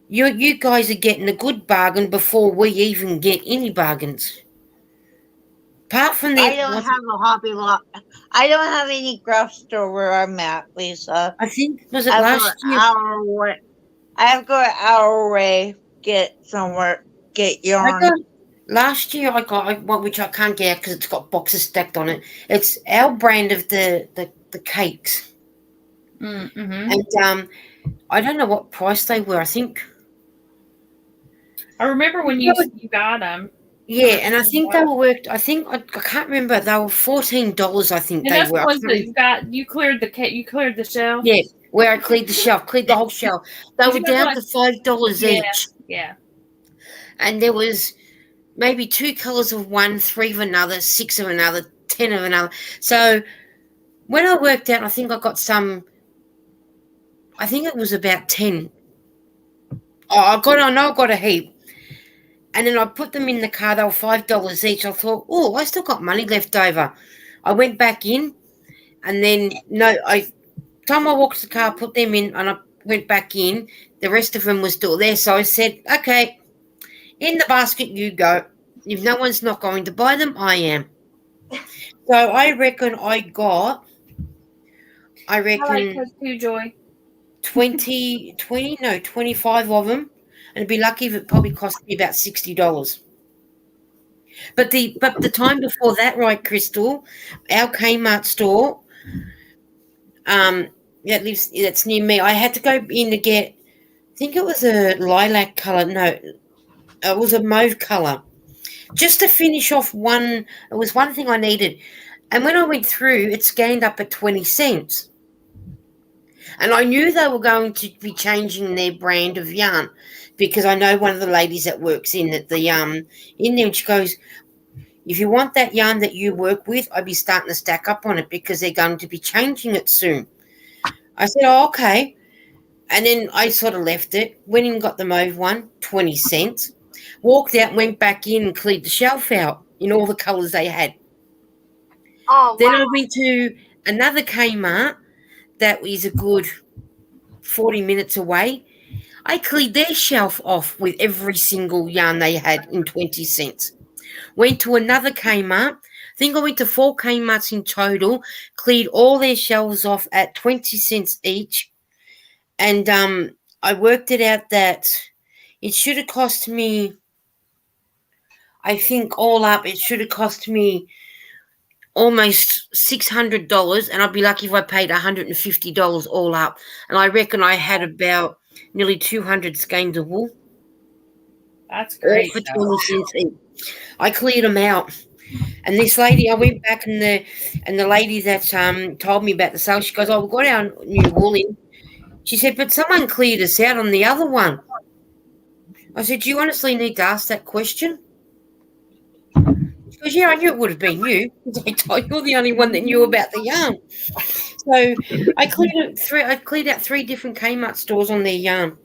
You guys are getting a good bargain before we even get any bargains. Apart from that, I don't have a Hobby Lobby. I don't have any craft store where I'm at, Lisa. I think, was it last year? I have to go an hour away, get yarn. Last year I got one which I can't get because it's got boxes stacked on it. It's our brand of the cakes. Mm-hmm. And I don't know what price they were. I think I remember when you got them. Yeah, and I think they were worked. I think I can't remember. They were $14. I think and they that's were. The ones that you cleared the cake. You cleared the shelf. Yeah, where I cleared the shelf, cleared the whole shelf. They were down to $5 each. Yeah. And there was maybe 2 colors of one, 3 of another, 6 of another, 10 of another. So when I worked out, I think I got some. I think it was about 10. I know I got a heap. And then I put them in the car. They were $5 each. I thought, oh, I still got money left over. I went back in, and then time I walked to the car, put them in, and I went back in. The rest of them were still there. So I said, okay, in the basket you go. If no one's not going to buy them, I am. So I reckon I got. I like those too, Joy. 25 of them. And I'd be lucky if it probably cost me about $60. But the time before that, right, Crystal, our Kmart store, that's near me. I had to go in to get, I think it was a lilac color. No, it was a mauve color, just to finish off one. It was one thing I needed, and when I went through, it scanned up at 20 cents. And I knew they were going to be changing their brand of yarn because I know one of the ladies that works in there, and she goes, if you want that yarn that you work with, I'd be starting to stack up on it because they're going to be changing it soon. I said, oh, okay. And then I sort of left it, went in and got the mauve one, 20 cents, walked out, went back in and cleared the shelf out in all the colours they had. Oh, then wow. I went to another Kmart that is a good 40 minutes away. I cleared their shelf off with every single yarn they had in 20 cents. Went to another Kmart. think I went to 4 Kmarts in total, cleared all their shelves off at 20 cents each. And I worked it out that it should have cost me, I think all up, it should have cost me almost $600, and I'd be lucky if I paid $150 all up. And I reckon I had about nearly 200 skeins of wool. That's All great. for 20 cents each. I cleared them out. And this lady, I went back and the lady that told me about the sale, she goes, "Oh, we've got our new wool in." She said, "But someone cleared us out on the other one." I said, "Do you honestly need to ask that question?" She goes, "Yeah, I knew it would have been you. You're the only one that knew about the yarn." So I cleared out 3 different Kmart stores on their yarn.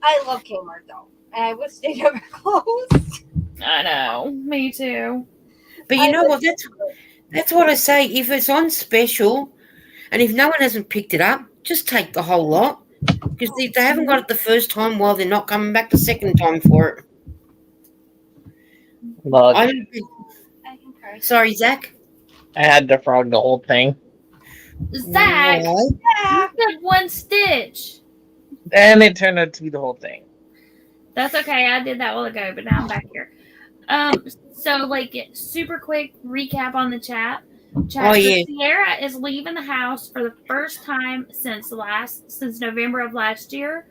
I love Kmart though, and I wish they never closed. I know. Me too. But you know what? That's what I say. If it's on special, and if no one hasn't picked it up, just take the whole lot. Because if they haven't got it the first time, well, they're not coming back the second time for it. Look, I concur. Sorry, Zach. I had to frog the whole thing. Zach, Why? you said 1 stitch. And it turned out to be the whole thing. That's okay. I did that a while ago, but now I'm back here. So like super quick recap on the chat. Oh, yeah. Sierra is leaving the house for the first time since November of last year.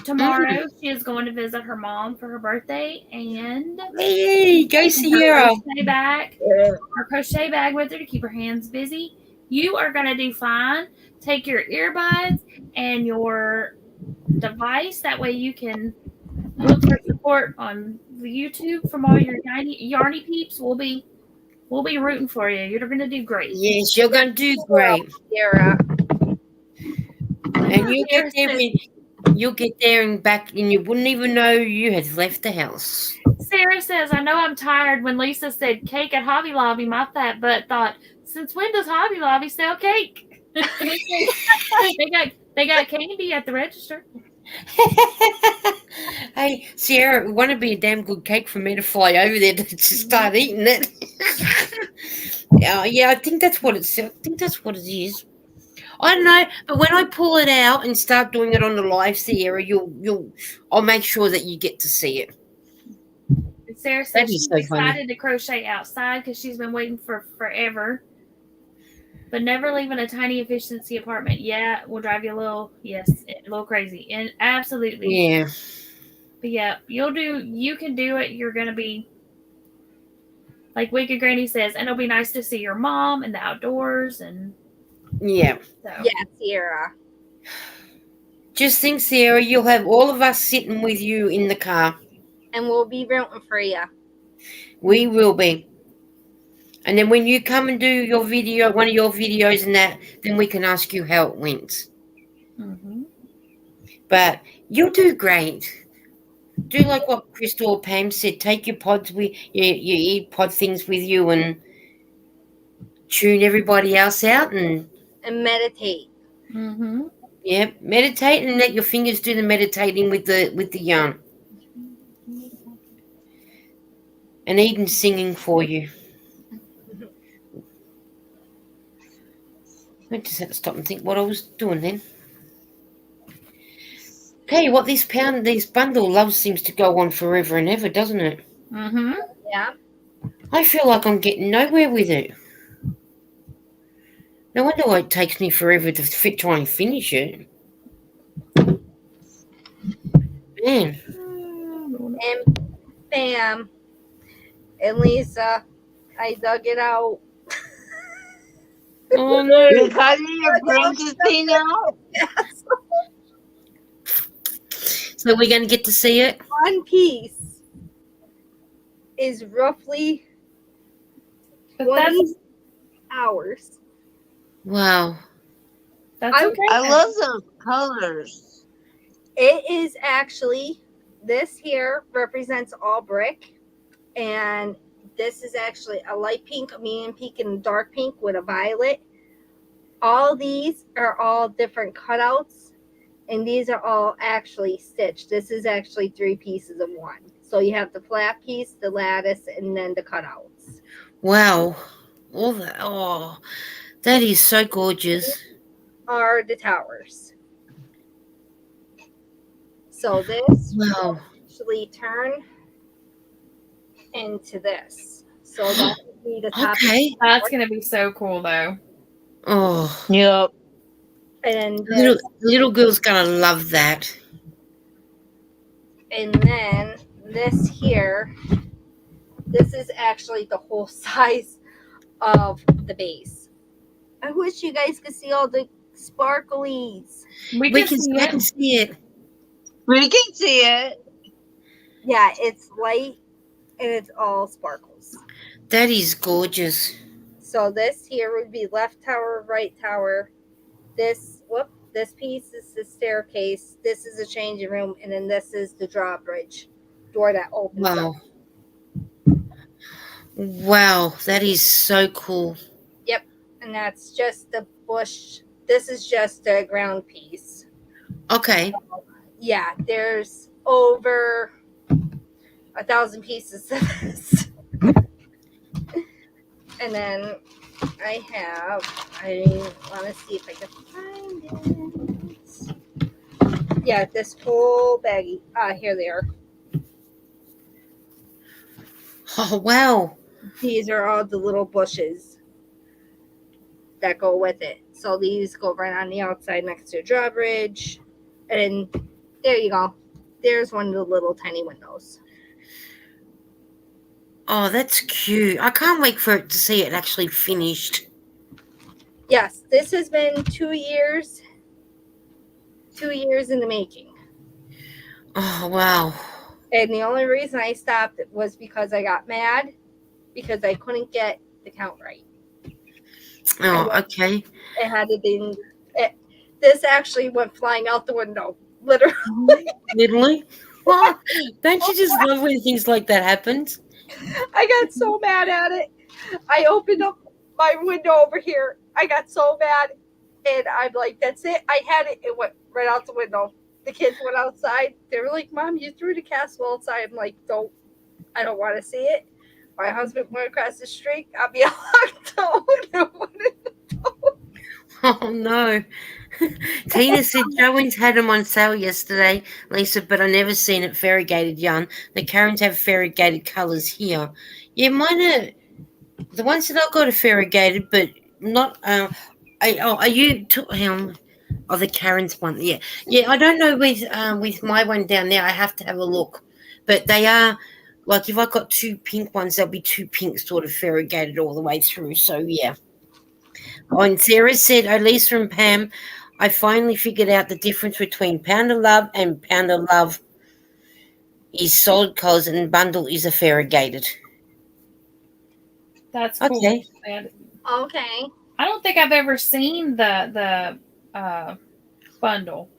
Tomorrow she is going to visit her mom for her birthday, and Hey, go Sierra. her crochet bag with her to keep her hands busy. You are going to do fine. Take your earbuds and your device. That way you can look for support on the YouTube from all your yarny peeps. We'll be rooting for you. You're going to do great. Yes, you're going to do great. Sierra. And you'll get there and back, and you wouldn't even know you had left the house. Sarah says, "I know I'm tired." When Lisa said cake at Hobby Lobby, my fat butt thought, "Since when does Hobby Lobby sell cake?" they got candy at the register. Hey, Sierra, it wouldn't be a damn good cake for me to fly over there to start eating it. Yeah, I think that's what it's. I think that's what it is. I don't know, but when I pull it out and start doing it on the live, Sierra, I'll make sure that you get to see it. Sarah says That'd be she's so funny. excited to crochet outside because she's been waiting for forever, but never leaving a tiny efficiency apartment. Yeah, will drive you a little crazy, and absolutely, Yeah. But yeah, you can do it. You're gonna be like Wicked Granny says, and it'll be nice to see your mom in the outdoors and. Yeah. So. Yeah, Sierra. Just think, Sierra, you'll have all of us sitting with you in the car. And we'll be rooting for you. We will be. And then when you come and do your video, one of your videos and that, then we can ask you how it went. Mm-hmm. But you'll do great. Do like what Crystal or Pam said. Take your pods with your ear pod things with you and tune everybody else out and meditate. Mm-hmm. Yeah, meditate and let your fingers do the meditating with the yarn. And Eden singing for you. I just had to stop and think what I was doing then. Tell you what, this bundle love seems to go on forever and ever, doesn't it? Mm-hmm. Yeah. I feel like I'm getting nowhere with it. No wonder why it takes me forever to try and finish it. Man. And bam. And Lisa, I dug it out. Oh no. You got your princess thing out? Yes. So we're going to get to see it? One piece is roughly 20 hours. Wow. That's okay. I love those colors. It is actually, this here represents all brick. And this is actually a light pink, a medium pink, and a dark pink with a violet. All these are all different cutouts. And these are all actually stitched. This is actually 3 pieces of one. So you have the flat piece, the lattice, and then the cutouts. Wow. All that. Oh, that is so gorgeous. Are the towers. So this will Wow. actually turn into this. So that would be the top. Okay. That's gonna be so cool, though. Oh, Yep. And little this, little girl's gonna love that. and then this here, this is actually the whole size of the base. I wish you guys could see all the sparklies. We We can can. see I it. can see it. We can see it. Yeah, it's light and it's all sparkles. That is gorgeous. So this here would be left tower, right tower. This piece is the staircase. This is the changing room, and then this is the drawbridge door that opens up. Wow. Wow, that is so cool. Yep, and that's just the bush. This is just the ground piece. Okay. Yeah, there's over 1,000 pieces of this. And then I want to see if I can find it. Yeah, this whole baggie. Here they are. Oh, wow. These are all the little bushes that go with it. So these go right on the outside next to the drawbridge. And there you go. There's one of the little tiny windows. Oh, that's cute. I can't wait for it to see it actually finished. Yes, this has been 2 years. 2 years in the making. Oh, wow. And the only reason I stopped was because I got mad because I couldn't get the count right. Oh, okay. It had to be. This actually went flying out the window, literally. Literally? What? Don't you just love when things like that happens? I got so mad at it. I opened up my window over here. I got so mad, and I'm like, "That's it." I had it. It went right out the window. The kids went outside. They were like, "Mom, you threw the castle outside." I'm like, "Don't. I don't want to see it." My husband went across the street, got me a lockdown. Oh, no. Tina said Joanne's had them on sale yesterday, Lisa, but I never seen it variegated yarn. The Karens have variegated colours here. Yeah, mine are the ones that I got are variegated, but not. Are you? Oh, the Karen's one. Yeah, yeah. I don't know with my one down there. I have to have a look, but they are like if I got two pink ones, there'll be two pink sort of variegated all the way through. So yeah. Oh, and Sarah said, "Oh, Lisa and Pam, I finally figured out the difference between Pound of Love and Pound of Love is solid colours and bundle is a variegated." That's cool. Okay. And Okay. I don't think I've ever seen the bundle.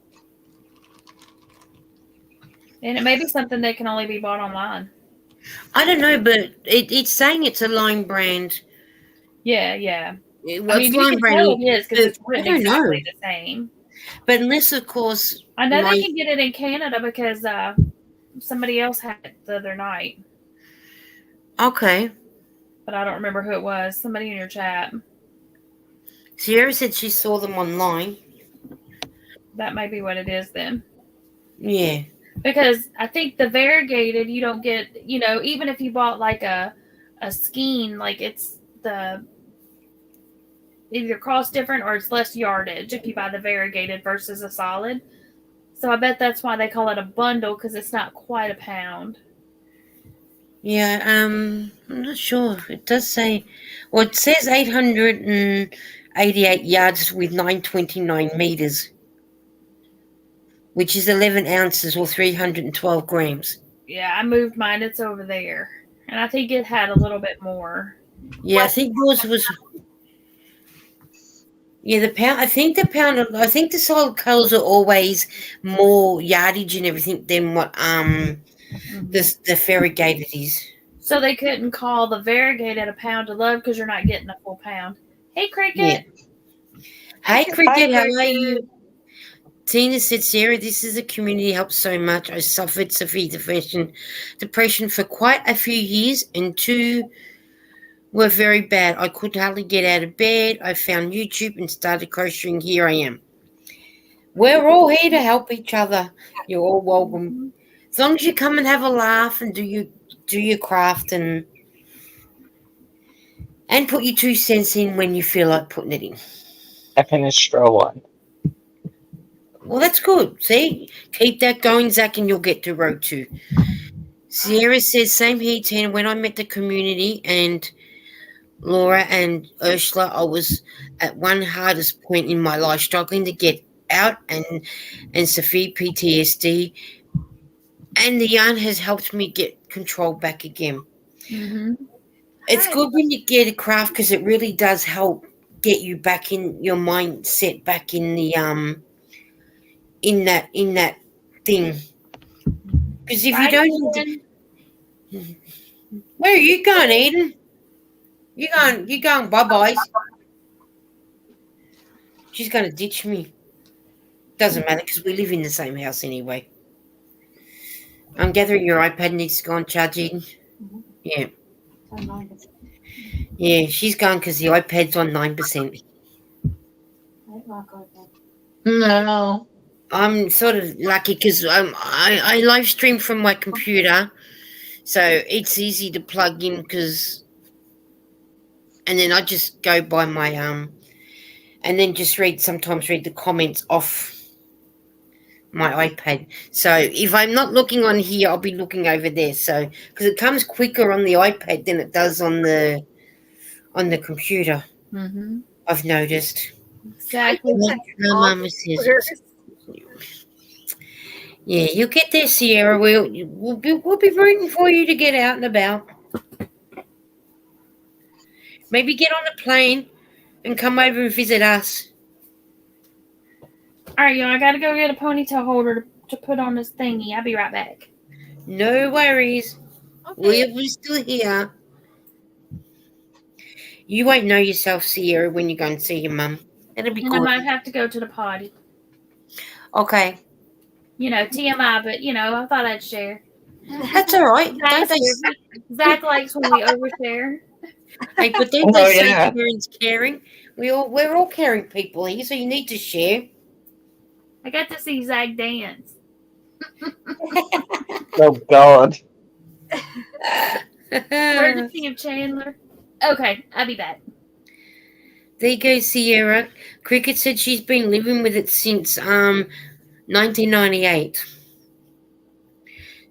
And it may be something that can only be bought online. I don't know, but it's saying it's a line brand. Yeah, yeah. Well, I mean, it's you line can brand, tell it is because it's I written don't know. exactly the same. But unless, of course, I know they can get it in Canada because somebody else had it the other night. Okay. But I don't remember who it was. Somebody in your chat. Sierra said she saw them online. That may be what it is then. Yeah. Because I think the variegated, you don't get, even if you bought like a skein, like it's the either cost different or it's less yardage if you buy the variegated versus a solid. So I bet that's why they call it a bundle because it's not quite a pound. Yeah, I'm not sure. It does say, well, it says 888 yards with 929 meters, which is 11 ounces or 312 grams. Yeah, I moved mine. It's over there. And I think it had a little bit more. Yeah, I think yours was. Yeah, I think the solid colors are always more yardage and everything than what the variegated is. So they couldn't call the variegated a pound of love because you're not getting a full pound. Hey, Cricket. Yeah. Hey, Cricket, how are you? Tina said, Sarah, this is a community helps so much. I suffered severe depression for quite a few years, and 2 were very bad. I could hardly get out of bed. I found YouTube and started crocheting. Here I am. We're all here to help each other. You're all welcome. As long as you come and have a laugh and do your craft and put your 2 cents in when you feel like putting it in. I finished row 1. Well, that's good. See? Keep that going, Zach, and you'll get to row 2. Sierra says, same here, Tina. When I met the community and Laura and Ursula, I was at one hardest point in my life, struggling to get out and severe PTSD. And the yarn has helped me get control back again. Mm-hmm. It's good when you get a craft because it really does help get you back in your mindset, back in the in that thing. Because if you don't, where are you going, Eden? You going bye-byes. She's going to ditch me. Doesn't matter because we live in the same house anyway. I'm gathering your iPad needs to go on charge, Eden. Yeah. Yeah, she's gone because the iPad's on 9%. No. I'm sort of lucky because I live stream from my computer, so it's easy to plug in and then I just go by my and then just sometimes read the comments off my iPad. So if I'm not looking on here, I'll be looking over there. So because it comes quicker on the iPad than it does on the computer. Mm-hmm. I've noticed. Exactly. Mama says. Yeah, you'll get there, Sierra. We'll be rooting for you to get out and about. Maybe get on a plane and come over and visit us. All right, y'all. I gotta go get a ponytail holder to put on this thingy. I'll be right back. No worries. Okay. We're still here. You won't know yourself, Sierra, when you go and see your mum. It'll be And good. I might have to go to the potty. Okay. TMI, but I thought I'd share. That's all right. Zach likes when we overshare. Hey, but don't they say everyone's caring? We're all caring people here, so you need to share. I got to see Zach dance. Oh, God. Courtesy of Chandler. Okay, I'll be back. There you go, Sierra. Cricket said she's been living with it since 1998.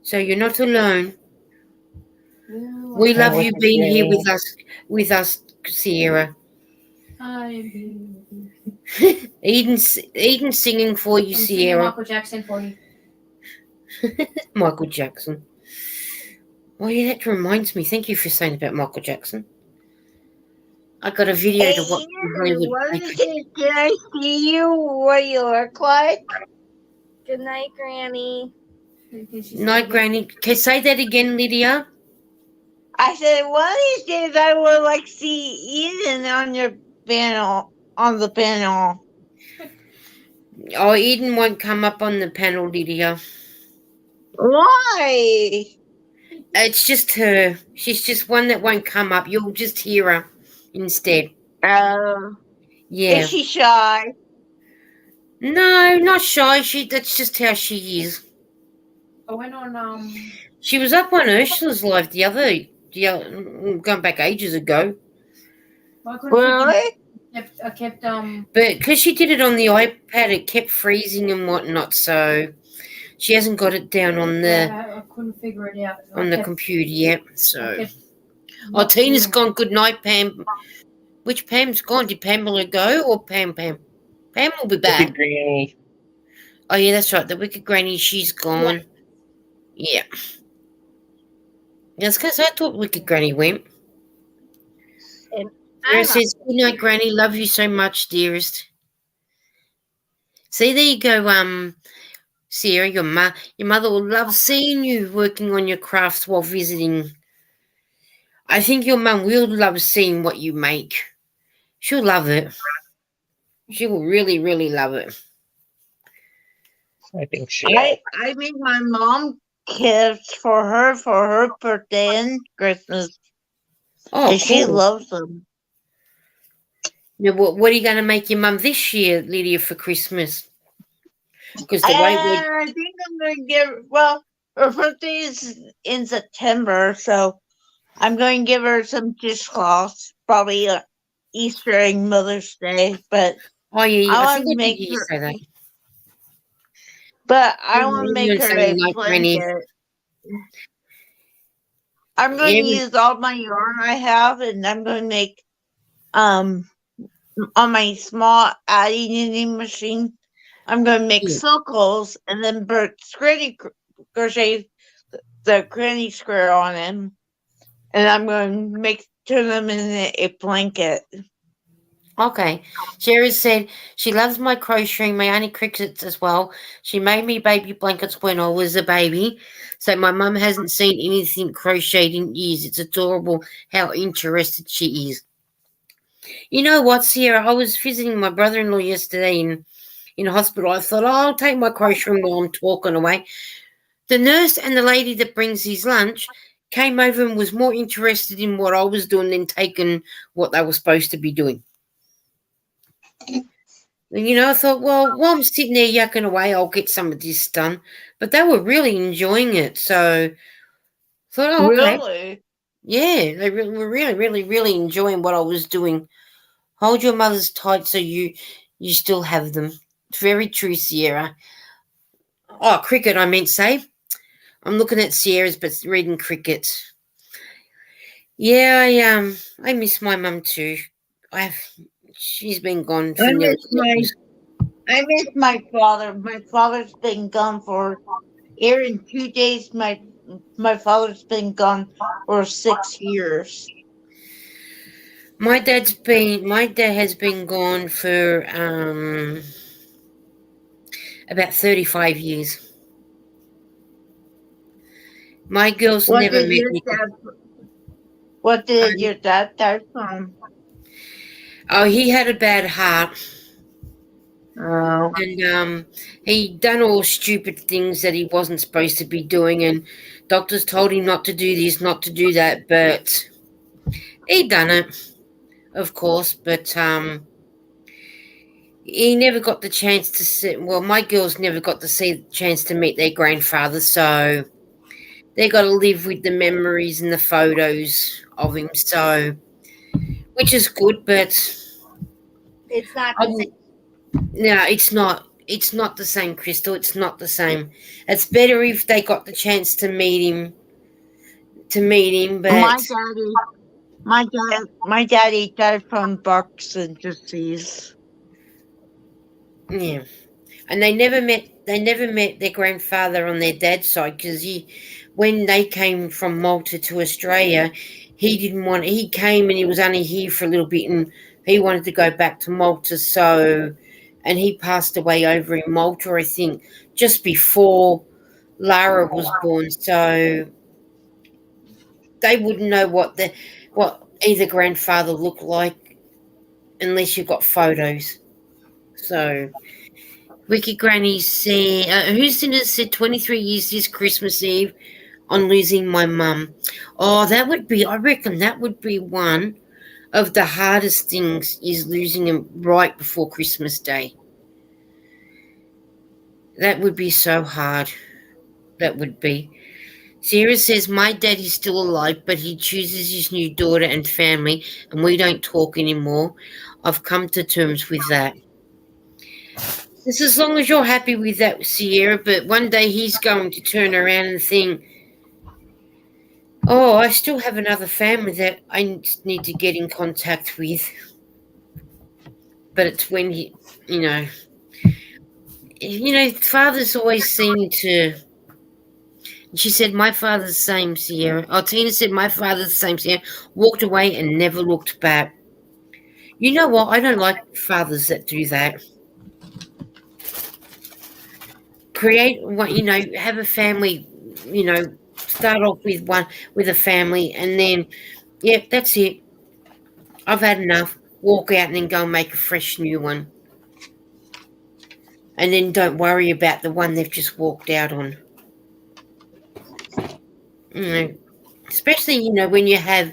So you're not alone. We love you being here with us, Sierra. Eden's singing for you, Sierra. Michael Jackson for you. Michael Jackson. Oh yeah, that reminds me. Thank you for saying about Michael Jackson. I got a video to watch. Can I see you? What you look like? Good night, Granny. Night, Granny. Can you say that again, Lydia? I said, one of these days I would like to see Eden on your panel, on the panel. Oh, Eden won't come up on the panel, Lydia. Why? It's just her. She's just one that won't come up. You'll just hear her instead. Yeah. Is she shy? No, not shy. That's just how she is. I went on She was up on Ursula's live going back ages ago. Really? I kept But because she did it on the iPad, it kept freezing and whatnot, so she hasn't got it down on I couldn't figure it out. on the computer yet. So, Tina's gone. Good night, Pam. Which Pam's gone? Did Pamela go or Pam? Pam will be back. Granny. Oh yeah, that's right. The Wicked Granny, she's gone. Yeah. That's because I thought Wicked Granny went. And Sarah says, good night, Granny. Love you so much, dearest. See, there you go, Sarah. Your mother will love seeing you working on your crafts while visiting. I think your mum will love seeing what you make. She'll love it. She will really, really love it. I think she. I made my mom gifts for her birthday and Christmas. Oh, and she cool. loves them. Now, what are you going to make your mum this year, Lydia, for Christmas? Because the way we And I think I'm going to give, well, her birthday is in September, so I'm going to give her some dishcloths, probably Easter and Mother's Day, but oh yeah, I I want think to I did make hear you her, say that. I want to make Doing her something a like Granny. blanket. I'm going to Every, use all my yarn I have, and I'm going to make, um, on my small adding knitting machine, I'm going to make yeah. circles and then put crochet the granny square on them, and I'm going to turn them into a blanket. Okay. Sherry said she loves my crocheting, my Annie crickets as well. She made me baby blankets when I was a baby. So my mum hasn't seen anything crocheted in years. It's adorable how interested she is. You know what, Sierra? I was visiting my brother-in-law yesterday in hospital. I thought, oh, I'll take my crocheting while I'm talking away. The nurse and the lady that brings his lunch came over and was more interested in what I was doing than taking what they were supposed to be doing. And, I thought, well, while I'm sitting there yucking away, I'll get some of this done. But they were really enjoying it. So I thought, oh, okay. Really? Yeah, they were really, really, really enjoying what I was doing. Hold your mothers tight so you still have them. Very true, Sierra. Oh, cricket, I meant to say. I'm looking at Sierra's, but reading cricket. Yeah, I miss my mum too. She's been gone for I nearly miss my years. I miss my father. My father's been gone for here in 2 days. My father's been gone for 6 years. My dad has been gone for about 35 years. My girls What never did met your me. dad? What did your dad die from? Oh, he had a bad heart. Oh, And he done all stupid things that he wasn't supposed to be doing, and doctors told him not to do this, not to do that, but he done it, of course. But he never got the chance to see. Well, my girls never got to see the chance to meet their grandfather, so they got to live with the memories and the photos of him. So, which is good, but It's not I the same. no, it's not. It's not the same, Crystal. It's not the same. It's better if they got the chance to meet him. my But daddy, my daddy died from Parkinson's disease. yeah, and they never met. They never met their grandfather on their dad's side because when they came from Malta to Australia, he didn't want. He came and he was only here for a little bit, and he wanted to go back to Malta. So, and he passed away over in Malta, I think, just before Lara was born. So they wouldn't know what either grandfather looked like unless you got photos. So Wiki Granny said, Houston said 23 years this Christmas Eve on losing my mum. Oh, I reckon that would be one of the hardest things is losing him right before Christmas Day. That would be so hard. That would be. Sarah says, my dad is still alive, but he chooses his new daughter and family, and we don't talk anymore. I've come to terms with that. Just as long as you're happy with that, Sierra, but one day he's going to turn around and think, oh, I still have another family that I need to get in contact with. But it's when fathers always seem to. She said, my father's the same, Sierra. Oh, Tina said, my father's the same, Sierra. Walked away and never looked back. You know what? I don't like fathers that do that. Create what, have a family, start off with a family, and then, yep, that's it. I've had enough. Walk out and then go and make a fresh new one. And then don't worry about the one they've just walked out on. Especially, when you have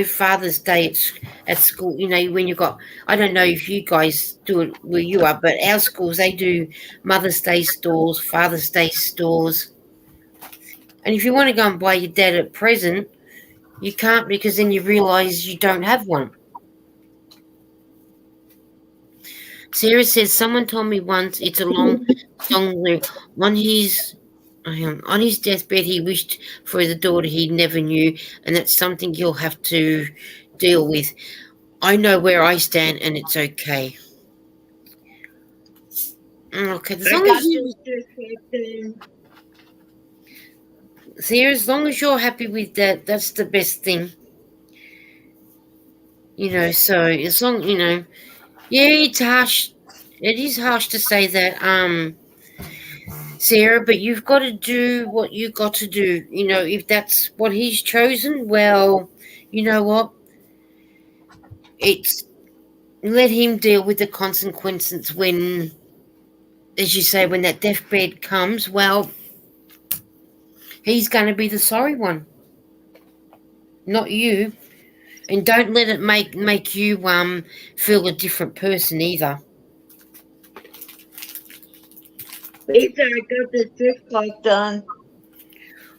Father's Day at school, when you got, I don't know if you guys do it where you are, but our schools, they do Mother's Day stores, Father's Day stores. And if you want to go and buy your dad a present, you can't, because then you realise you don't have one. Sarah says, someone told me once it's a long song lyric. On his deathbed, he wished for the daughter he never knew, and that's something you'll have to deal with. I know where I stand, and it's okay. Okay, as long as as long as you're happy with that, that's the best thing. So as long, yeah, it's harsh. It is harsh to say that, Sarah, but you've got to do what you got to do. If that's what he's chosen, well, you know what? It's let him deal with the consequences when, as you say, when that deathbed comes. Well, he's going to be the sorry one, not you. And don't let it make you feel a different person either. Lisa, I got the drip cloth done.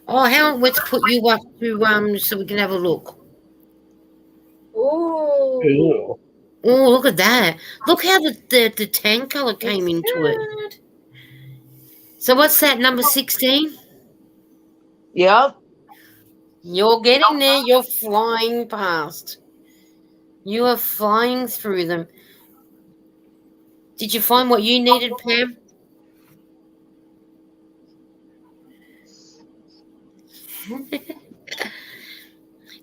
Oh, let's put you up to so we can have a look. Ooh. Ooh. Oh, look at that! Look how the tan color came Looks into it. good. So what's that, number 16? Yep. You're getting there. You're flying past. You are flying through them. Did you find what you needed, Pam?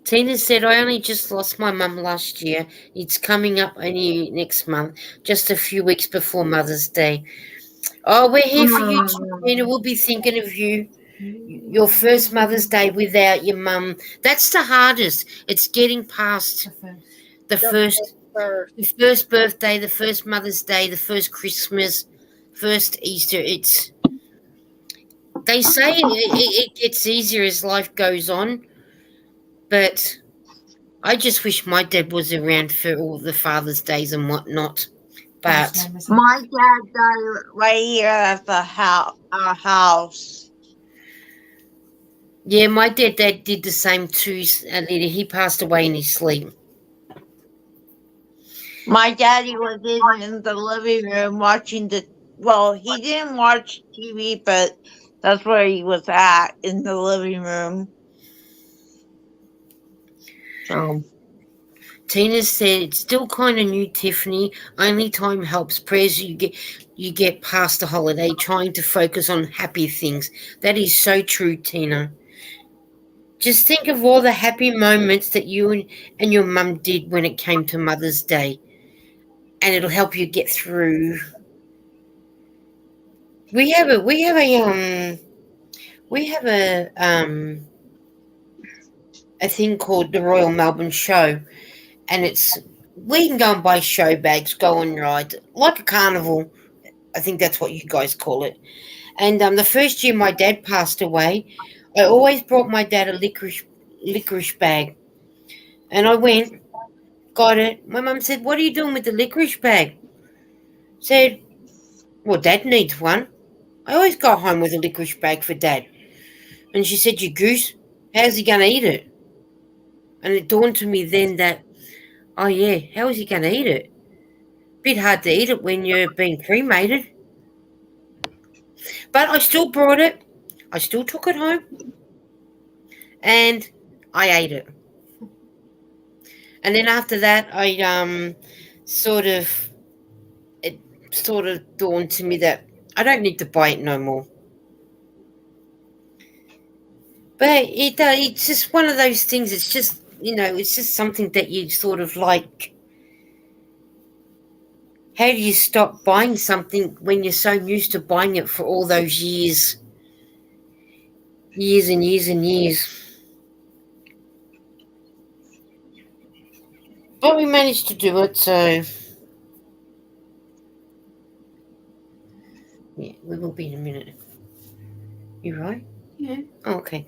Tina said, I only just lost my mum last year. It's coming up only next month, just a few weeks before Mother's Day. Oh, we're here for you, Tina. We'll be thinking of you. Your first Mother's Day without your mum. That's the hardest. It's getting past the first birthday, the first Mother's Day, the first Christmas, first Easter. They say it gets easier as life goes on, but I just wish my dad was around for all the Father's Days and whatnot. But My dad died right here at our house. yeah, my dad did the same too. He passed away in his sleep. My daddy was in the living room watching he didn't watch TV, but that's where he was at, in the living room. So Tina said it's still kind of new, Tiffany. Only time helps. Prayers you get past the holiday, trying to focus on happy things. That is so true, Tina. Just think of all the happy moments that you and your mum did when it came to Mother's Day, and it'll help you get through. We have a thing called the Royal Melbourne Show, and we can go and buy show bags, go and ride like a carnival. I think that's what you guys call it. And the first year my dad passed away, I always brought my dad a licorice bag, and I went, got it. My mum said, "What are you doing with the licorice bag?" Said, "Well, Dad needs one. I always go home with a licorice bag for Dad." And she said, "You goose, how's he going to eat it?" And it dawned to me then that, oh yeah, how is he going to eat it? Bit hard to eat it when you're being cremated. But I still brought it. I still took it home. And I ate it. And then after that, it sort of dawned to me that I don't need to buy it no more. But it's just one of those things. It's just, it's just something that you sort of like. How do you stop buying something when you're so used to buying it for all those years? Years and years and years. But we managed to do it, so yeah, we will be in a minute. You right? Yeah. Oh, okay.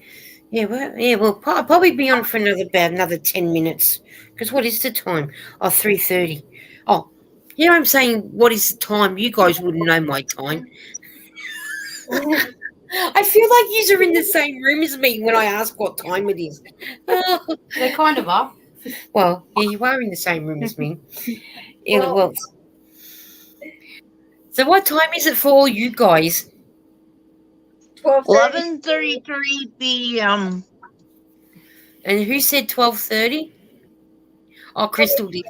Well, I'll probably be on for another 10 minutes. Because what is the time? Oh, 3:30. Oh, you know what I'm saying? What is the time? You guys wouldn't know my time. I feel like you are in the same room as me when I ask what time it is. Oh, They kind of are. well, yeah, you are in the same room as me. Yeah, well, so what time is it for all you guys? 12:30. 11:33 p.m. And who said 12:30? Oh, Crystal did.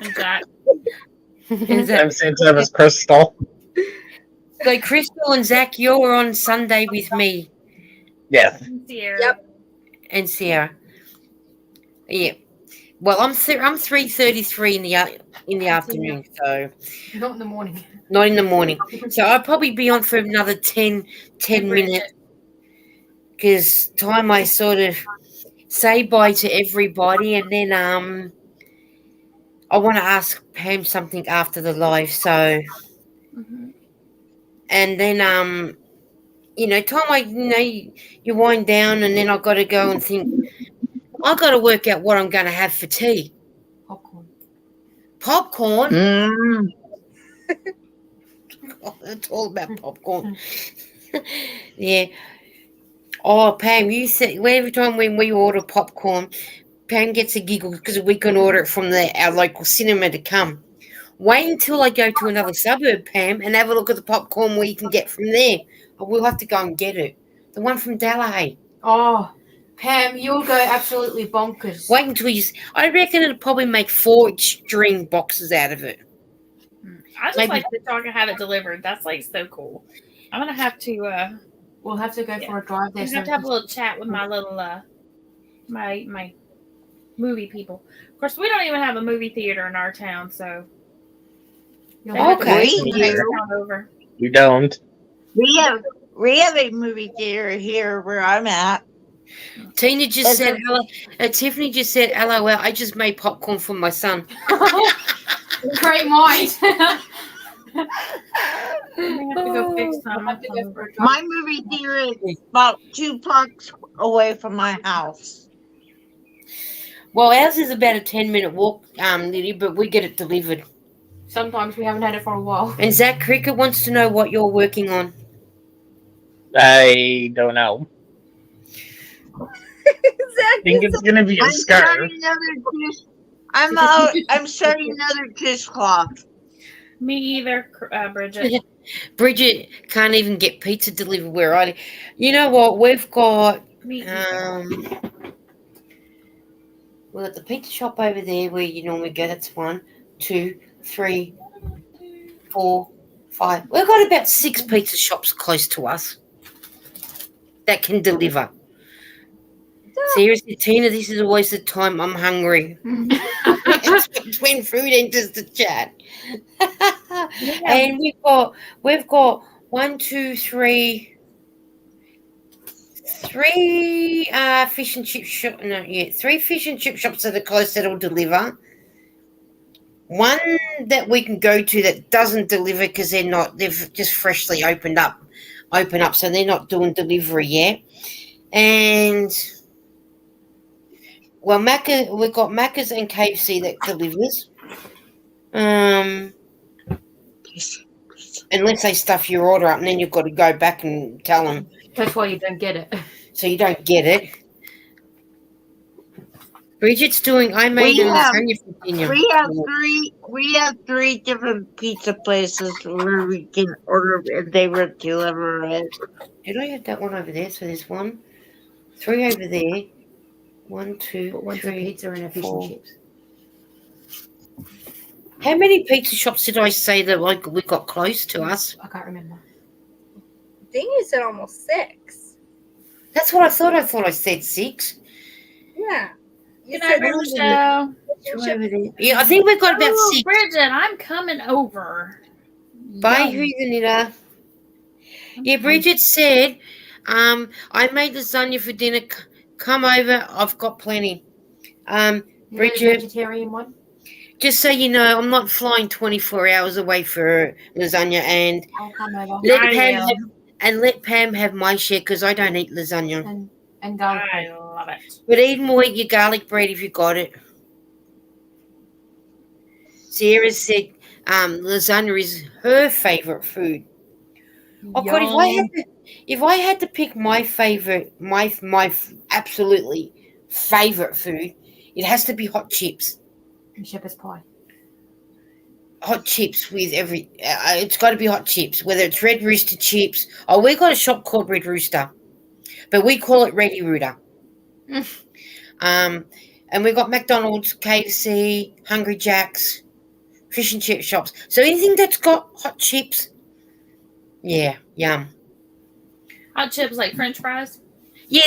Exactly. And Zach. I'm saying that was Crystal. So Crystal and Zach, you're on Sunday with me Yes. Sierra. Yep. and Sarah. Yeah. Well, I'm 3:33 in the afternoon, so Not in the morning. not in the morning. So I'll probably be on for another 10 minutes because time I sort of say bye to everybody, and then I want to ask Pam something after the live. So and then time you wind down, and then I got to go and think. I got to work out what I'm going to have for tea. Popcorn. Mm. Oh, it's all about popcorn. Yeah. Oh, Pam, you said every time when we order popcorn, Pam gets a giggle because we can order it from our local cinema to come. Wait until I go to another suburb, Pam, and have a look at the popcorn we can get from there. We'll have to go and get it. The one from Delahaye. Oh, Pam, you'll go absolutely bonkers. Wait until I reckon it'll probably make 4 extreme boxes out of it. I just like to talk and have it delivered. That's like so cool. I'm gonna have to. We'll have to go for a drive there. I have to have a little chat with my little my movie people. Of course, we don't even have a movie theater in our town, so okay. Over. You don't. We have a movie theater here where I'm at. Tina just said hello. Tiffany just said LOL. I just made popcorn for my son. Great mind. My movie theater is about 2 blocks away from my house. Well, ours is about a 10-minute walk, Lily, but we get it delivered. Sometimes we haven't had it for a while. And Zach Cricket wants to know what you're working on. I don't know. I think it's gonna be a scarf. I'm starting another dishcloth. Me either, Bridget. Bridget can't even get pizza delivered where I. You know what? We've got. We've got the pizza shop over there where you normally go. That's 1, 2, 3, 4, 5. We've got about 6 pizza shops close to us that can deliver. Seriously, Tina, this is always the time I'm hungry. It's when food enters the chat. And we've got 1, 2, 3 fish and chip shop. No, yeah, 3 fish and chip shops that are close that'll deliver. 1 that we can go to that doesn't deliver because they've just freshly opened up, so they're not doing delivery yet. And well, we've got Macca's and KFC that delivers. Unless they stuff your order up, and then you've got to go back and tell them. That's why you don't get it. So you don't get it. Bridget's doing. I made a lasagna for dinner. We have 3 different pizza places where we can order if they will deliver it. Did I have that one over there? So there's 1, 3 over there. 1, 2, But one's 3, a pizza and a fish 4. and chips. How many pizza shops did I say that we got close to us? I can't remember. I think you said almost 6. That's what I thought. I thought I said 6. Yeah. Good night, Michelle. Yeah, I think we've got about 6. Bridget, I'm coming over. Bye, Vanilla. Yeah, Bridget said, I made lasagna for dinner. Come over. I've got plenty. Bridget, vegetarian one. Just so you know, I'm not flying 24 hours away for lasagna, and I'll come over. let Pam have my share because I don't eat lasagna. And garlic I bread. love it. But Eden will eat your garlic bread if you got it. Sierra said lasagna is her favourite food. Oh God, if I had to pick my favourite, my absolutely favourite food, it has to be hot chips. And shepherd's pie. Hot chips with every. It's got to be hot chips, whether it's Red Rooster chips. Oh, we got a shop called Red Rooster, but we call it Ready Rooter. And we got McDonald's, KFC, Hungry Jack's, fish and chip shops. So anything that's got hot chips, yeah, yum. Hot chips like French fries. Yeah,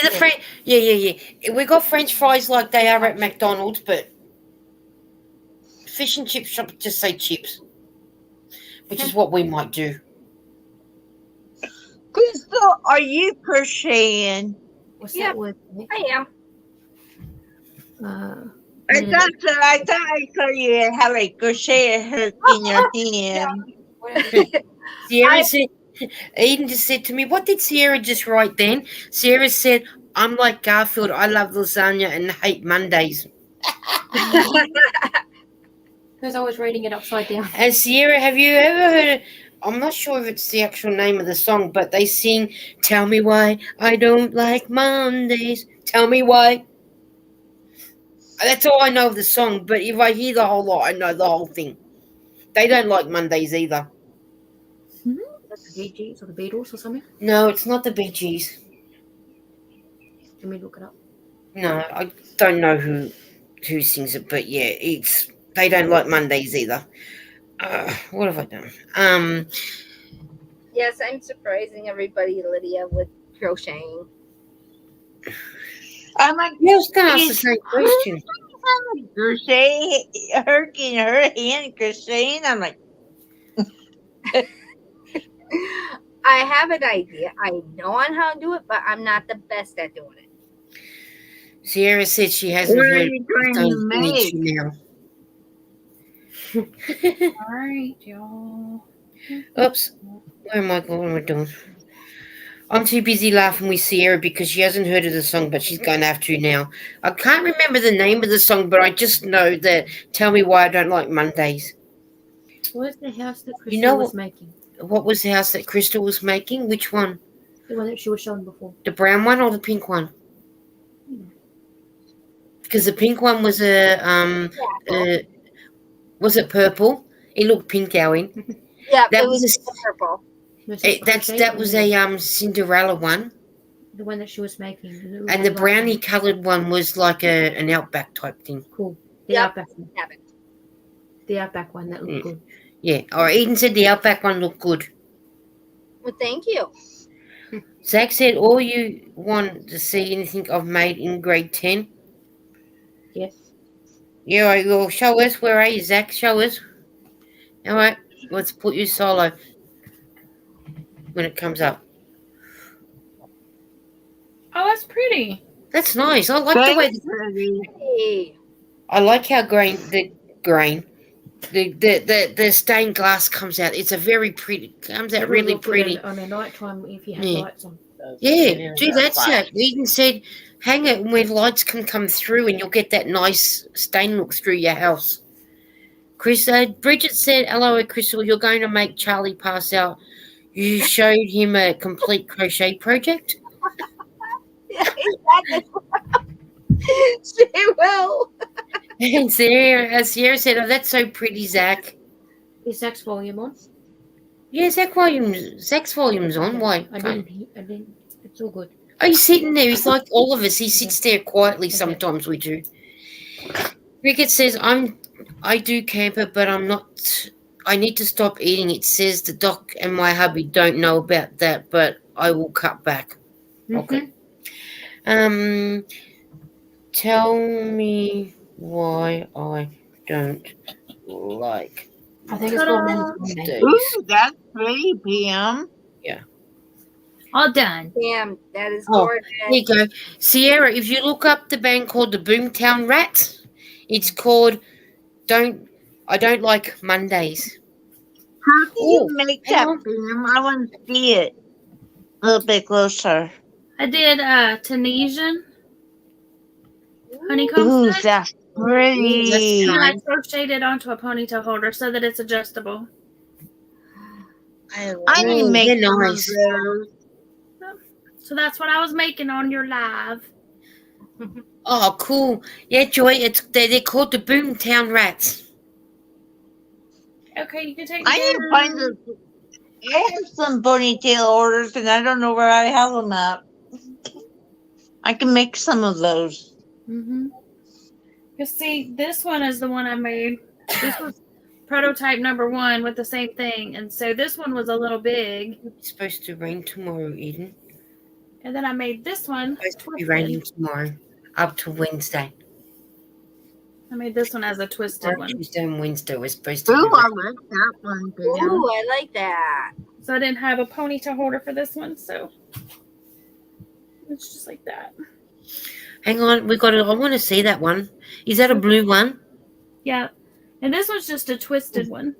yeah. We got French fries like they are at McDonald's, but fish and chip shop just say chips, which is what we might do. Crystal, are you crocheting? What's Yeah. that word? I am. I thought I saw you have a crochet hook in your hand. Sierra said, Eden just said to me, what did Sierra just write then? Sierra said, I'm like Garfield, I love lasagna and hate Mondays. Because I was reading it upside down. And Sierra, have you ever heard I'm not sure if it's the actual name of the song, but they sing, tell me why I don't like Mondays. Tell me why. That's all I know of the song, but if I hear the whole lot, I know the whole thing. They don't like Mondays either. The Bee Gees or the Beatles or something? No, it's not the Bee Gees. Let me look it up. No, I don't know who sings it, but yeah, they don't like Mondays either. What have I done? Yes, I'm surprising everybody, Lydia, with crocheting. I'm like, Yeah, I was going to ask the same question. crochet hook in her hand crocheting. I'm like, I have an idea. I know on how to do it, but I'm not the best at doing it. Sierra said she hasn't what are heard you trying to don't need make? to now. All right, y'all. Oops. What am I doing? I'm too busy laughing with Sierra because she hasn't heard of the song, but she's going to have to now. I can't remember the name of the song, but I just know that Tell Me Why I Don't Like Mondays. Where's the house that Crystal You know was making? What was the house that Crystal was making? Which one? The one that she was showing before. The brown one or the pink one? Because the pink one was was it purple? It looked pink, Owen. Yeah, That it was was purple. that was a Cinderella one, the one that she was making. and the brownie coloured one was like an Outback type thing. Cool. The Yep. Outback one. Have it. The Outback one that looked good. Yeah, or Eden said the Outback one looked good. Well, thank you. Zach said, all you want to see anything I've made in grade 10? Yes. Yeah, you'll show us. Where are you, Zach? Show us. All right, let's put you solo when it comes up. Oh, that's pretty. That's nice. I like the way. Hey. I like how the stained glass comes out. It's a very pretty. Comes out It would really look good pretty. on a night time if you had Yeah. lights on. Yeah, do that, Zach. Eden said, hang it where lights can come through, and you'll get that nice stain look through your house. Bridget said, hello, Crystal, you're going to make Charlie pass out. You showed him a complete crochet project? Yeah, exactly. She will. And Sierra said, oh, that's so pretty, Zach. Is Zach's volume on? Yeah, Zach's volume's on. Why? I didn't. It's all good. Oh, he's sitting there. He's like all of us. He sits there quietly. Sometimes we do. Cricket says, I do camper, but I'm not. I need to stop eating. It says the doc and my hubby don't know about that, but I will cut back. Okay. Tell me why I don't like. I think it's called Monday. Ooh, that's pretty, Pam. All done. Damn, that is Oh, gorgeous. there you go. Sierra, if you look up the band called the Boomtown Rats, it's called I Don't Like Mondays. How do you make that, Pam? I want to see it a little bit closer. I did Tunisian honeycomb Ooh, stitch. that's pretty. And then I crocheted onto a ponytail holder so that it's adjustable. I need to make they're some of nice. those. So that's what I was making on your live. Oh, cool. Yeah, Joy, they're called the Boomtown Rats. Okay, you can take I me need to down. find those. I have some ponytail orders, and I don't know where I have them at. I can make some of those. Mm-hmm. You see, this one is the one I made. This was prototype number 1 with the same thing. And so this one was a little big. It's supposed to rain tomorrow, Eden. And then I made this one It's supposed to be twisted. raining tomorrow, up to Wednesday. I made this one as a twisted one. Tuesday and Wednesday was supposed to be Ooh, I raining. like that one. Ooh, I like that. So I didn't have a ponytail holder for this one, so it's just like that. Hang on, I want to see that one. Is that a blue one? Yeah. And this one's just a twisted one.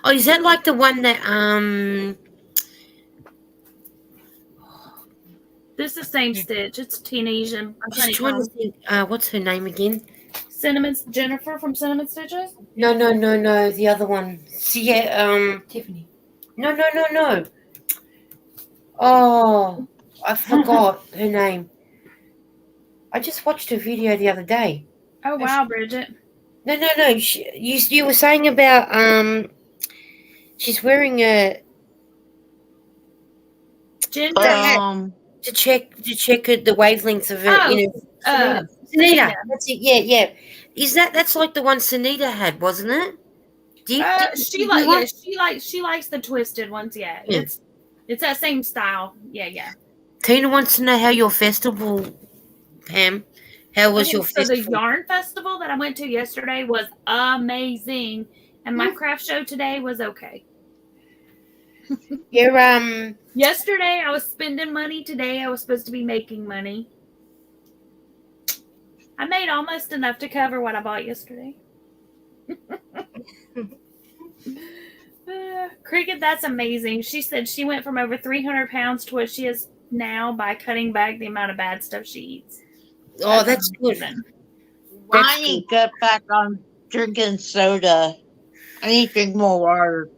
Oh, is that like the one that This is the same stitch. It's Tunisian. I'm just trying to think. What's her name again? Jennifer from Cinnamon Stitches? No, the other one. See, yeah, Tiffany. No. Oh, I forgot her name. I just watched a video the other day. Oh wow, Bridget. No. You were saying about she's wearing a Ginger. to check the wavelengths of it. Oh, you know, Sunita. That's it. Yeah. Is that's like the one Sunita had, wasn't it? She likes the twisted ones. Yeah, it's that same style. Yeah. Tina wants to know how your festival, Pam. How was your festival? So the yarn festival that I went to yesterday was amazing, and my craft show today was okay. Yesterday I was spending money. Today I was supposed to be making money. I made almost enough to cover what I bought yesterday. Cricket, that's amazing. She said she went from over 300 pounds to what she is now by cutting back the amount of bad stuff she eats. Oh, that's good. I need to get back on drinking soda. I need to drink more water.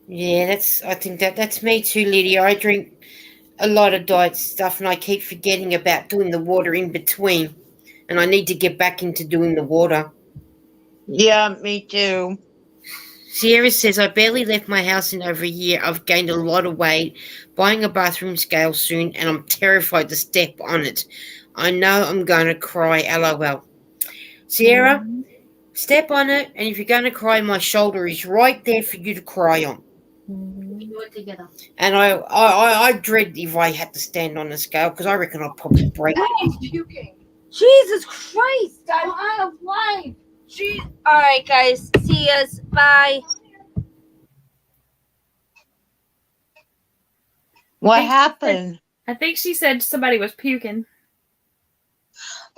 Yeah, I think that's me too, Lydia. I drink a lot of diet stuff, and I keep forgetting about doing the water in between. And I need to get back into doing the water. Yeah, me too. Sierra says, I barely left my house in over a year. I've gained a lot of weight, buying a bathroom scale soon, and I'm terrified to step on it. I know I'm going to cry, LOL. Sierra, step on it, and if you're going to cry, my shoulder is right there for you to cry on. We do it together. And I dread if I had to stand on the scale, because I reckon I'd probably break. He's puking. Jesus Christ, I'm out of line. All right, guys. See yous. Bye. What happened? I think she said somebody was puking.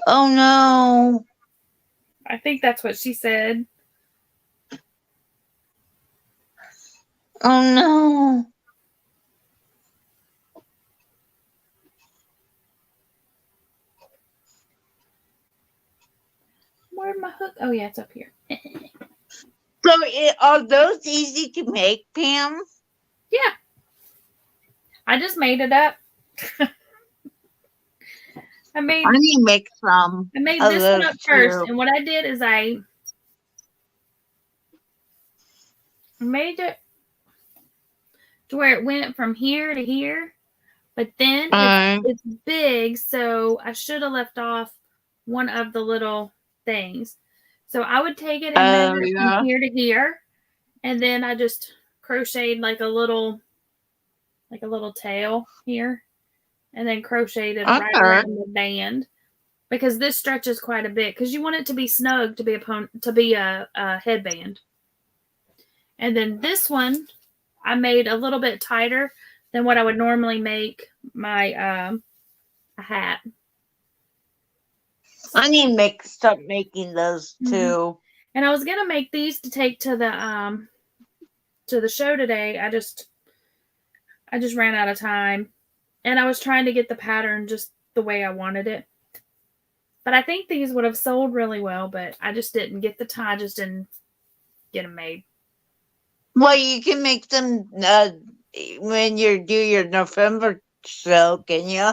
Oh no. I think that's what she said. Oh no. Where'd my hook? Oh yeah, it's up here. So are those easy to make, Pam? Yeah. I just made it up. I made need to make some. I made of this one those up first, too. and what I did is I made it to where it went from here to here, but then it's big, so I should have left off one of the little things. So I would take it and measure it from here to here, and then I just crocheted like a little tail here, and then crocheted right around the band, because this stretches quite a bit because you want it to be snug to be a headband. And then this one I made a little bit tighter than what I would normally make my a hat. I need to start making those too. And I was gonna make these to take to the show today. I just ran out of time. And I was trying to get the pattern just the way I wanted it. But I think these would have sold really well, but I just didn't get the time. I just didn't get them made. Well, you can make them when you do your November show, can you?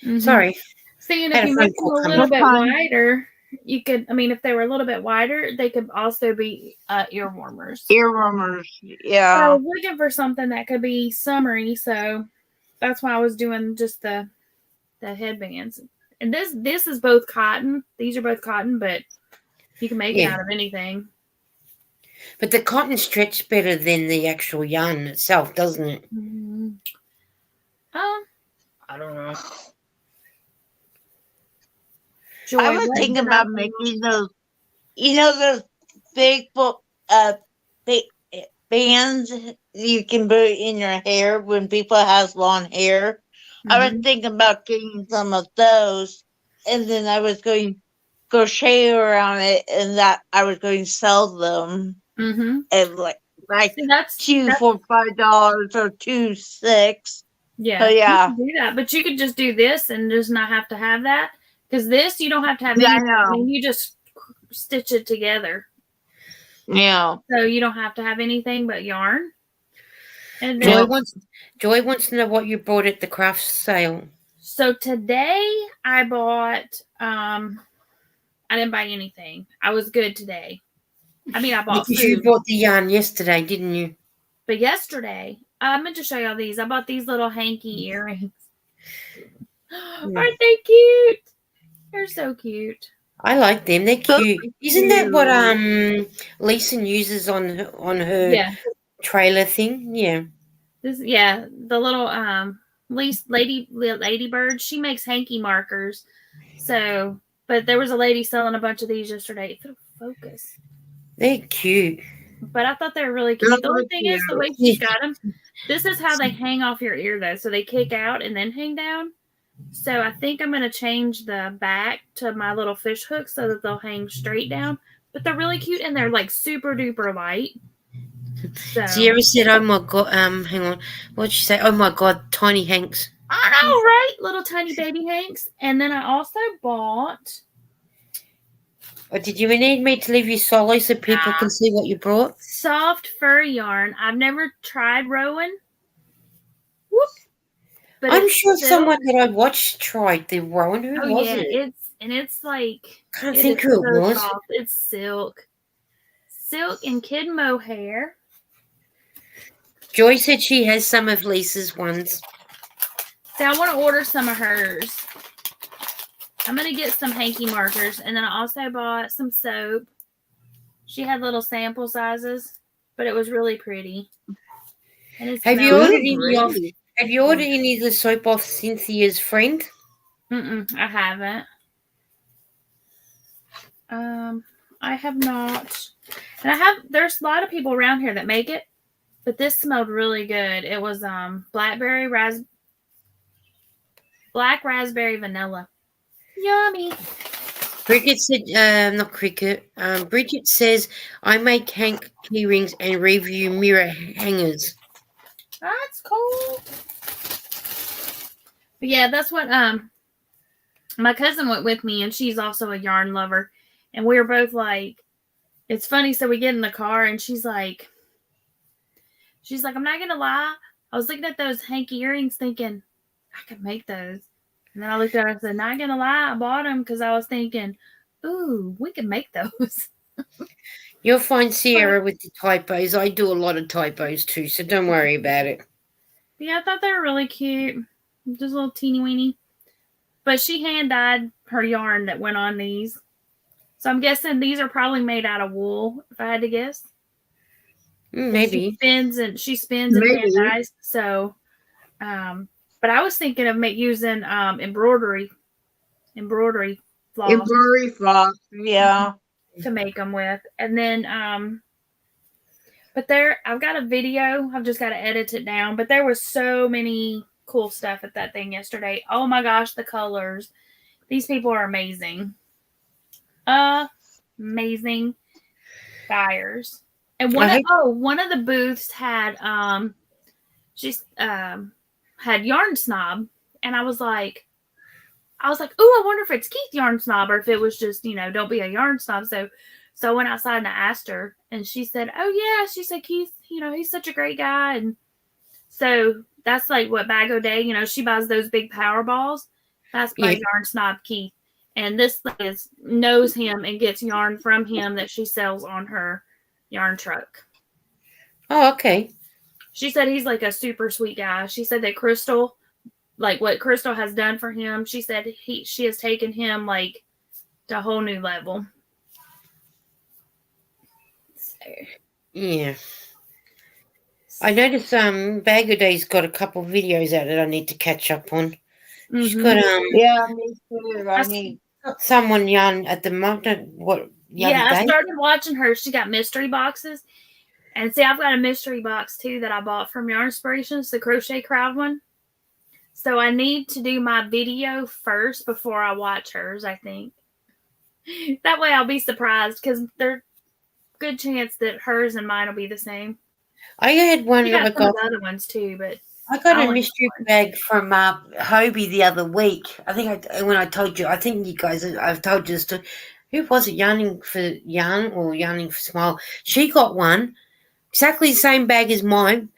Mm-hmm. Sorry. Seeing Had if a you phone make them call a come little in. bit Fine. wider, you could, I mean, if they were a little bit wider, they could also be ear warmers. Ear warmers, So I yeah. was looking for something that could be summery, so that's why I was doing just the headbands. And this is both cotton. These are both cotton, but you can make it Yeah. out of anything. But the cotton stretches better than the actual yarn itself, doesn't it? Mm-hmm. I don't know. Joy, I was what thinking did I about think? making those, those big bands you can put in your hair when people have long hair. I was Mhm. thinking about getting some of those, and then I was going to crochet around it, and that I was going to sell them Mhm. at like See, that's $2 for $5 or 2 6. yeah. So yeah, You can do that, but you could just do this and just not have to have that because this you don't have to have yeah, I anything. I mean, know. you just stitch it together, Yeah. so you don't have to have anything but yarn. And Joy then, wants to know what you bought at the craft sale. so today I bought. I didn't buy anything. I was good today. I mean, I bought Because you food. bought the yarn yesterday, didn't you? But yesterday, I meant to show y'all these. I bought these little hanky earrings. Aren't they cute? They're so cute. I like them. They're cute. Isn't that what Lisa uses on her Yeah. trailer thing? Yeah. The little ladybird. She makes hanky markers. So, but there was a lady selling a bunch of these yesterday. If it'll focus. They're cute. But I thought they were really cute. The only thing is the way she's got them. This is how they hang off your ear though. So they kick out and then hang down. So I think I'm going to change the back to my little fish hooks so that they'll hang straight down. But they're really cute and they're like super duper light. So Sierra said, "Oh my god, hang on, what'd she say? Oh my god, tiny Hanks." I know, right? Little tiny baby Hanks. And then I also bought. Or did you need me to leave you solo so people can see what you brought? Soft fur yarn. I've never tried Rowan. Whoop. But I'm it's sure silk. someone that I watched tried the Rowan. Who was yeah, it? it's like Can't it think is who so it was. soft. It's silk and kid mohair. Joy said she has some of Lisa's ones. So I want to order some of hers. I'm gonna get some hanky markers, and then I also bought some soap. She had little sample sizes, but it was really pretty. And it's Have you ordered any of the soap off Cynthia's friend? I haven't. I have not. And there's a lot of people around here that make it, but this smelled really good. It was black raspberry vanilla. Yummy. Bridget said, not Cricket. Bridget says, I make Hank key rings and review mirror hangers. That's cool. But yeah, that's what my cousin went with me, and she's also a yarn lover. And we were both like, it's funny. So we get in the car, and she's like, I'm not gonna lie. I was looking at those hanky earrings, thinking I could make those. And then I looked at her and said, not gonna lie, I bought them because I was thinking, ooh, we can make those. You'll find Sierra with the typos. I do a lot of typos too, so don't worry about it. Yeah, I thought they were really cute. Just a little teeny weeny. But she hand dyed her yarn that went on these. So I'm guessing these are probably made out of wool, if I had to guess. Maybe. She spins and hand dyes. So, but I was thinking of using embroidery floss. Embroidery floss, yeah. To make them with. And then, but I've got a video. I've just got to edit it down. But there was so many cool stuff at that thing yesterday. Oh my gosh, the colors. These people are amazing. Amazing buyers. And one of the booths had had Yarn Snob, and I was like, oh, I wonder if it's Keith Yarn Snob or if it was just, don't be a yarn snob. So I went outside and I asked her, and she said, oh yeah, she said Keith, he's such a great guy. And so that's like what Bag O' Day, she buys those big power balls. That's by Yarn Snob Keith. And this knows him and gets yarn from him that she sells on her yarn truck. Oh, okay. She said he's like a super sweet guy. She said that Crystal, like what Crystal has done for him, she said she has taken him like to a whole new level. So. Yeah. I noticed Bag O' Day's got a couple of videos out that I need to catch up on. Mm-hmm. She's got yeah, me too. I need someone yarn at the moment. What? I started watching her. She got mystery boxes, and see, I've got a mystery box too that I bought from Yarn Inspirations, the crochet crowd one. So I need to do my video first before I watch hers. I think that way I'll be surprised because there's good chance that hers and mine will be the same. I had one. She got some of the other ones too, but I got a mystery bag from Hobie the other week. I think when I told you, I think you guys, I've told you this story. Who was it? Yarning for Yarn or Yarning for Smile? She got one, exactly the same bag as mine.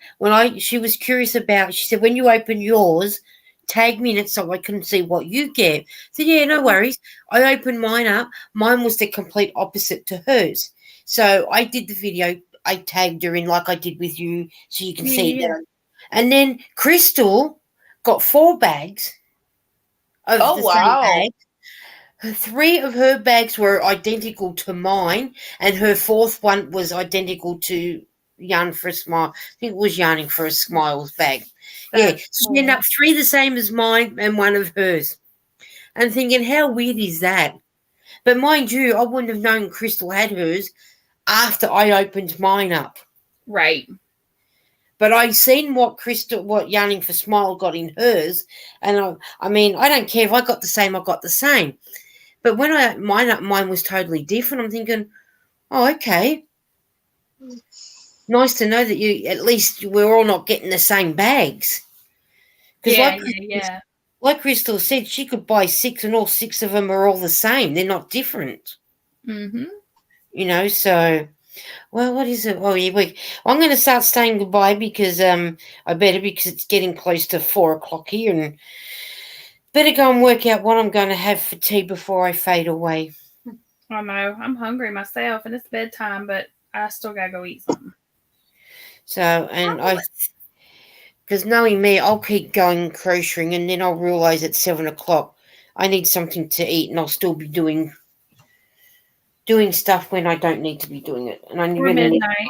She was curious about. She said, when you open yours, tag me in it so I can see what you get. I said, yeah, no worries. I opened mine up. Mine was the complete opposite to hers. So I did the video. I tagged her in like I did with you, so you can see that. And then Crystal got 4 bags of the same bag. 3 of her bags were identical to mine, and her 4th one was identical to Yarn for a Smile. I think it was Yarning for a Smile's bag. So she ended up 3 the same as mine and 1 of hers. And thinking, how weird is that? But mind you, I wouldn't have known Crystal had hers after I opened mine up. Right. But I seen what Yarning for Smile got in hers, and I mean, I don't care if I got the same. I got the same. But when I opened mine up, mine was totally different. I'm thinking, oh, okay, nice to know that at least we're all not getting the same bags. Because like Crystal said, she could buy 6, and all 6 of them are all the same. They're not different. Mm-hmm. So. Well, what is it? Oh, yeah, I'm going to start saying goodbye because I better, because it's getting close to 4:00 here, and better go and work out what I'm going to have for tea before I fade away. I know. I'm hungry myself, and it's bedtime, but I still got to go eat something. So, and because knowing me, I'll keep going crocheting, and then I'll realize at 7:00 I need something to eat, and I'll still be doing stuff when I don't need to be doing it. And I'm We're midnight.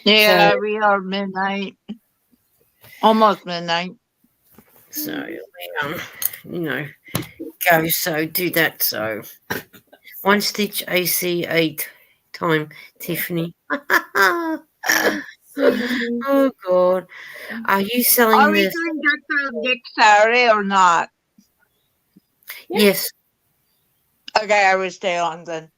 Yeah, we are midnight. Almost midnight. So, go. So do that. So 1 stitch AC 8 time, Tiffany. Oh God. Are you selling Are we doing that next Saturday or not? Yes. Okay, I will stay on then.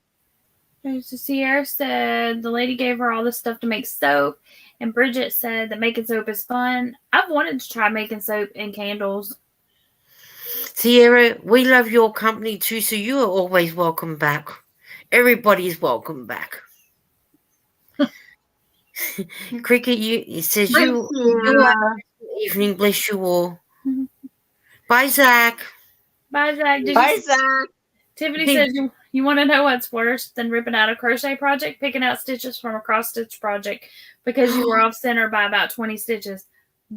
So Sierra said the lady gave her all this stuff to make soap, and Bridget said that making soap is fun. I've wanted to try making soap and candles. Sierra, we love your company too, so you are always welcome back. Everybody is welcome back. Cricket, it says you are evening. Bless you all. Bye, Zach. Bye, Zach. Bye, Zach. Tiffany says you want to know what's worse than ripping out a crochet project? Picking out stitches from a cross stitch project because you were off center by about 20 stitches.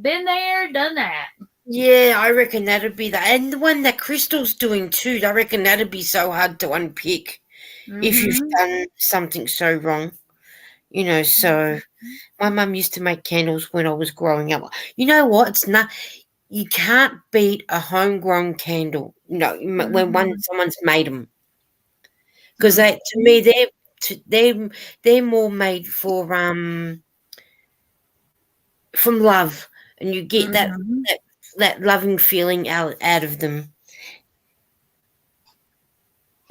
Been there, done that. Yeah, I reckon that'd be that. And the one that Crystal's doing too, I reckon that'd be so hard to unpick if you've done something so wrong. So my mum used to make candles when I was growing up. You know what? It's not. You can't beat a homegrown candle. When someone's made them, because to me they're more made for from love, and you get that loving feeling out of them.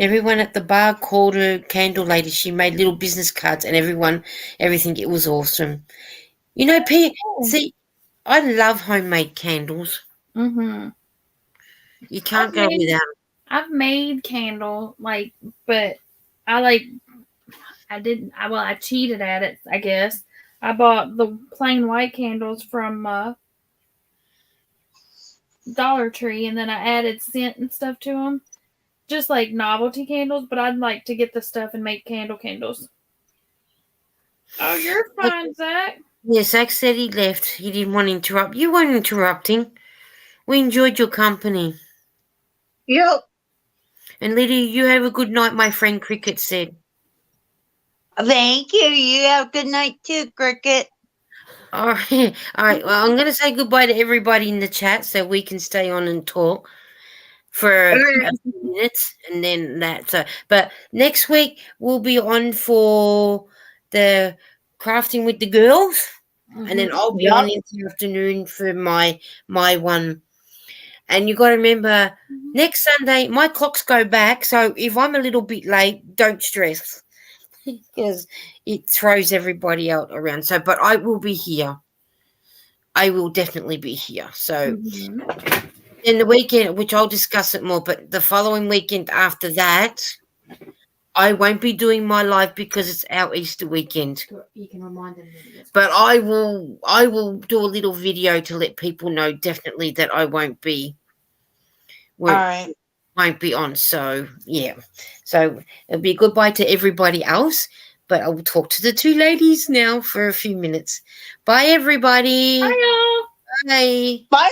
Everyone at the bar called her candle lady. She made little business cards, and everything. It was awesome. See, I love homemade candles. Mm-hmm. You can't go without. I've made candle but I cheated at it, I guess. I bought the plain white candles from Dollar Tree, and then I added scent and stuff to them, just like novelty candles. But I'd like to get the stuff and make candles. Oh, you're fine, Zach. Yeah, Zach said he left. He didn't want to interrupt. You weren't interrupting. We enjoyed your company. Yep. And Lydia, you have a good night, my friend Cricket said. Thank you. You have a good night too, Cricket. All right. All right. Well, I'm going to say goodbye to everybody in the chat so we can stay on and talk for a few minutes, and then that. So, but next week we'll be on for the crafting with the girls, and then I'll be on in the afternoon for my one. And you got to remember, next Sunday my clocks go back, so if I'm a little bit late, don't stress because it throws everybody out around. So, but I will be here. I will definitely be here. So. In the weekend, which I'll discuss it more, but the following weekend after that, I won't be doing my live because it's our Easter weekend. You can remind them. But I will do a little video to let people know definitely that I won't be on. So yeah. So it'll be a goodbye to everybody else. But I will talk to the two ladies now for a few minutes. Bye everybody. Bye y'all. Bye. Bye.